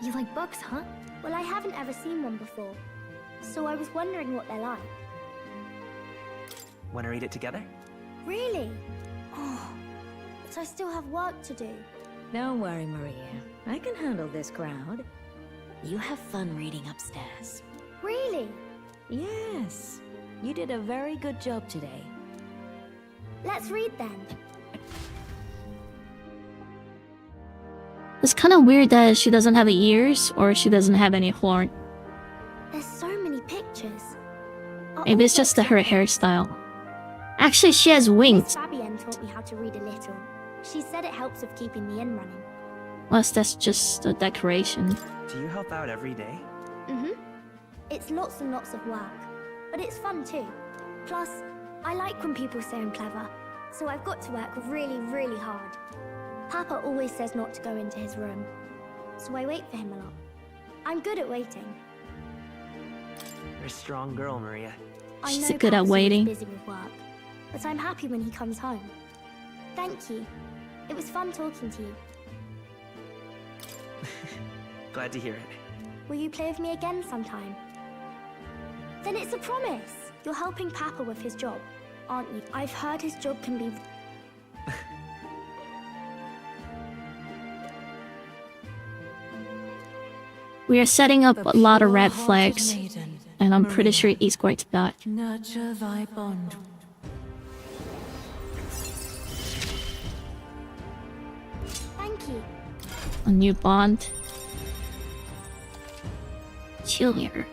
You like books, huh? Well, I haven't ever seen one before, so I was wondering what they're like. Want to read it together? Really? Oh, but I still have work to do. Don't worry, Maria. I can handle this crowd. You have fun reading upstairs. Really? Yes. You did a very good job today. Let's read then. It's kind of weird that she doesn't have ears or she doesn't have any horn. There's so many pictures. Maybe it's just her hairstyle. Actually, she has wings. Fabienne taught me how to read a little. She said it helps with keeping the inn running. Unless that's just a decoration. Do you help out every day? Mm-hmm. It's lots and lots of work, but it's fun too. Plus, I like when people say I'm clever, so I've got to work really, really hard. Papa always says not to go into his room, so I wait for him a lot. I'm good at waiting. You're a strong girl, Maria. I She's know good at Papa's waiting. busy with work, but I'm happy when he comes home. Thank you. It was fun talking to you. Glad to hear it. Will you play with me again sometime? Then it's a promise. You're helping Papa with his job, aren't you? I've heard his job can be... We are setting up a lot of red flags, and I'm pretty sure he's going to die. Nurture thy bond. Thank you. A new bond. Chill here.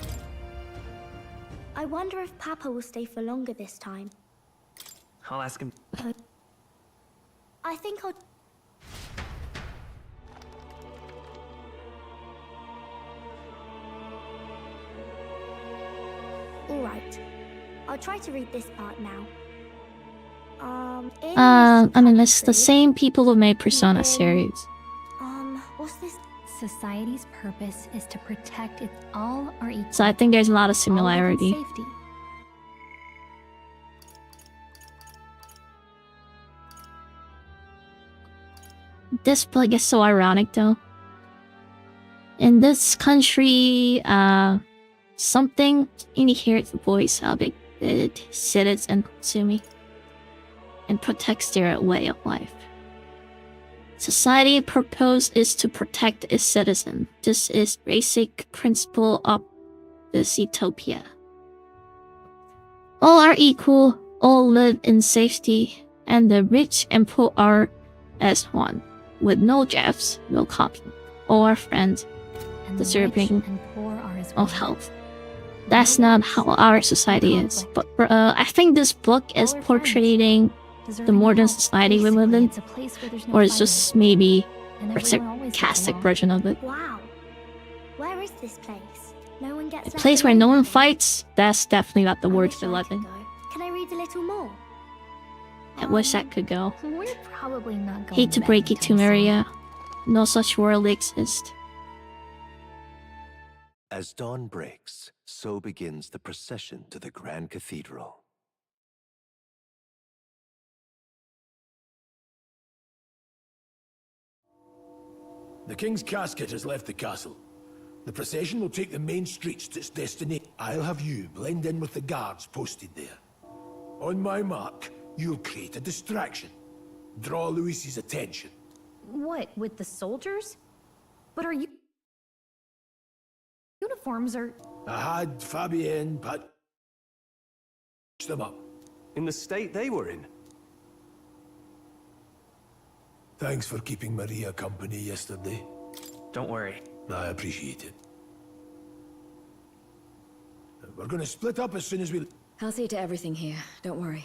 I wonder if Papa will stay for longer this time. I'll ask him. I think I'll... Alright. I'll try to read this part now. I mean, it's the same people who made Persona series. What's this? society's purpose is to protect its all or equal. So I think there's a lot of All similarity. within safety. This book is so ironic though. In this country, something inherits the voice of the citizen Sumi and protects their way of life. Society purpose is to protect its citizen. This is basic principle of this utopia. All are equal, all live in safety, and the rich and poor are as one, with no Jeffs, no copy, all are friends, deserving of health. That's not how our society is. But I think this book is portraying the modern society we live in, or it's just maybe a sarcastic version of it. Wow. Where is this place? No one gets A place where no one fights, that's definitely not the word to live in. Can I read a little more? I wish I could go. We're probably not going Hate to break it to Maria. No such world exists. As dawn breaks, so begins the procession to the Grand Cathedral. The King's casket has left the castle. The procession will take the main streets to its destination. I'll have you blend in with the guards posted there. On my mark, you'll create a distraction. Draw Luis's attention. What, with the soldiers? But are you... Uniforms are... I had Fabienne patch them up. In the state they were in? Thanks for keeping Maria company yesterday. Don't worry. I appreciate it. We're gonna split up as soon as we... I'll see to everything here. Don't worry.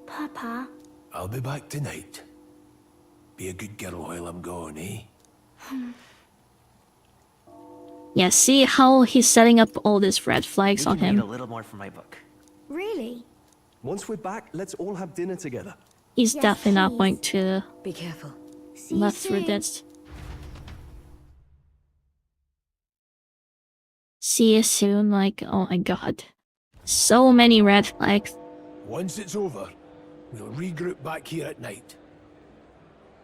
Papa. I'll be back tonight. Be a good girl while I'm gone, eh? Yeah, see how he's setting up all these red flags on We can read a him. little more from my book. Really? Once we're back, let's all have dinner together. He's Yes, definitely not please. going to Be careful. See you let through soon. this. See you soon, like, oh my god. So many red flags. Once it's over, we'll regroup back here at night.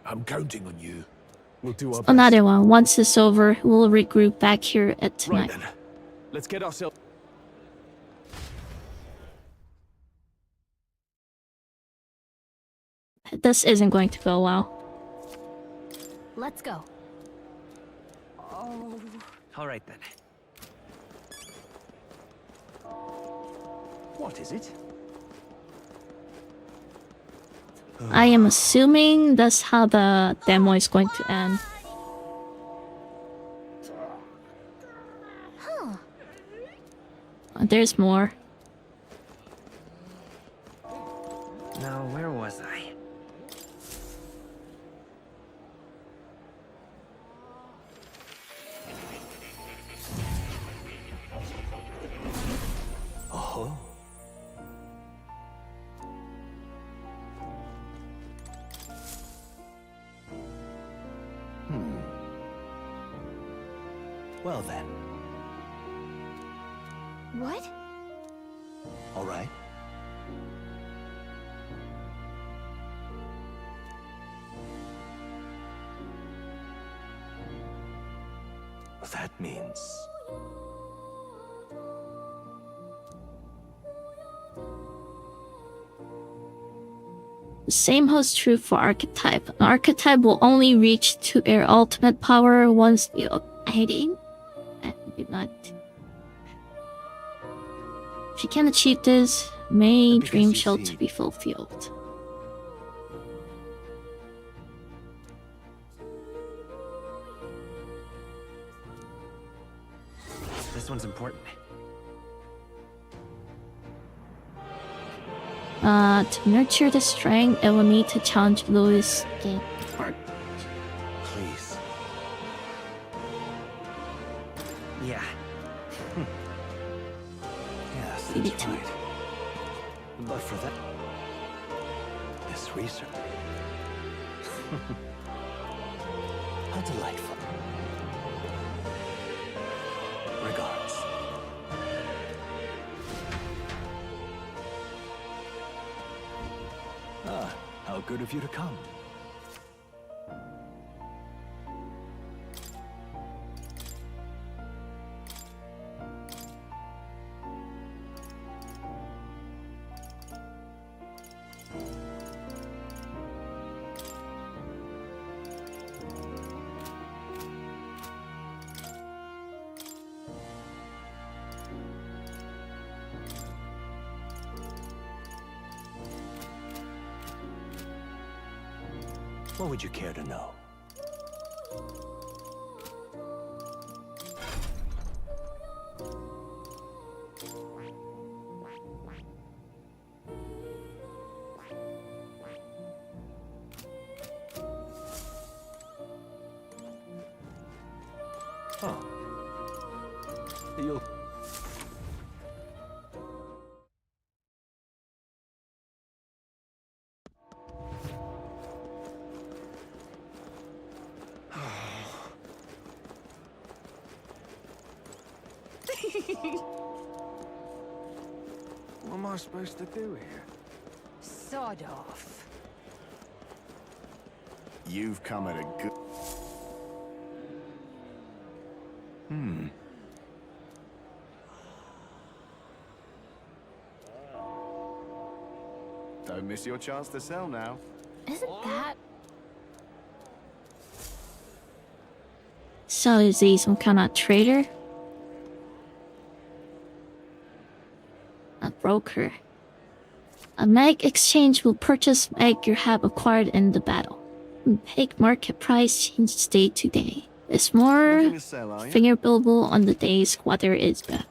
I'm counting on you. We'll do our best. Another one. Once it's over, we'll regroup back here at Right tonight. then. Let's get ourselves... This isn't going to go well. Let's go. All right then. What is it? I am assuming that's how the demo is going to end. Huh. There's more. Now, where was I? Oh. Well then, What? all right. That means... The same holds true for archetype. An archetype will only reach to their ultimate power once the hiding and do not. If you can achieve this, may dream shall to be fulfilled. This one's important. To nurture the strength, it will need to challenge Louis' game. Please. Yeah. Yes, Maybe that's two. right. But for that... This research... How delightful. good of you to come. What would you care to know? Oh. You'll... What am I supposed to do here? Sod off. You've come at a good... Don't miss your chance to sell now. Isn't that... So is he some kind of trader? A broker. A mag exchange will purchase mag you have acquired in the battle. Make market price changes day to day. It's more Looking to sell, are you? favorable on the days weather is bad.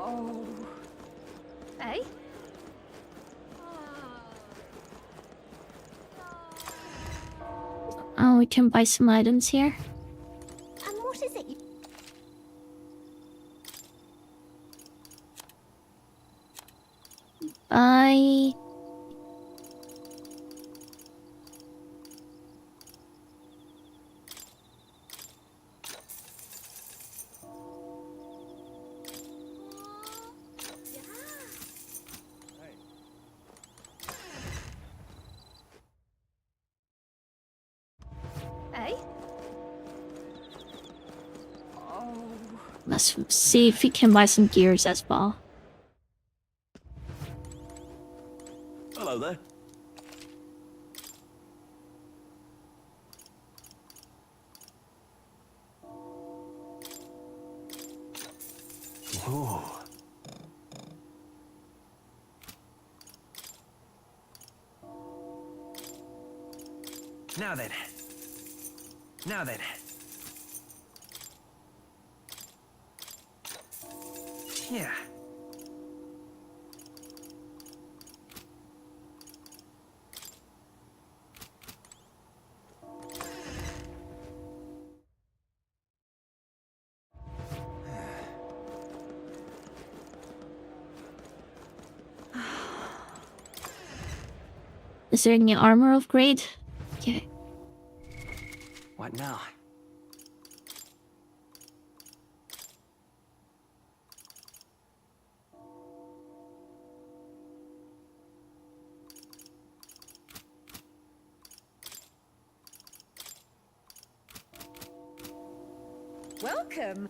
Oh. Hey? Oh, we can buy some items here. And what is it you... Buy... Hey? Oh. Let's see if we can buy some gears as well. Hello there. Ooh. Now then. Now then. Yeah. Is there any armor upgrade? Okay. What now? Welcome.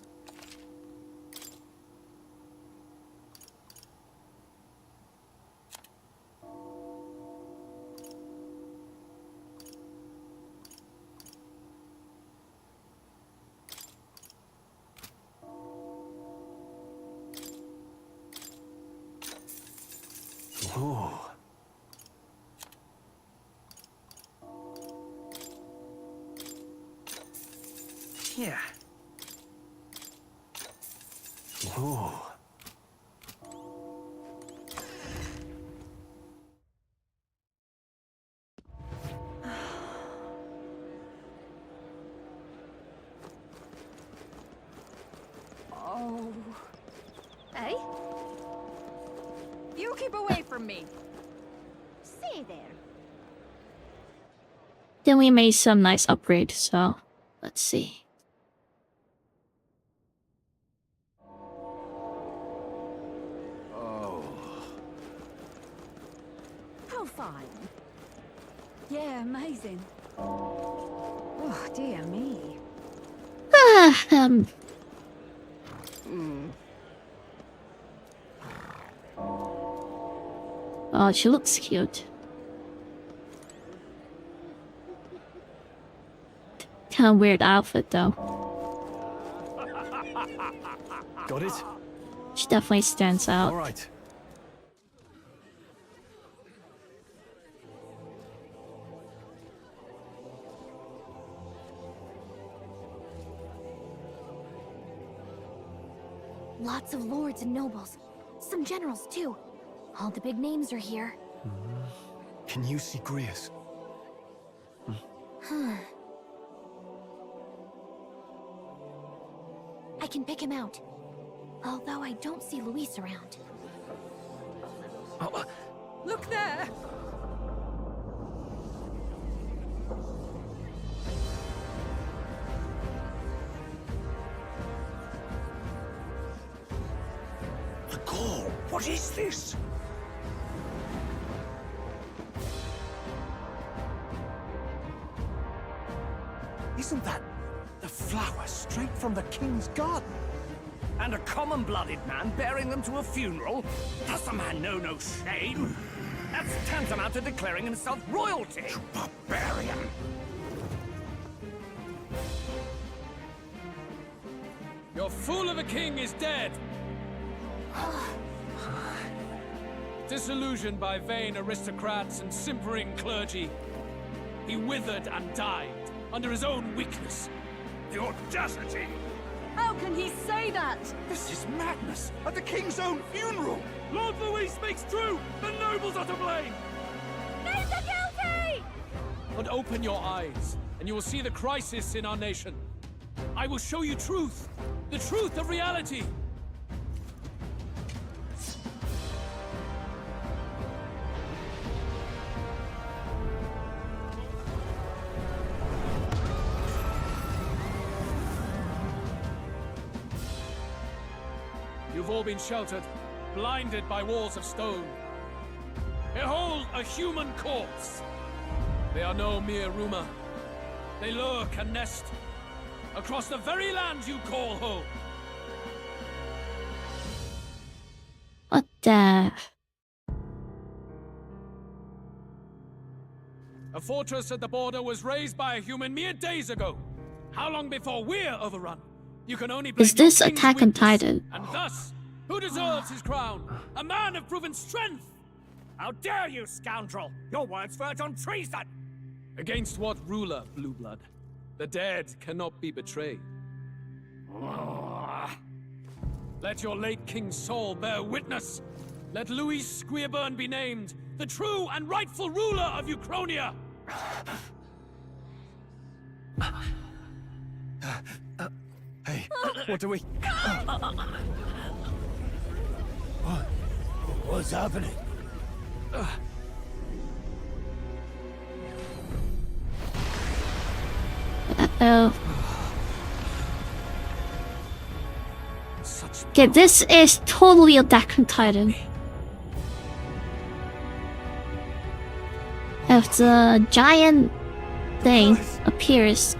Ooh. Yeah. Ooh. Oh. Hey? You keep away from me. See there. Then we made some nice upgrades, so let's see. Oh. How fine. Yeah, amazing. Oh, dear me. Oh, she looks cute. Kind of weird outfit though. Got it? She definitely stands out. All right. Lots of lords and nobles. Some generals, too. All the big names are here. Can you see Grius? I can pick him out. Although I don't see Luis around. Look there! The call! What is this? Isn't that the flower straight from the king's garden? And a common-blooded man bearing them to a funeral? Does the man know no shame? That's tantamount to declaring himself royalty. You barbarian! Your fool of a king is dead. Disillusioned by vain aristocrats and simpering clergy, he withered and died under his own weakness. The audacity! How can he say that? This is madness! At the king's own funeral! Lord Louis speaks true! The nobles are to blame! Name the guilty! But open your eyes, and you will see the crisis in our nation. I will show you truth! The truth of reality! You've all been sheltered, blinded by walls of stone. Behold a human corpse! They are no mere rumor. They lurk and nest across the very land you call home. What the? A fortress at the border was raised by a human mere days ago. How long before we're overrun? You can only blame Is this your king's Attack on weakness. Titan? And thus, who deserves his crown? A man of proven strength! How dare you, scoundrel! Your words verge on treason! Against what ruler, Blueblood? The dead cannot be betrayed. Let your late king's soul bear witness. Let Louis Squeerburn be named the true and rightful ruler of Uchronia. Hey, what do we... What's happening? Uh-oh. Okay, this is totally Attack on Titan. If the giant thing appears...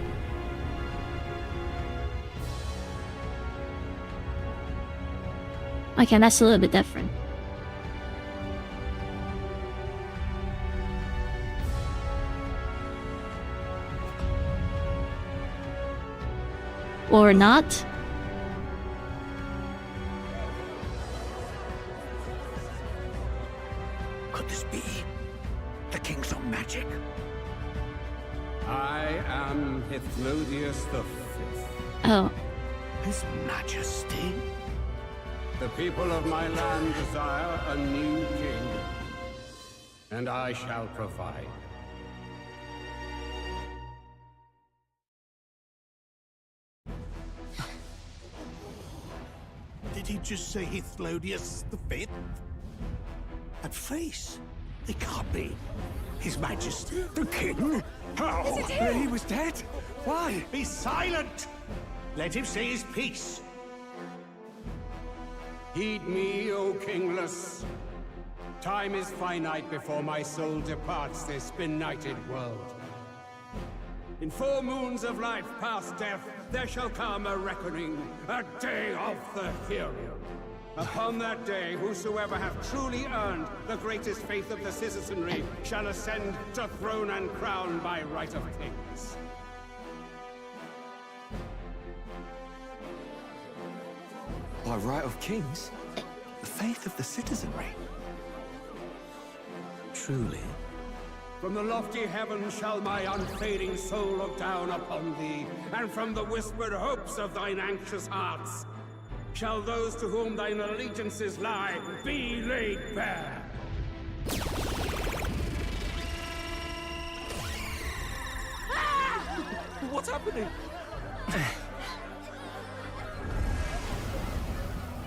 Okay, that's a little bit different. Or not. Could this be the king's own magic? I am Hythlodius the Fifth. Oh. His Majesty? The people of my land desire a new king, and I shall provide. Did he just say Hythlodius the Fifth? That face. It can't be. His Majesty, the King? How? Is it him? He was dead? Why? Be silent! Let him say his piece. Heed me, O Kingless. Time is finite before my soul departs this benighted world. In 4 moons of life past death, there shall come a reckoning, a day of the hero. Upon that day, whosoever hath truly earned the greatest faith of the citizenry shall ascend to throne and crown by right of kings. By right of kings? The faith of the citizenry? Truly? From the lofty heavens shall my unfading soul look down upon thee, and from the whispered hopes of thine anxious hearts shall those to whom thine allegiances lie be laid bare. What's happening?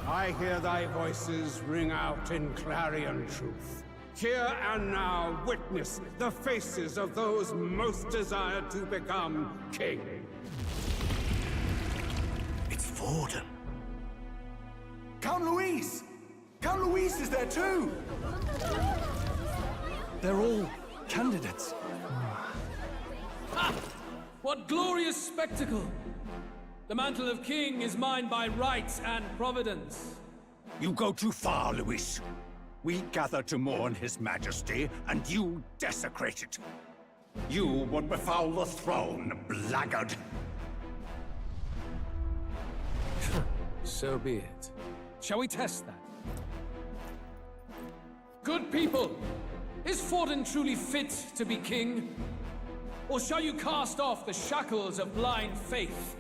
I hear thy voices ring out in clarion truth. Here and now, witness the faces of those most desired to become king. It's Forden. Count Louise! Count Louise is there too! They're all candidates. Ha! What glorious spectacle! The mantle of king is mine by right and providence. You go too far, Louis. We gather to mourn his majesty, and you desecrate it. You would befoul the throne, blackguard. So be it. Shall we test that? Good people, is Forden truly fit to be king? Or shall you cast off the shackles of blind faith?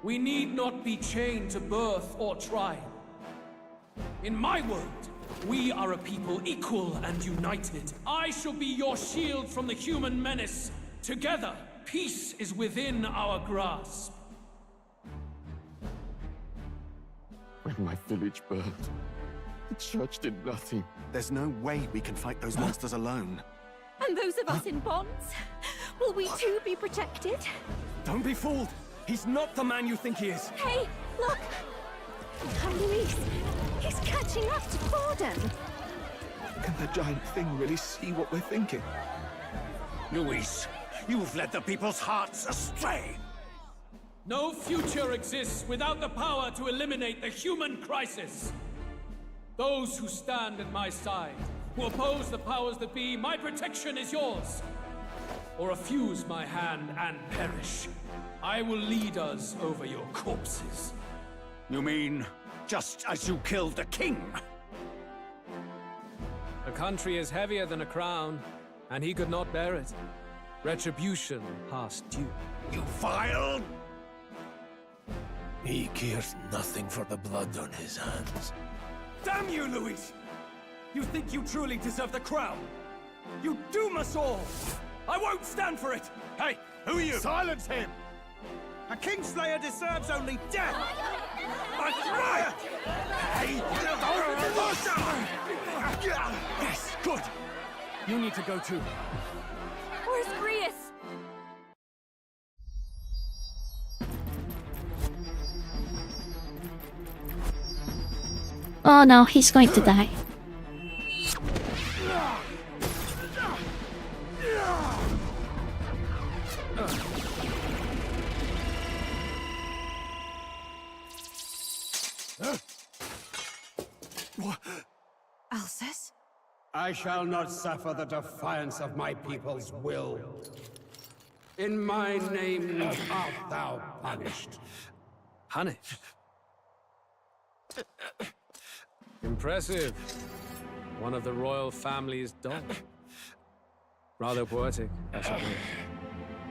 We need not be chained to birth or trial. In my world, we are a people equal and united. I shall be your shield from the human menace. Together, peace is within our grasp. When my village burned, the church did nothing. There's no way we can fight those monsters alone. And those of us in bonds? Will we too be protected? Don't be fooled! He's not the man you think he is! Hey, look! Come, Luis. He's catching up to Forden. Can the giant thing really see what we're thinking? Luis, you've led the people's hearts astray. No future exists without the power to eliminate the human crisis. Those who stand at my side, who oppose the powers that be, my protection is yours. Or refuse my hand and perish. I will lead us over your corpses. You mean, just as you killed the king? A country is heavier than a crown, and he could not bear it. Retribution past due. You vile! He cares nothing for the blood on his hands. Damn you, Luis! You think you truly deserve the crown? You doom us all! I won't stand for it! Hey, who are you? Silence him! A Kingslayer deserves only death! That's right! Hey, yes, good! You need to go too. Where's Grius? Oh no, he's going to die. Alcest? I shall not suffer the defiance of my people's will. In my name art thou punished. Punished? Impressive. One of the royal family's dog. Rather poetic, I suppose.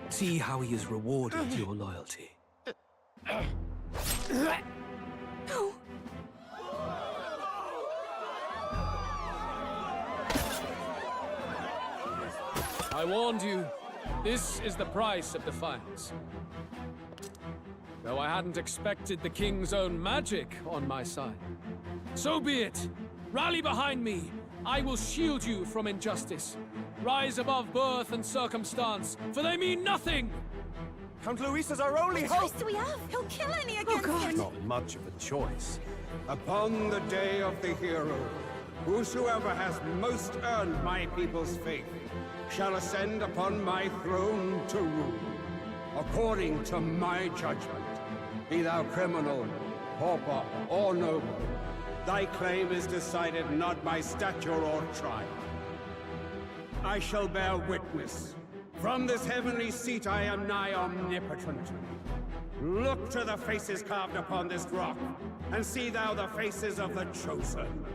See how he has rewarded your loyalty. No. I warned you. This is the price of defiance. Though I hadn't expected the king's own magic on my side. So be it. Rally behind me, I will shield you from injustice. Rise above birth and circumstance, for they mean nothing! Count Luis is our only What hope! choice do we have? He'll kill any against him! Not much of a choice. Upon the day of the hero, whosoever has most earned my people's faith shall ascend upon my throne to rule, according to my judgment. Be thou criminal, pauper, or noble, thy claim is decided not by stature or trial. I shall bear witness. From this heavenly seat I am nigh omnipotent. Look to the faces carved upon this rock, and see thou the faces of the chosen.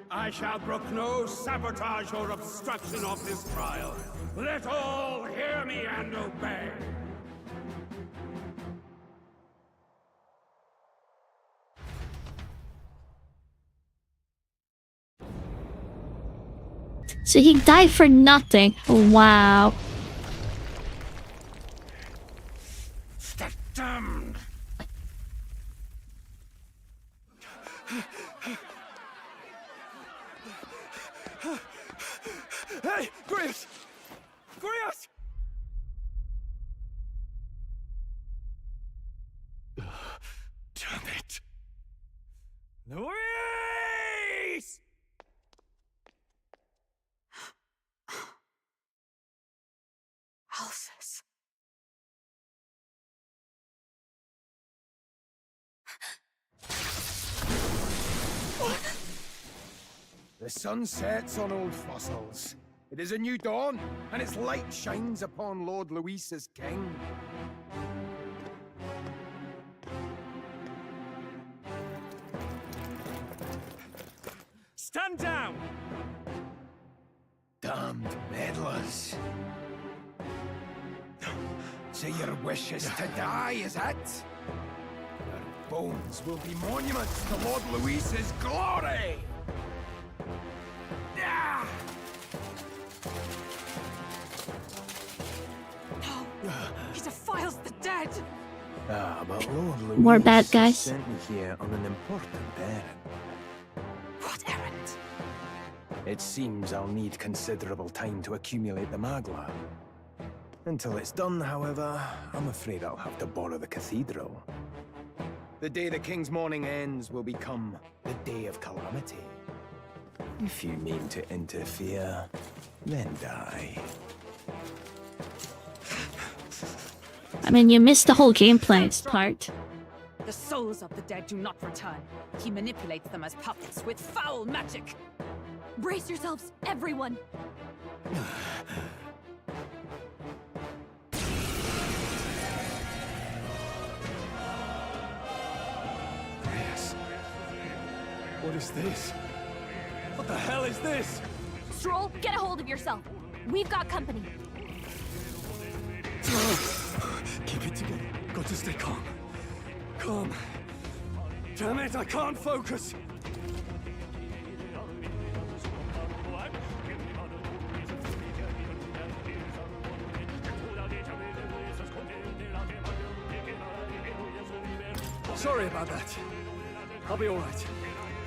I shall brook no sabotage or obstruction of this trial. Let all hear me and obey. So he died for nothing. Wow. The damned! Hey, Grius! Grius! Damn it! Luis! Alphys. The sun sets on old fossils. It is a new dawn, and its light shines upon Lord Luis as king. Stand down! Damned meddlers. So your wish is to die, is it? Your bones will be monuments to Lord Luis's glory! Ah! No! He defiles the dead! Ah, but Lord Luis More bad guys. sent me here on an important errand. What errand? It seems I'll need considerable time to accumulate the Magla. Until it's done, however, I'm afraid I'll have to borrow the cathedral. The day the king's mourning ends will become the day of calamity. If you mean to interfere, then die. I mean, you missed the whole gameplay part. The souls of the dead do not return. He manipulates them as puppets with foul magic. Brace yourselves, everyone! Yes. What is this? What the hell is this? Stroll, get a hold of yourself. We've got company. Keep it together. Got to stay calm. Calm. Damn it, I can't focus. Sorry about that. I'll be all right.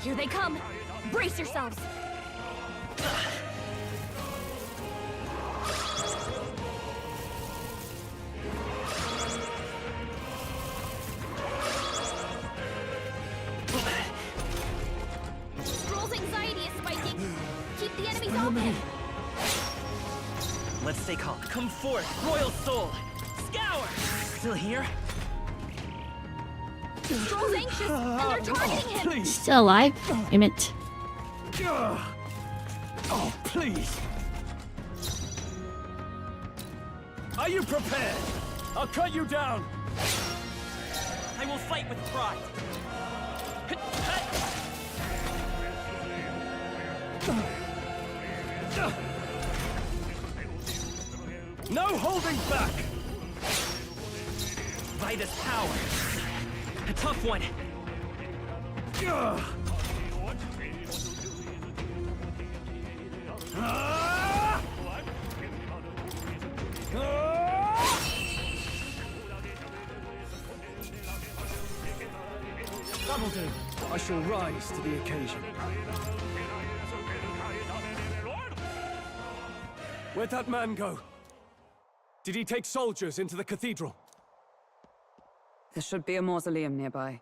Here they come. Brace yourselves. Stroll's anxiety is spiking. Keep the enemies open. Let's stay calm. Come forth, Royal Soul! Scour! Still here? Stroll's anxious, and they're targeting him. Still alive? Damn it. Oh, please. Are you prepared? I'll cut you down. I will fight with pride. No holding back! By this power. A tough one. That'll do. I shall rise to the occasion. Where'd that man go? Did he take soldiers into the cathedral? There should be a mausoleum nearby.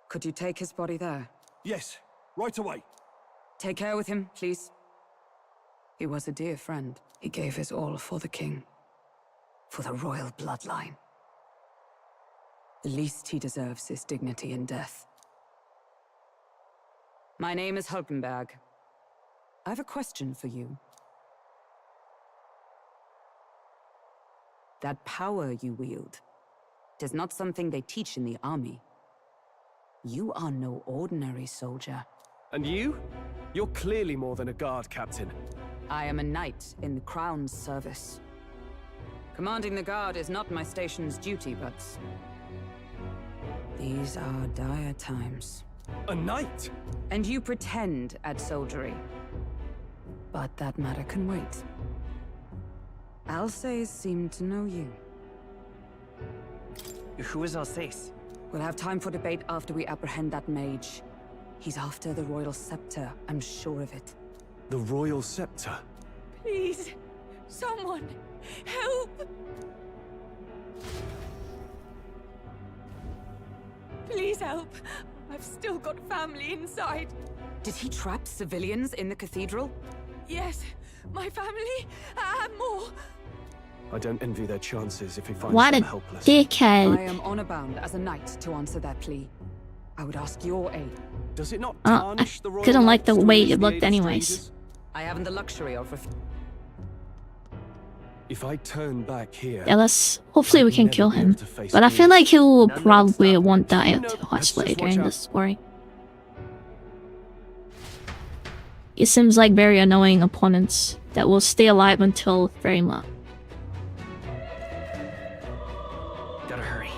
Could you take his body there? Yes, right away. Take care with him, please. He was a dear friend. He gave his all for the king. For the royal bloodline. The least he deserves is dignity in death. My name is Hulkenberg. I have a question for you. That power you wield, it is not something they teach in the army. You are no ordinary soldier. And you? You're clearly more than a guard captain. I am a knight in the Crown's service. Commanding the guard is not my station's duty, but... these are dire times. A knight? And you pretend at soldiery. But that matter can wait. Alsace seemed to know you. Who is Alsace? We'll have time for debate after we apprehend that mage. He's after the royal scepter, I'm sure of it. The royal scepter? Please, someone, help! Please help. I've still got family inside. Did he trap civilians in the cathedral? Yes, my family and more. I don't envy their chances if he finds What them a helpless. dickhead. I am honor bound as a knight to answer their plea. I would ask your aid. Does it not I tarnish the royal couldn't like the life way stories it of looked the anyways. strangers? I haven't the luxury of If I turn back here... Yeah, let's... hopefully we can kill him. But I feel like he will probably won't die until Huxley during this story. It seems like very annoying opponents that will stay alive until very much. Gotta hurry.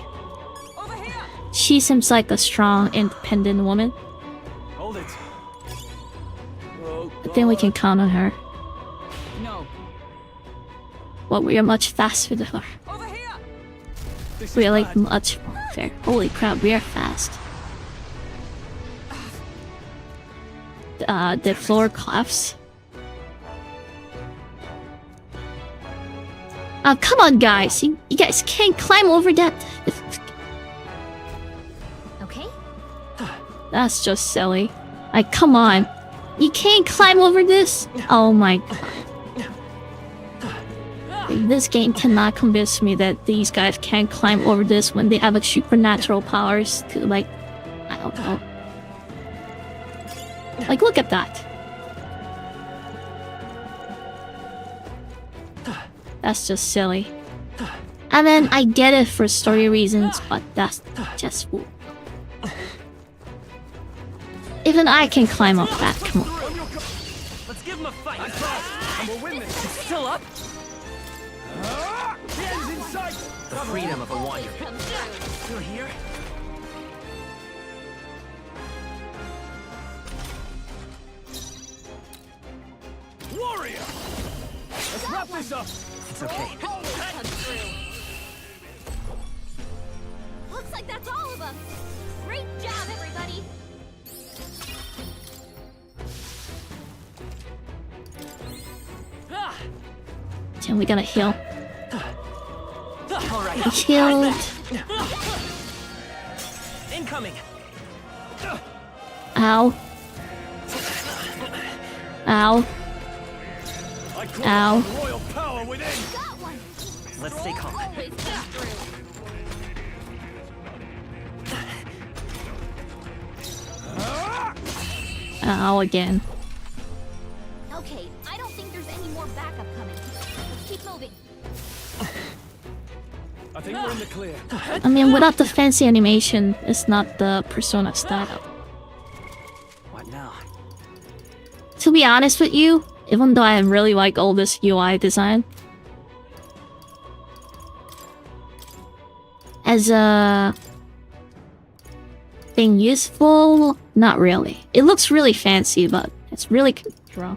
She seems like a strong, independent woman. Hold it. I think we can count on her. No. Well, we are much faster than her. We are like much faster. Holy crap, we are fast. The floor collapsed. Oh, come on, guys. You guys can't climb over that. Okay? That's just silly. Like, come on. You can't climb over this? Oh my god. This game cannot convince me that these guys can't climb over this when they have like supernatural powers to like... I don't know. Like, look at that. That's just silly. I mean, I get it for story reasons, but that's just... Even I can climb up that, come on. Let's give him a fight. And we'll win this. It's still up. The freedom of a wanderer. Still here? Warrior! Let's wrap this up! It's okay. Looks like that's all of us. Great job, everybody. Then we gotta heal. All right. We healed. Incoming. Ow. Ow. Ow. Royal power within! Let's stay calm. Ow again. Okay, I don't think there's any more backup coming. Let's keep moving. I think we're in the clear. I mean, without the fancy animation, it's not the Persona style. What now? To be honest with you, even though I really like all this UI design, as a thing useful, not really. It looks really fancy, but it's really draw.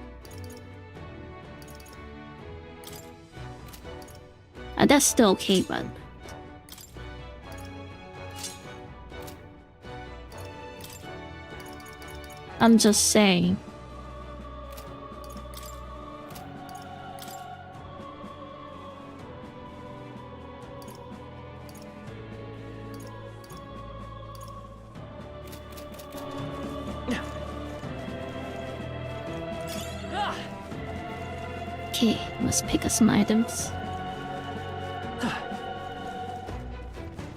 And that's still okay, but I'm just saying. Okay, let's pick up some items.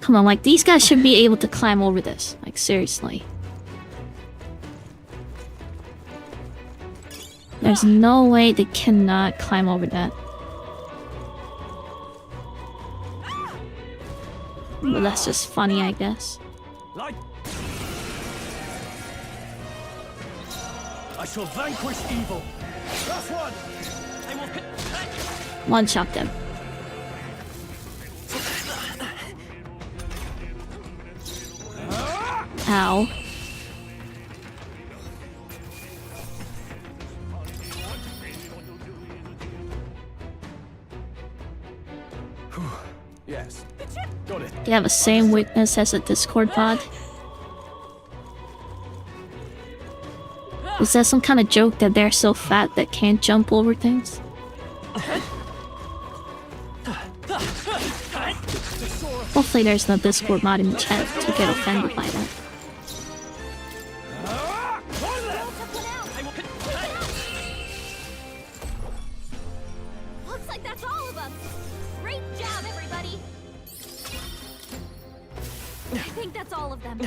Come on, like, these guys should be able to climb over this. Like, seriously. There's no way they cannot climb over that. But that's just funny, I guess. I shall vanquish evil. Last one. One shot them. Ow. Yes. Got it. They have the same weakness as a Discord pod. Is that some kind of joke that they're so fat that can't jump over things? Hopefully there's no Discord mod in the chat to get offended by that. Looks like that's all of them. Great job, everybody. I think that's all of them.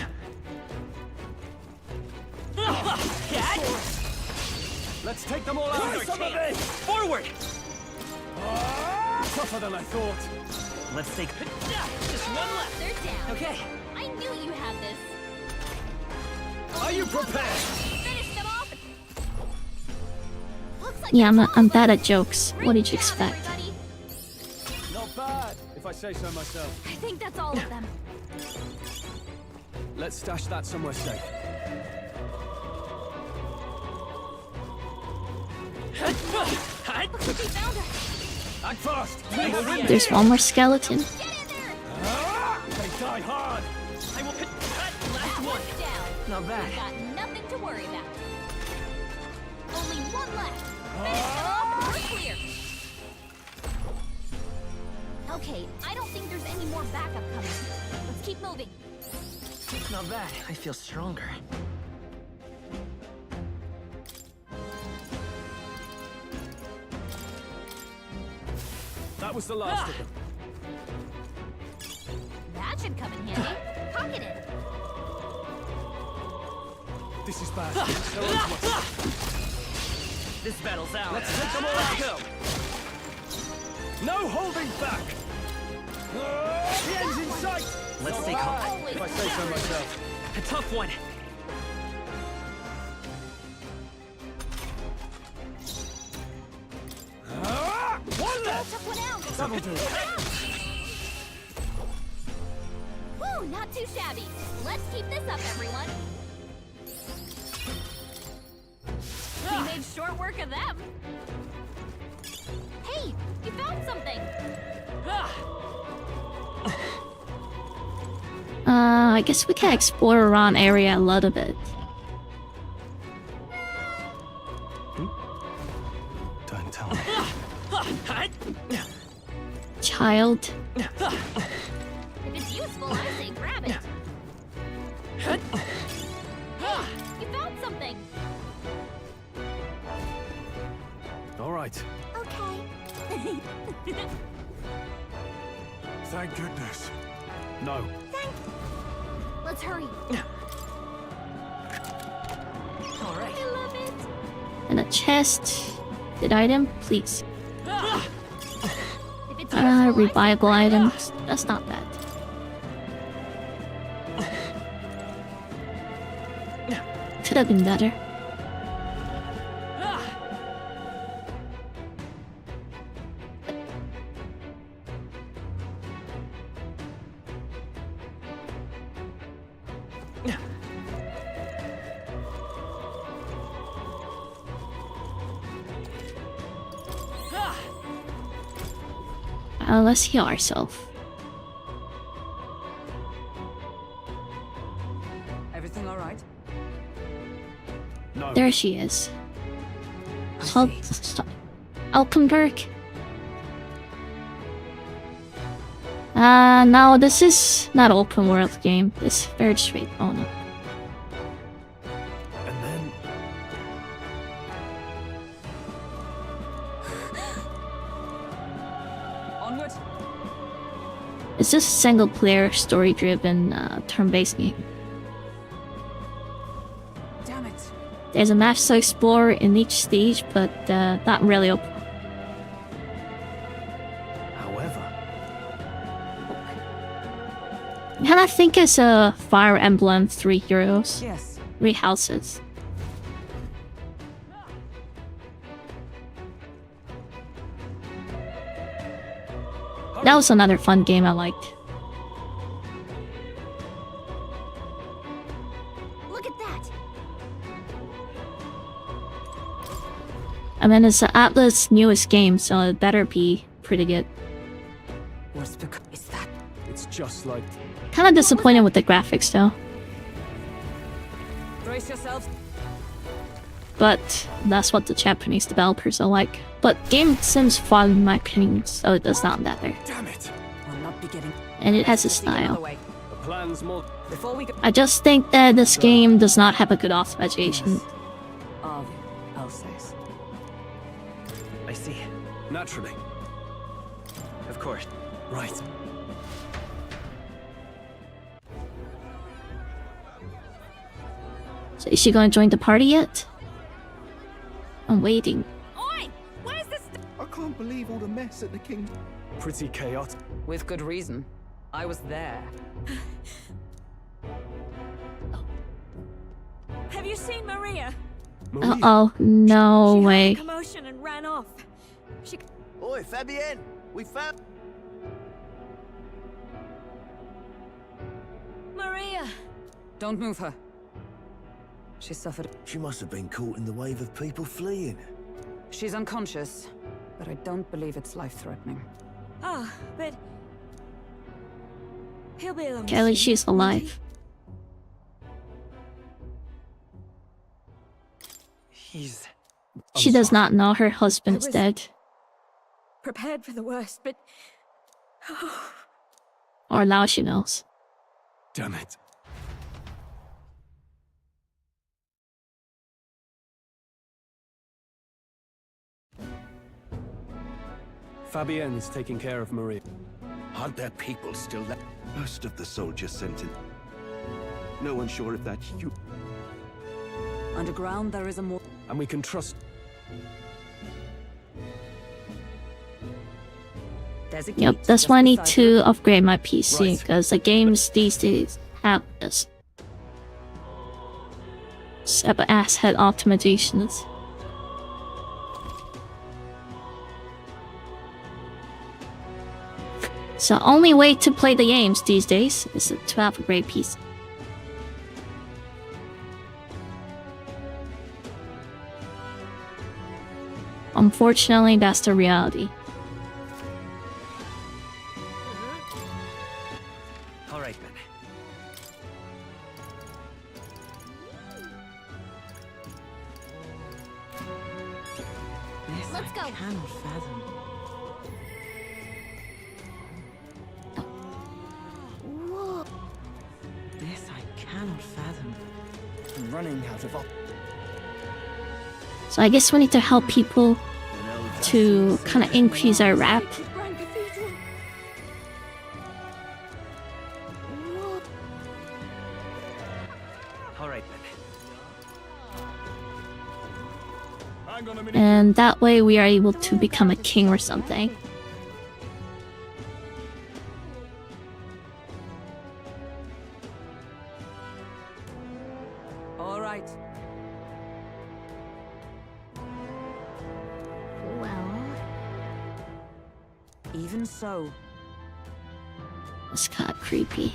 Let's take them all out. Some of this. Forward. Tougher than I thought. Let's take just one left. They're down. Okay. I knew you had this. Are you prepared? Finish them off. Looks like Yeah, I'm bad at jokes. What did you expect? everybody. Not bad, if I say so myself. I think that's all of them. Let's stash that somewhere safe. Looks like we found her. Act fast. There's one more skeleton. They die hard. I will last one. Down. Not bad. We've got nothing to worry about. Only one left. Finish them off. We're clear. Okay, I don't think there's any more backup coming. Let's keep moving. Not bad. I feel stronger. That was the last of them. That should come in handy. Pocket it. This is bad. They're on to us. This battle's out. Let's take them all out. Go. No holding back. The end's in sight. Let's take home. If I say so myself. A tough one. One left. Took one out. That'll do. Woo, not too shabby. Let's keep this up, everyone. We made short work of them. Hey, you found something. I guess we can explore around area a little bit. Don't tell me. Child. If it's useful, I say grab it. Hey, you found something. All right. Okay. Thank goodness. No. Let's hurry. All right. I love it. And a chest. Good item, please. If it's useful, I say Revival grab it. items. That's not bad. Could have been better. Let's heal ourselves. Everything all right? No. There she is. Alkenberg. No, this is not open world game. This is very straight. Oh no. It's just a single-player, story-driven, turn-based game. Damn it. There's a map to explore in each stage, but not really open. However, Kind of think it's a Fire Emblem 3 Heroes. Yes. 3 houses. That was another fun game I liked. Look at that. I mean, it's Atlas' newest game, so it better be pretty good. What's the... Is that... It's just like... Kind of disappointed with the graphics, though. Brace yourselves. But that's what the Japanese developers are like. But game seems fun in my opinion, so it does not matter. Damn it! We'll not be getting... And it has a style. The plan's more... Before we go... I just think that this game does not have a good optimization. Of Elsace. I see. Naturally. Of course. Right. So is she going to join the party yet? I'm waiting. Oi! Where's this? I can't believe all the mess at the kingdom. Pretty chaotic. With good reason. I was there. Have you seen Maria? Uh-oh, no way. Commotion and ran off. She. Oi, Fabienne! We found... Maria! Don't move her. She suffered... She must have been caught in the wave of people fleeing. She's unconscious, but I don't believe it's life-threatening. Ah, but. He'll be along. Okay, at least she's alive. He's... She does not know her husband's dead. Prepared for the worst, but. Or now she knows. Damn it. Fabienne is taking care of Maria. Aren't there people still left? Most of the soldiers sent in. No one's sure if that's you. Underground, there is a more... And we can trust... Yep, that's why I need to upgrade my PC, because the games these days have this. Ass head optimizations. So the only way to play the games these days is to have a great PC. Unfortunately, that's the reality. All right, then. Let's go. I cannot fathom. Whoa. This I cannot fathom. I'm running out of So I guess we need to help people to kind of increase our rap. All right, then. And that way we are able to become a king or something. All right. Well. Even so. It's kind of creepy.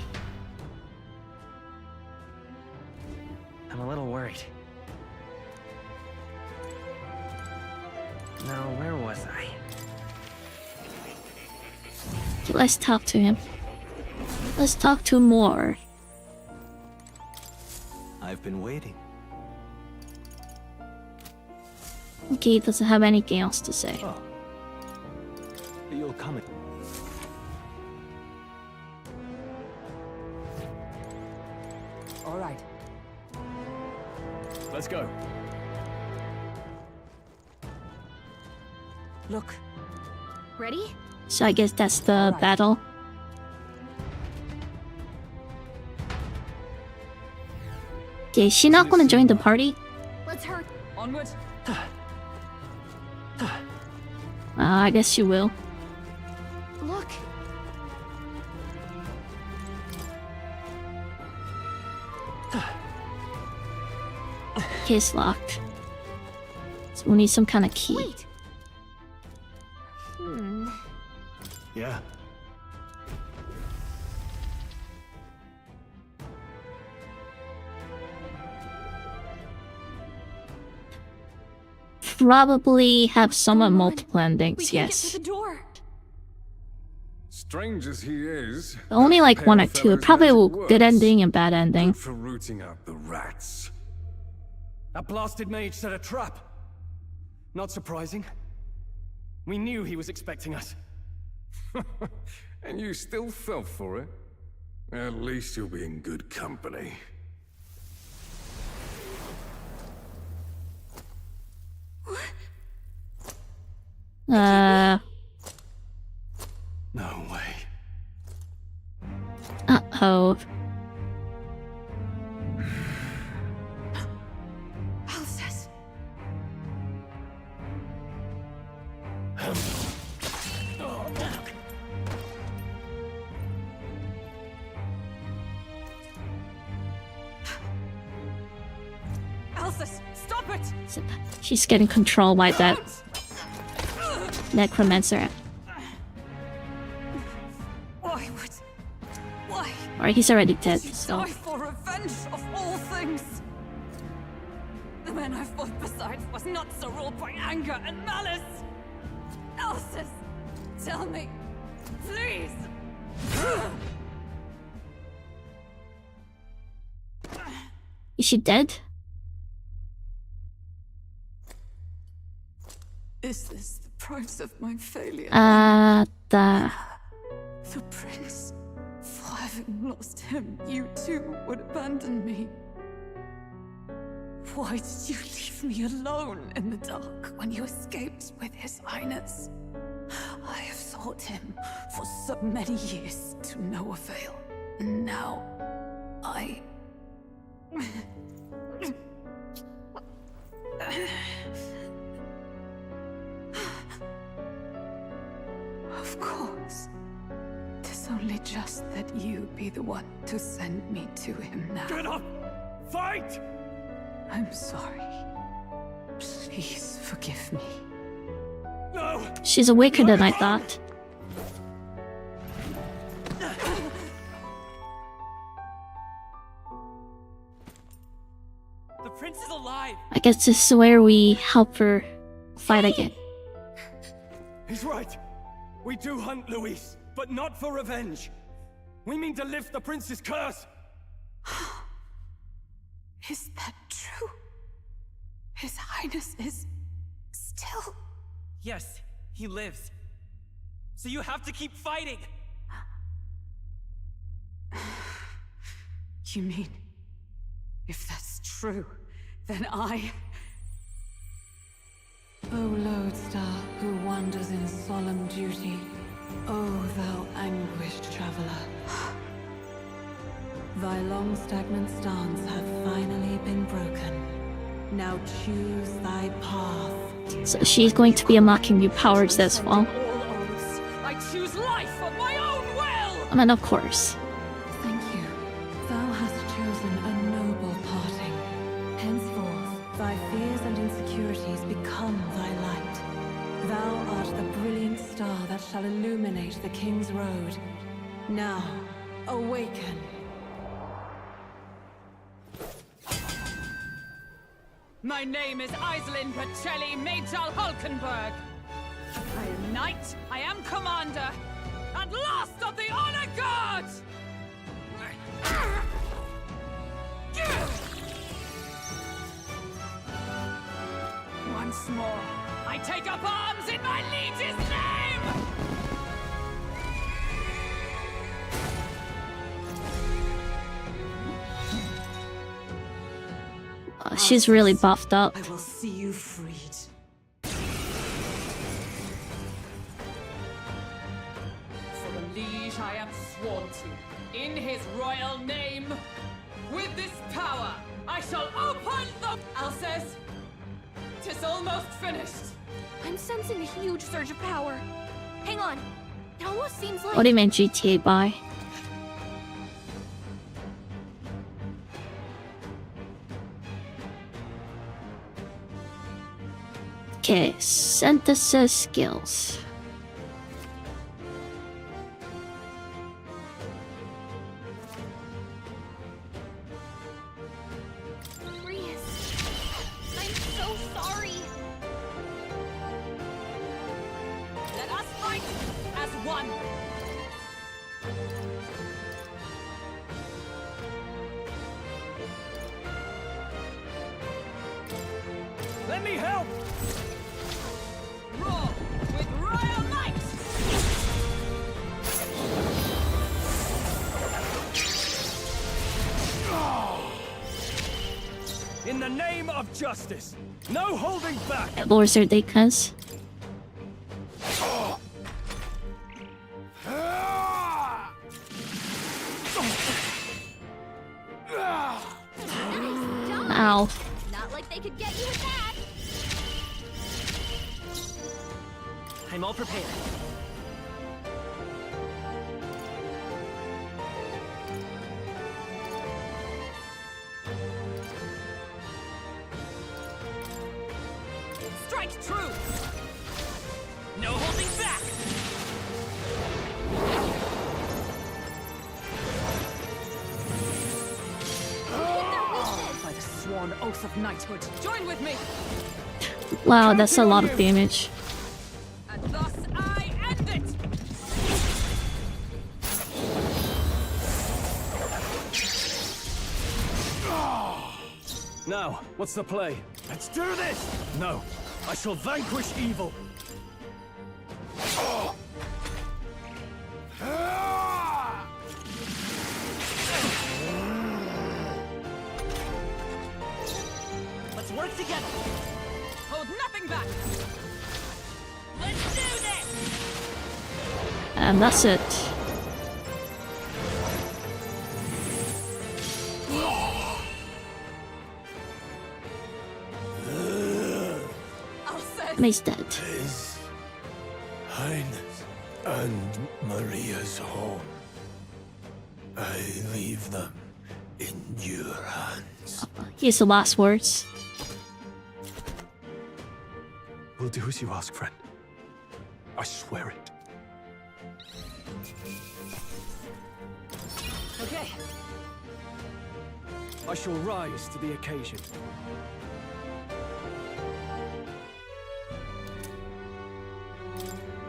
I'm a little worried. Now, where was I? Okay, let's talk to him. Let's talk to more. I've been waiting. Okay, he doesn't have anything else to say. Oh. You'll come in. All right. Let's go. Look. Ready? So I guess that's the battle. Is she not gonna join the party? Let's hurry. Onward. I guess she will. Look. Case locked. So we need some kind of key. Wait. Yeah. Probably have somewhat multiple endings, yes. The door. Strange as he is, Only like one or two. Probably will good ending and bad ending. for rooting out the rats. That blasted mage set a trap. Not surprising. We knew he was expecting us. And you still fell for it? At least you'll be in good company. No way. Uh-oh. Alcest. Alcest, stop it! She's getting controlled by that necromancer. Why? Or he's already dead, You so. die for revenge of all things. The men I fought beside was not so ruled by anger and malice. Alcest, tell me, please. Is she dead? Is this the price of my failure? The prince. For having lost him, you too would abandon me. Why did you leave me alone in the dark when you escaped with His Highness? I have sought him for so many years to no avail, and now I... Of course. 'Tis only just that you be the one to send me to him now. Get up! Fight! I'm sorry. Please forgive me. No! She's weaker than I thought. The prince is alive! I guess this is where we help her fight again. He's right. We do hunt Luis, but not for revenge. We mean to lift the prince's curse. Is that true? His Highness is still... Yes, he lives. So you have to keep fighting! You mean, if that's true, then I... O lodestar who wanders in solemn duty, O thou anguished traveler. Thy long stagnant stance hath finally been broken. Now choose thy path. So she's going to be unlocking new powers as well. I choose life of my own will! I mean, of course. Thank you. Thou hast chosen a noble parting. Henceforth, thy fears and insecurities become thy light. Thou art the brilliant star that shall illuminate the King's Road. Now, awaken. My name is Iselin Pacelli Majal Hulkenberg. I am knight, I am commander, and last of the Honor Guard! Once more, I take up arms in my liege's name! She's really buffed up. I will see you freed. For the liege I am sworn to, in his royal name, with this power, I shall shall open the... Alcest! 'Tis almost finished. I'm sensing a huge surge of power. Hang on. It almost seems like... What do you mean GTA by? Okay, synthesis skills. I'm so sorry. Let us fight as one. Let me help! Roar with royal might! In the name of justice, no holding back! Lord Zerdekas. Ow. Not like they could get you with that. I'm all prepared. Strike true! No holding back! By the sworn oath of knighthood, join with me! Wow, that's a lot of damage. And thus I end it! Now, what's the play? Let's do this! No, I shall vanquish evil. Let's work together! Hold nothing back! Let's do this! And that's it. Mace dead. His Highness and Maria's home. I leave them in your hands. Here's the last words. We'll do as you ask, friend. I swear it. Okay. I shall rise to the occasion.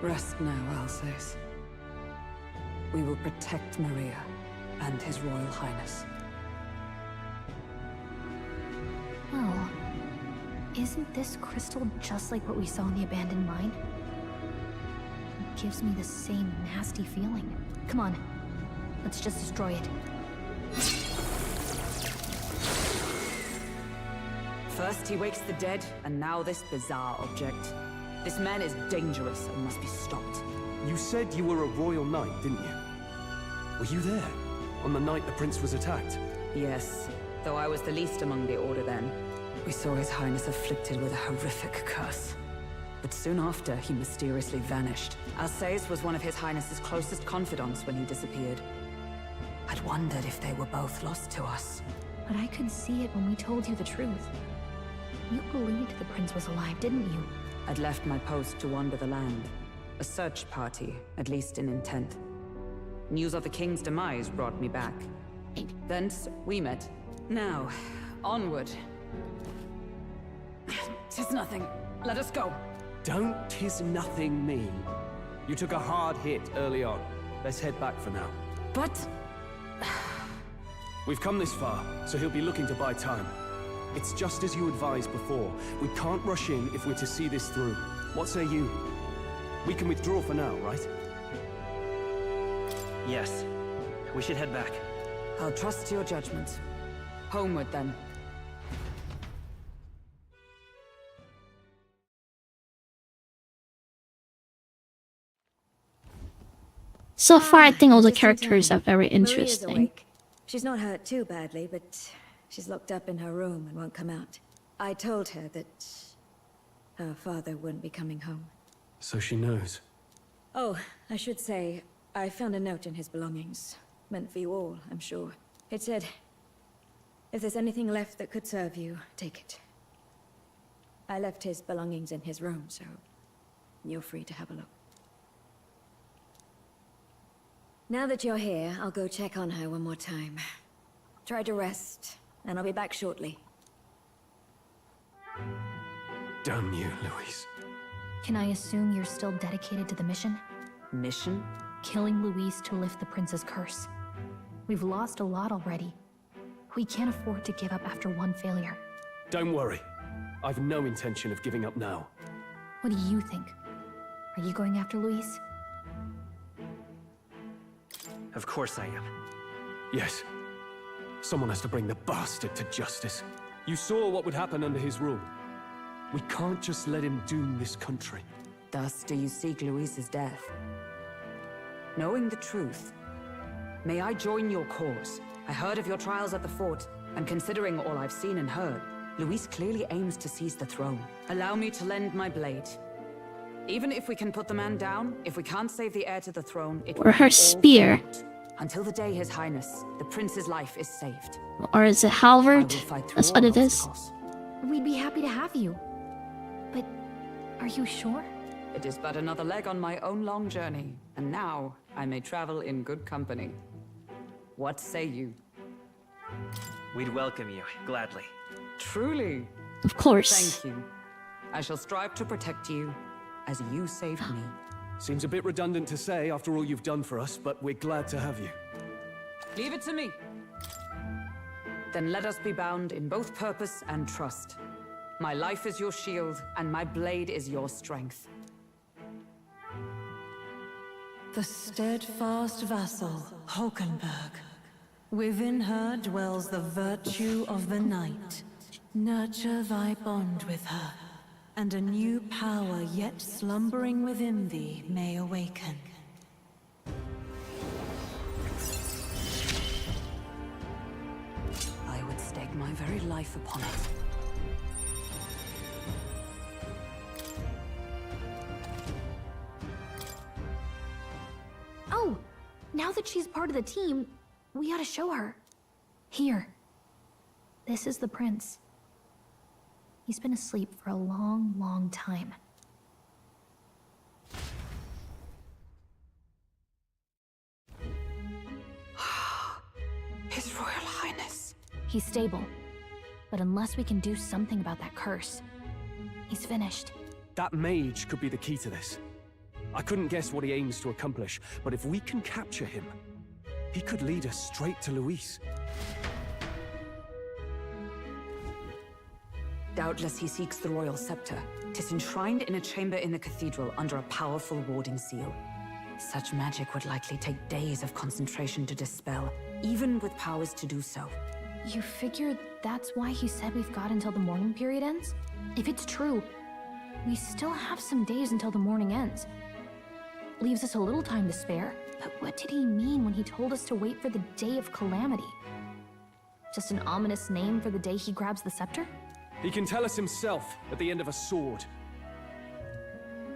Rest now, Alcest. We will protect Maria and His Royal Highness. Oh. Isn't this crystal just like what we saw in the abandoned mine? It gives me the same nasty feeling. Come on. Let's just destroy it. First he wakes the dead, and now this bizarre object. This man is dangerous and must be stopped. You said you were a royal knight, didn't you? Were you there? On the night the prince was attacked? Yes, though I was the least among the Order then. We saw His Highness afflicted with a horrific curse. But soon after, he mysteriously vanished. Alcest was one of His Highness's closest confidants when he disappeared. I'd wondered if they were both lost to us. But I could see it when we told you the truth. You believed the prince was alive, didn't you? I'd left my post to wander the land. A search party, at least in intent. News of the king's demise brought me back. Thence, we met. Now, onward. 'Tis nothing. Let us go. Don't "'tis nothing" me. You took a hard hit early on. Let's head back for now. But... We've come this far, so he'll be looking to buy time. It's just as you advised before. We can't rush in if we're to see this through. What say you? We can withdraw for now, right? Yes. We should head back. I'll trust your judgment. Homeward, then. So far, I think all the characters are very interesting. She's not hurt too badly, but She's locked up in her room and won't come out. I told her that her father wouldn't be coming home. So she knows. Oh, I should say, I found a note in his belongings. Meant for you all, I'm sure. It said, if there's anything left that could serve you, take it. I left his belongings in his room, so you're free to have a look. Now that you're here, I'll go check on her one more time. Try to rest, and I'll be back shortly. Damn you, Louise. Can I assume you're still dedicated to the mission? Mission? Killing Louise to lift the prince's curse. We've lost a lot already. We can't afford to give up after one failure. Don't worry. I've no intention of giving up now. What do you think? Are you going after Louise? Of course I am. Yes. Someone has to bring the bastard to justice. You saw what would happen under his rule. We can't just let him doom this country. Thus do you seek Louise's death? Knowing the truth, may I join your cause? I heard of your trials at the fort, and considering all I've seen and heard, Louise clearly aims to seize the throne. Allow me to lend my blade. Even if we can put the man down, if we can't save the heir to the throne, it Or her spear. Until the day His Highness, the prince's life is saved. Or is it halberd? That's what it is. We'd be happy to have you. But are you sure? It is but another leg on my own long journey, and now I may travel in good company. What say you? We'd welcome you, gladly. Truly? Of course. Thank you. I shall strive to protect you, as you saved me. Seems a bit redundant to say after all you've done for us, but we're glad to have you. Leave it to me. Then let us be bound in both purpose and trust. My life is your shield, and my blade is your strength. The steadfast vassal, Hulkenberg. Within her dwells the virtue of the knight. Nurture thy bond with her, and a new power yet slumbering within thee may awaken. I would stake my very life upon it. Oh! Now that she's part of the team, we ought to show her. Here. This is the prince. He's been asleep for a long, long time. His Royal Highness. He's stable. But unless we can do something about that curse, he's finished. That mage could be the key to this. I couldn't guess what he aims to accomplish, but if we can capture him, he could lead us straight to Louise. Doubtless he seeks the royal scepter. 'Tis enshrined in a chamber in the cathedral under a powerful warding seal. Such magic would likely take days of concentration to dispel, even with powers to do so. You figure that's why he said we've got until the mourning period ends? If it's true, we still have some days until the mourning ends. Leaves us a little time to spare. But what did he mean when he told us to wait for the Day of Calamity? Just an ominous name for the day he grabs the scepter? He can tell us himself at the end of a sword.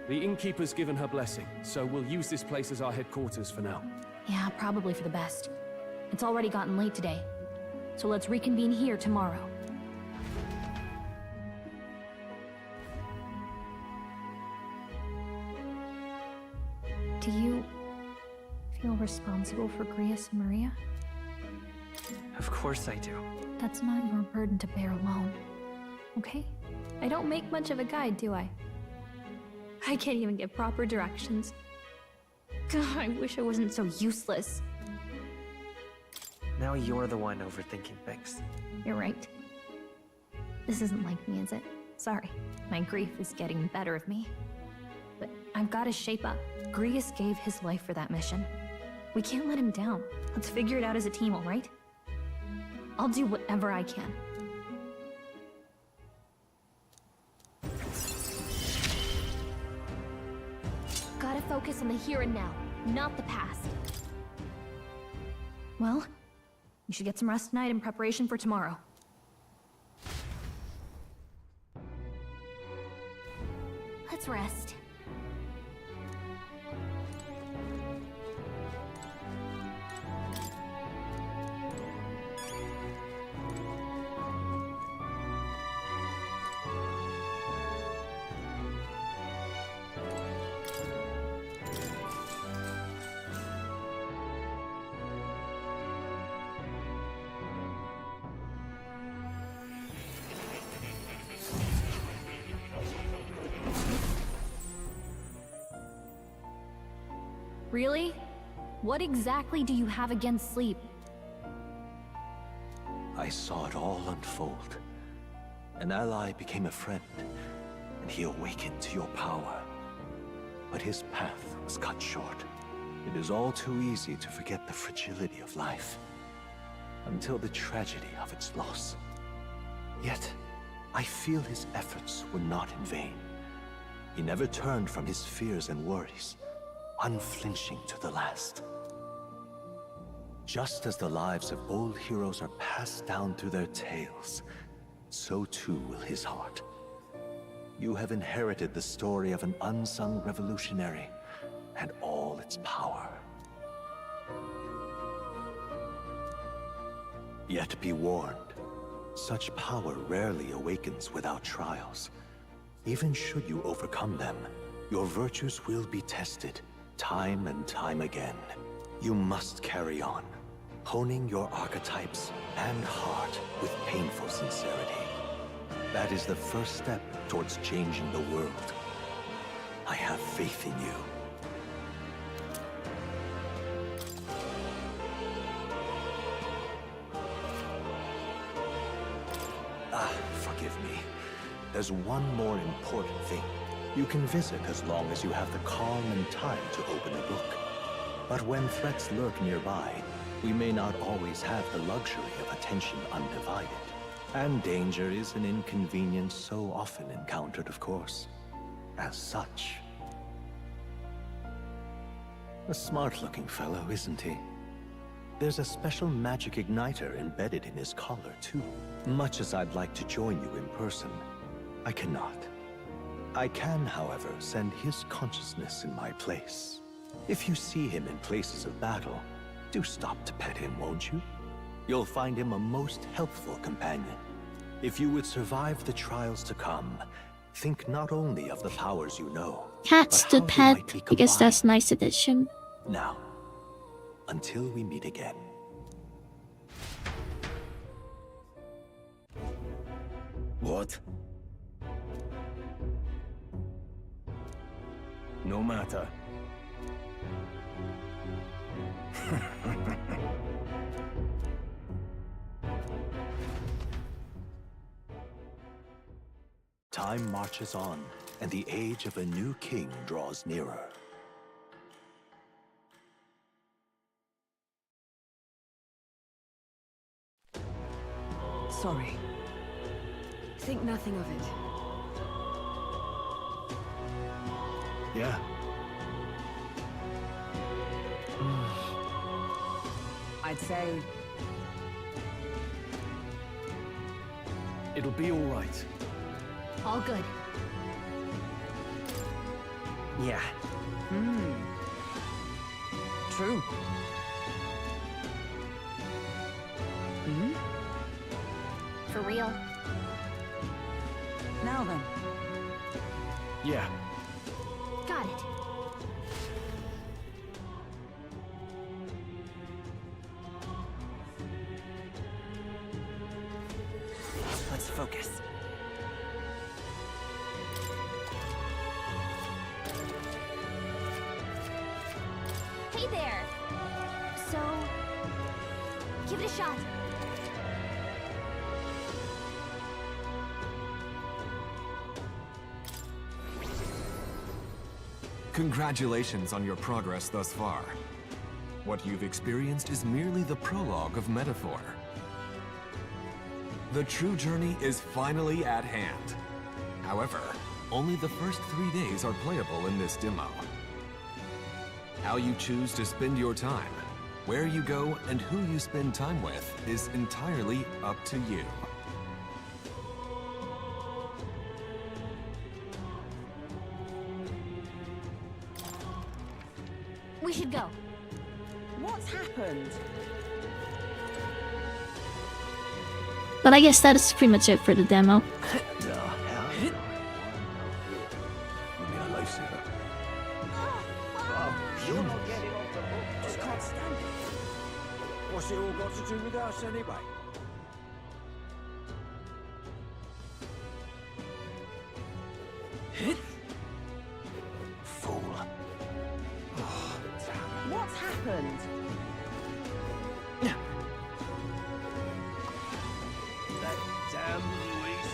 The innkeeper's given her blessing, so we'll use this place as our headquarters for now. Yeah, probably for the best. It's already gotten late today, so let's reconvene here tomorrow. Do you feel responsible for Grius and Maria? Of course I do. That's not your burden to bear alone, okay? I don't make much of a guide, do I? I can't even give proper directions. God, I wish I wasn't so useless. Now you're the one overthinking things. You're right. This isn't like me, is it? Sorry, my grief is getting the better of me. But I've got to shape up. Grius gave his life for that mission. We can't let him down. Let's figure it out as a team, all right? I'll do whatever I can. Gotta focus on the here and now, not the past. Well, you should get some rest tonight in preparation for tomorrow. rest. Really? What exactly do you have against sleep? I saw it all unfold. An ally became a friend, and he awakened to your power. But his path was cut short. It is all too easy to forget the fragility of life, until the tragedy of its loss. Yet, I feel his efforts were not in vain. He never turned from his fears and worries, unflinching to the last. Just as the lives of old heroes are passed down through their tales, so too will his heart. You have inherited the story of an unsung revolutionary and all its power. Yet be warned, such power rarely awakens without trials. Even should you overcome them, your virtues will be tested, time and time again. You must carry on, honing your archetypes and heart with painful sincerity. That is the first step towards changing the world. I have faith in you. Forgive me. There's one more important thing. You can visit as long as you have the calm and time to open a book. But when threats lurk nearby, we may not always have the luxury of attention undivided. And danger is an inconvenience so often encountered, of course. As such. A smart-looking fellow, isn't he? There's a special magic igniter embedded in his collar, too. Much as I'd like to join you in person, I cannot. I can, however, send his consciousness in my place. If you see him in places of battle, do stop to pet him, won't you? You'll find him a most helpful companion. If you would survive the trials to come, think not only of the powers you know, Cats but to how they pet. might be I guess combined. that's nice addition. Now, until we meet again. What? No matter. Time marches on, and the age of a new king draws nearer. Sorry. Think nothing of it. Yeah. I'd say It'll be all right. All good. Yeah. True. For real. Now then. Yeah. Got it. Let's focus. Hey there! So... give it a shot. Congratulations on your progress thus far. What you've experienced is merely the prologue of Metaphor. The true journey is finally at hand. However, only the first 3 days are playable in this demo. How you choose to spend your time, where you go, and who you spend time with is entirely up to you. We should go. What's happened? But I guess that is pretty much it for the demo. You're not getting off the hook. Just can't stand it. What's it all got to do with us anyway? Fool. What's happened? That damn Luis.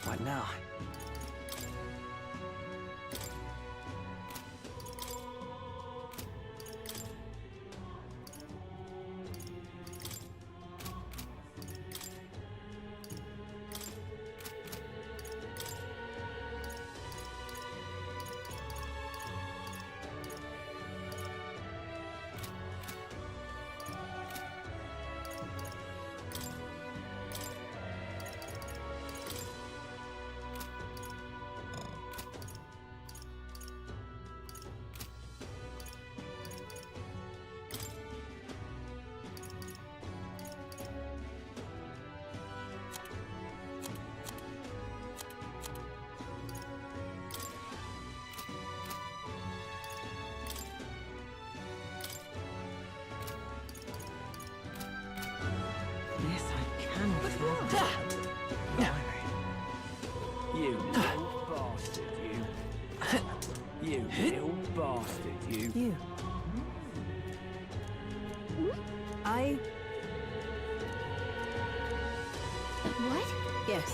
What now? Yes, I cannot fathom. You little bastard, you. You little bastard, you. You. I... What? Yes.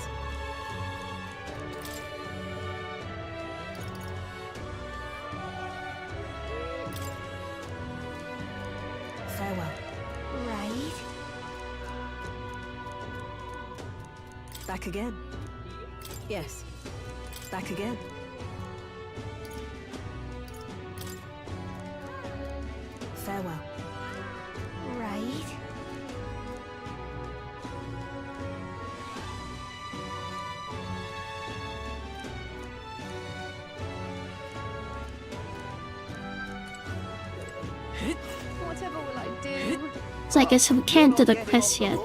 Farewell. Right? Back again. Yes. Back again. Farewell. Right? Whatever will I do? So I guess we can't do the quest yet.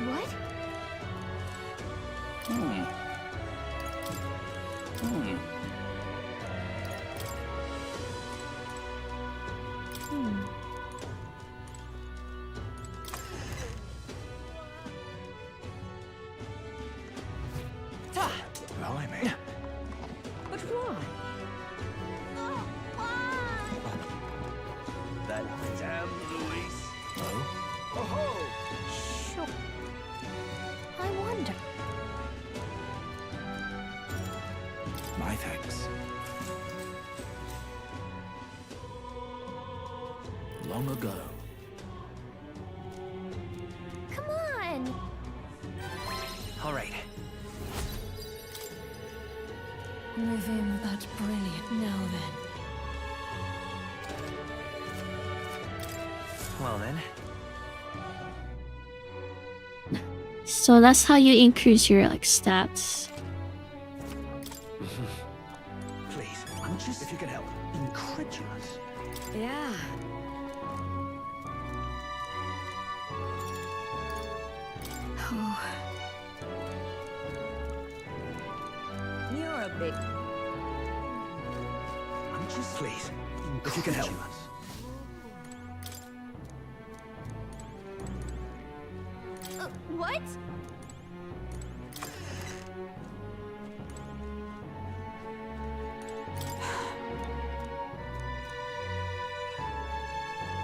What? Blimey. But why? That damn Luis. Oh? Sure. I wonder. My thanks. Long ago. Come on! All right. Within that brilliant now then. Well then. So that's how you increase your like stats. Please, I'm just, if you can help, incredulous. Yeah. Oh. You're a big... I'm just, please, if you can help. What?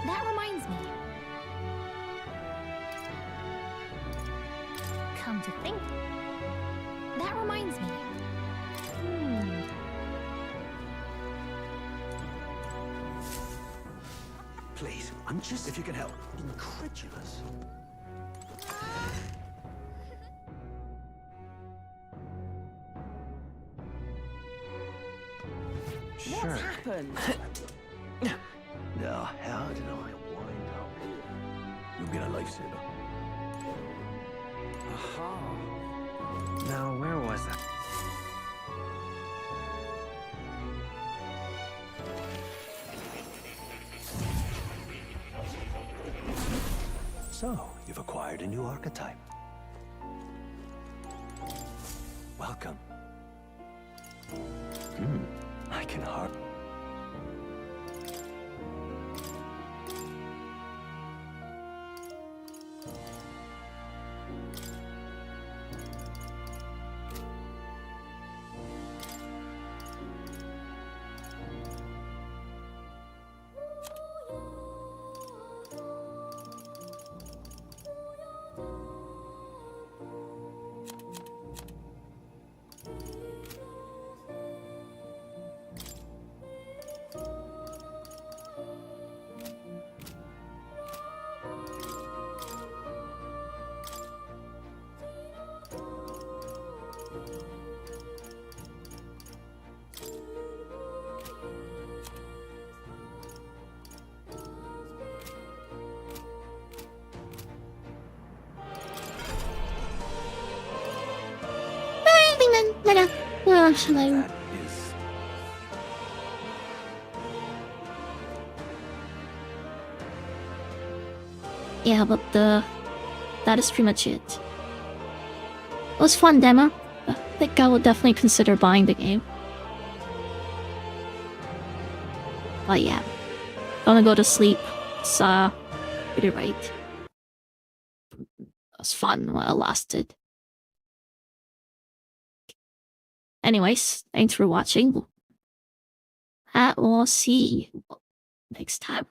That reminds me. Come to think, that reminds me. Please, I'm just, if you can help, incredulous. happened? Now, how did I wind up here? You'll get a lifesaver. Aha. Now, where was I? So, you've acquired a new archetype. Welcome. I can hardly... Should I... Yeah, but that is pretty much it. It was fun demo. I think I would definitely consider buying the game. But yeah, gonna go to sleep. It's pretty right. It was fun while it lasted. Anyways, thanks for watching. I will see you next time.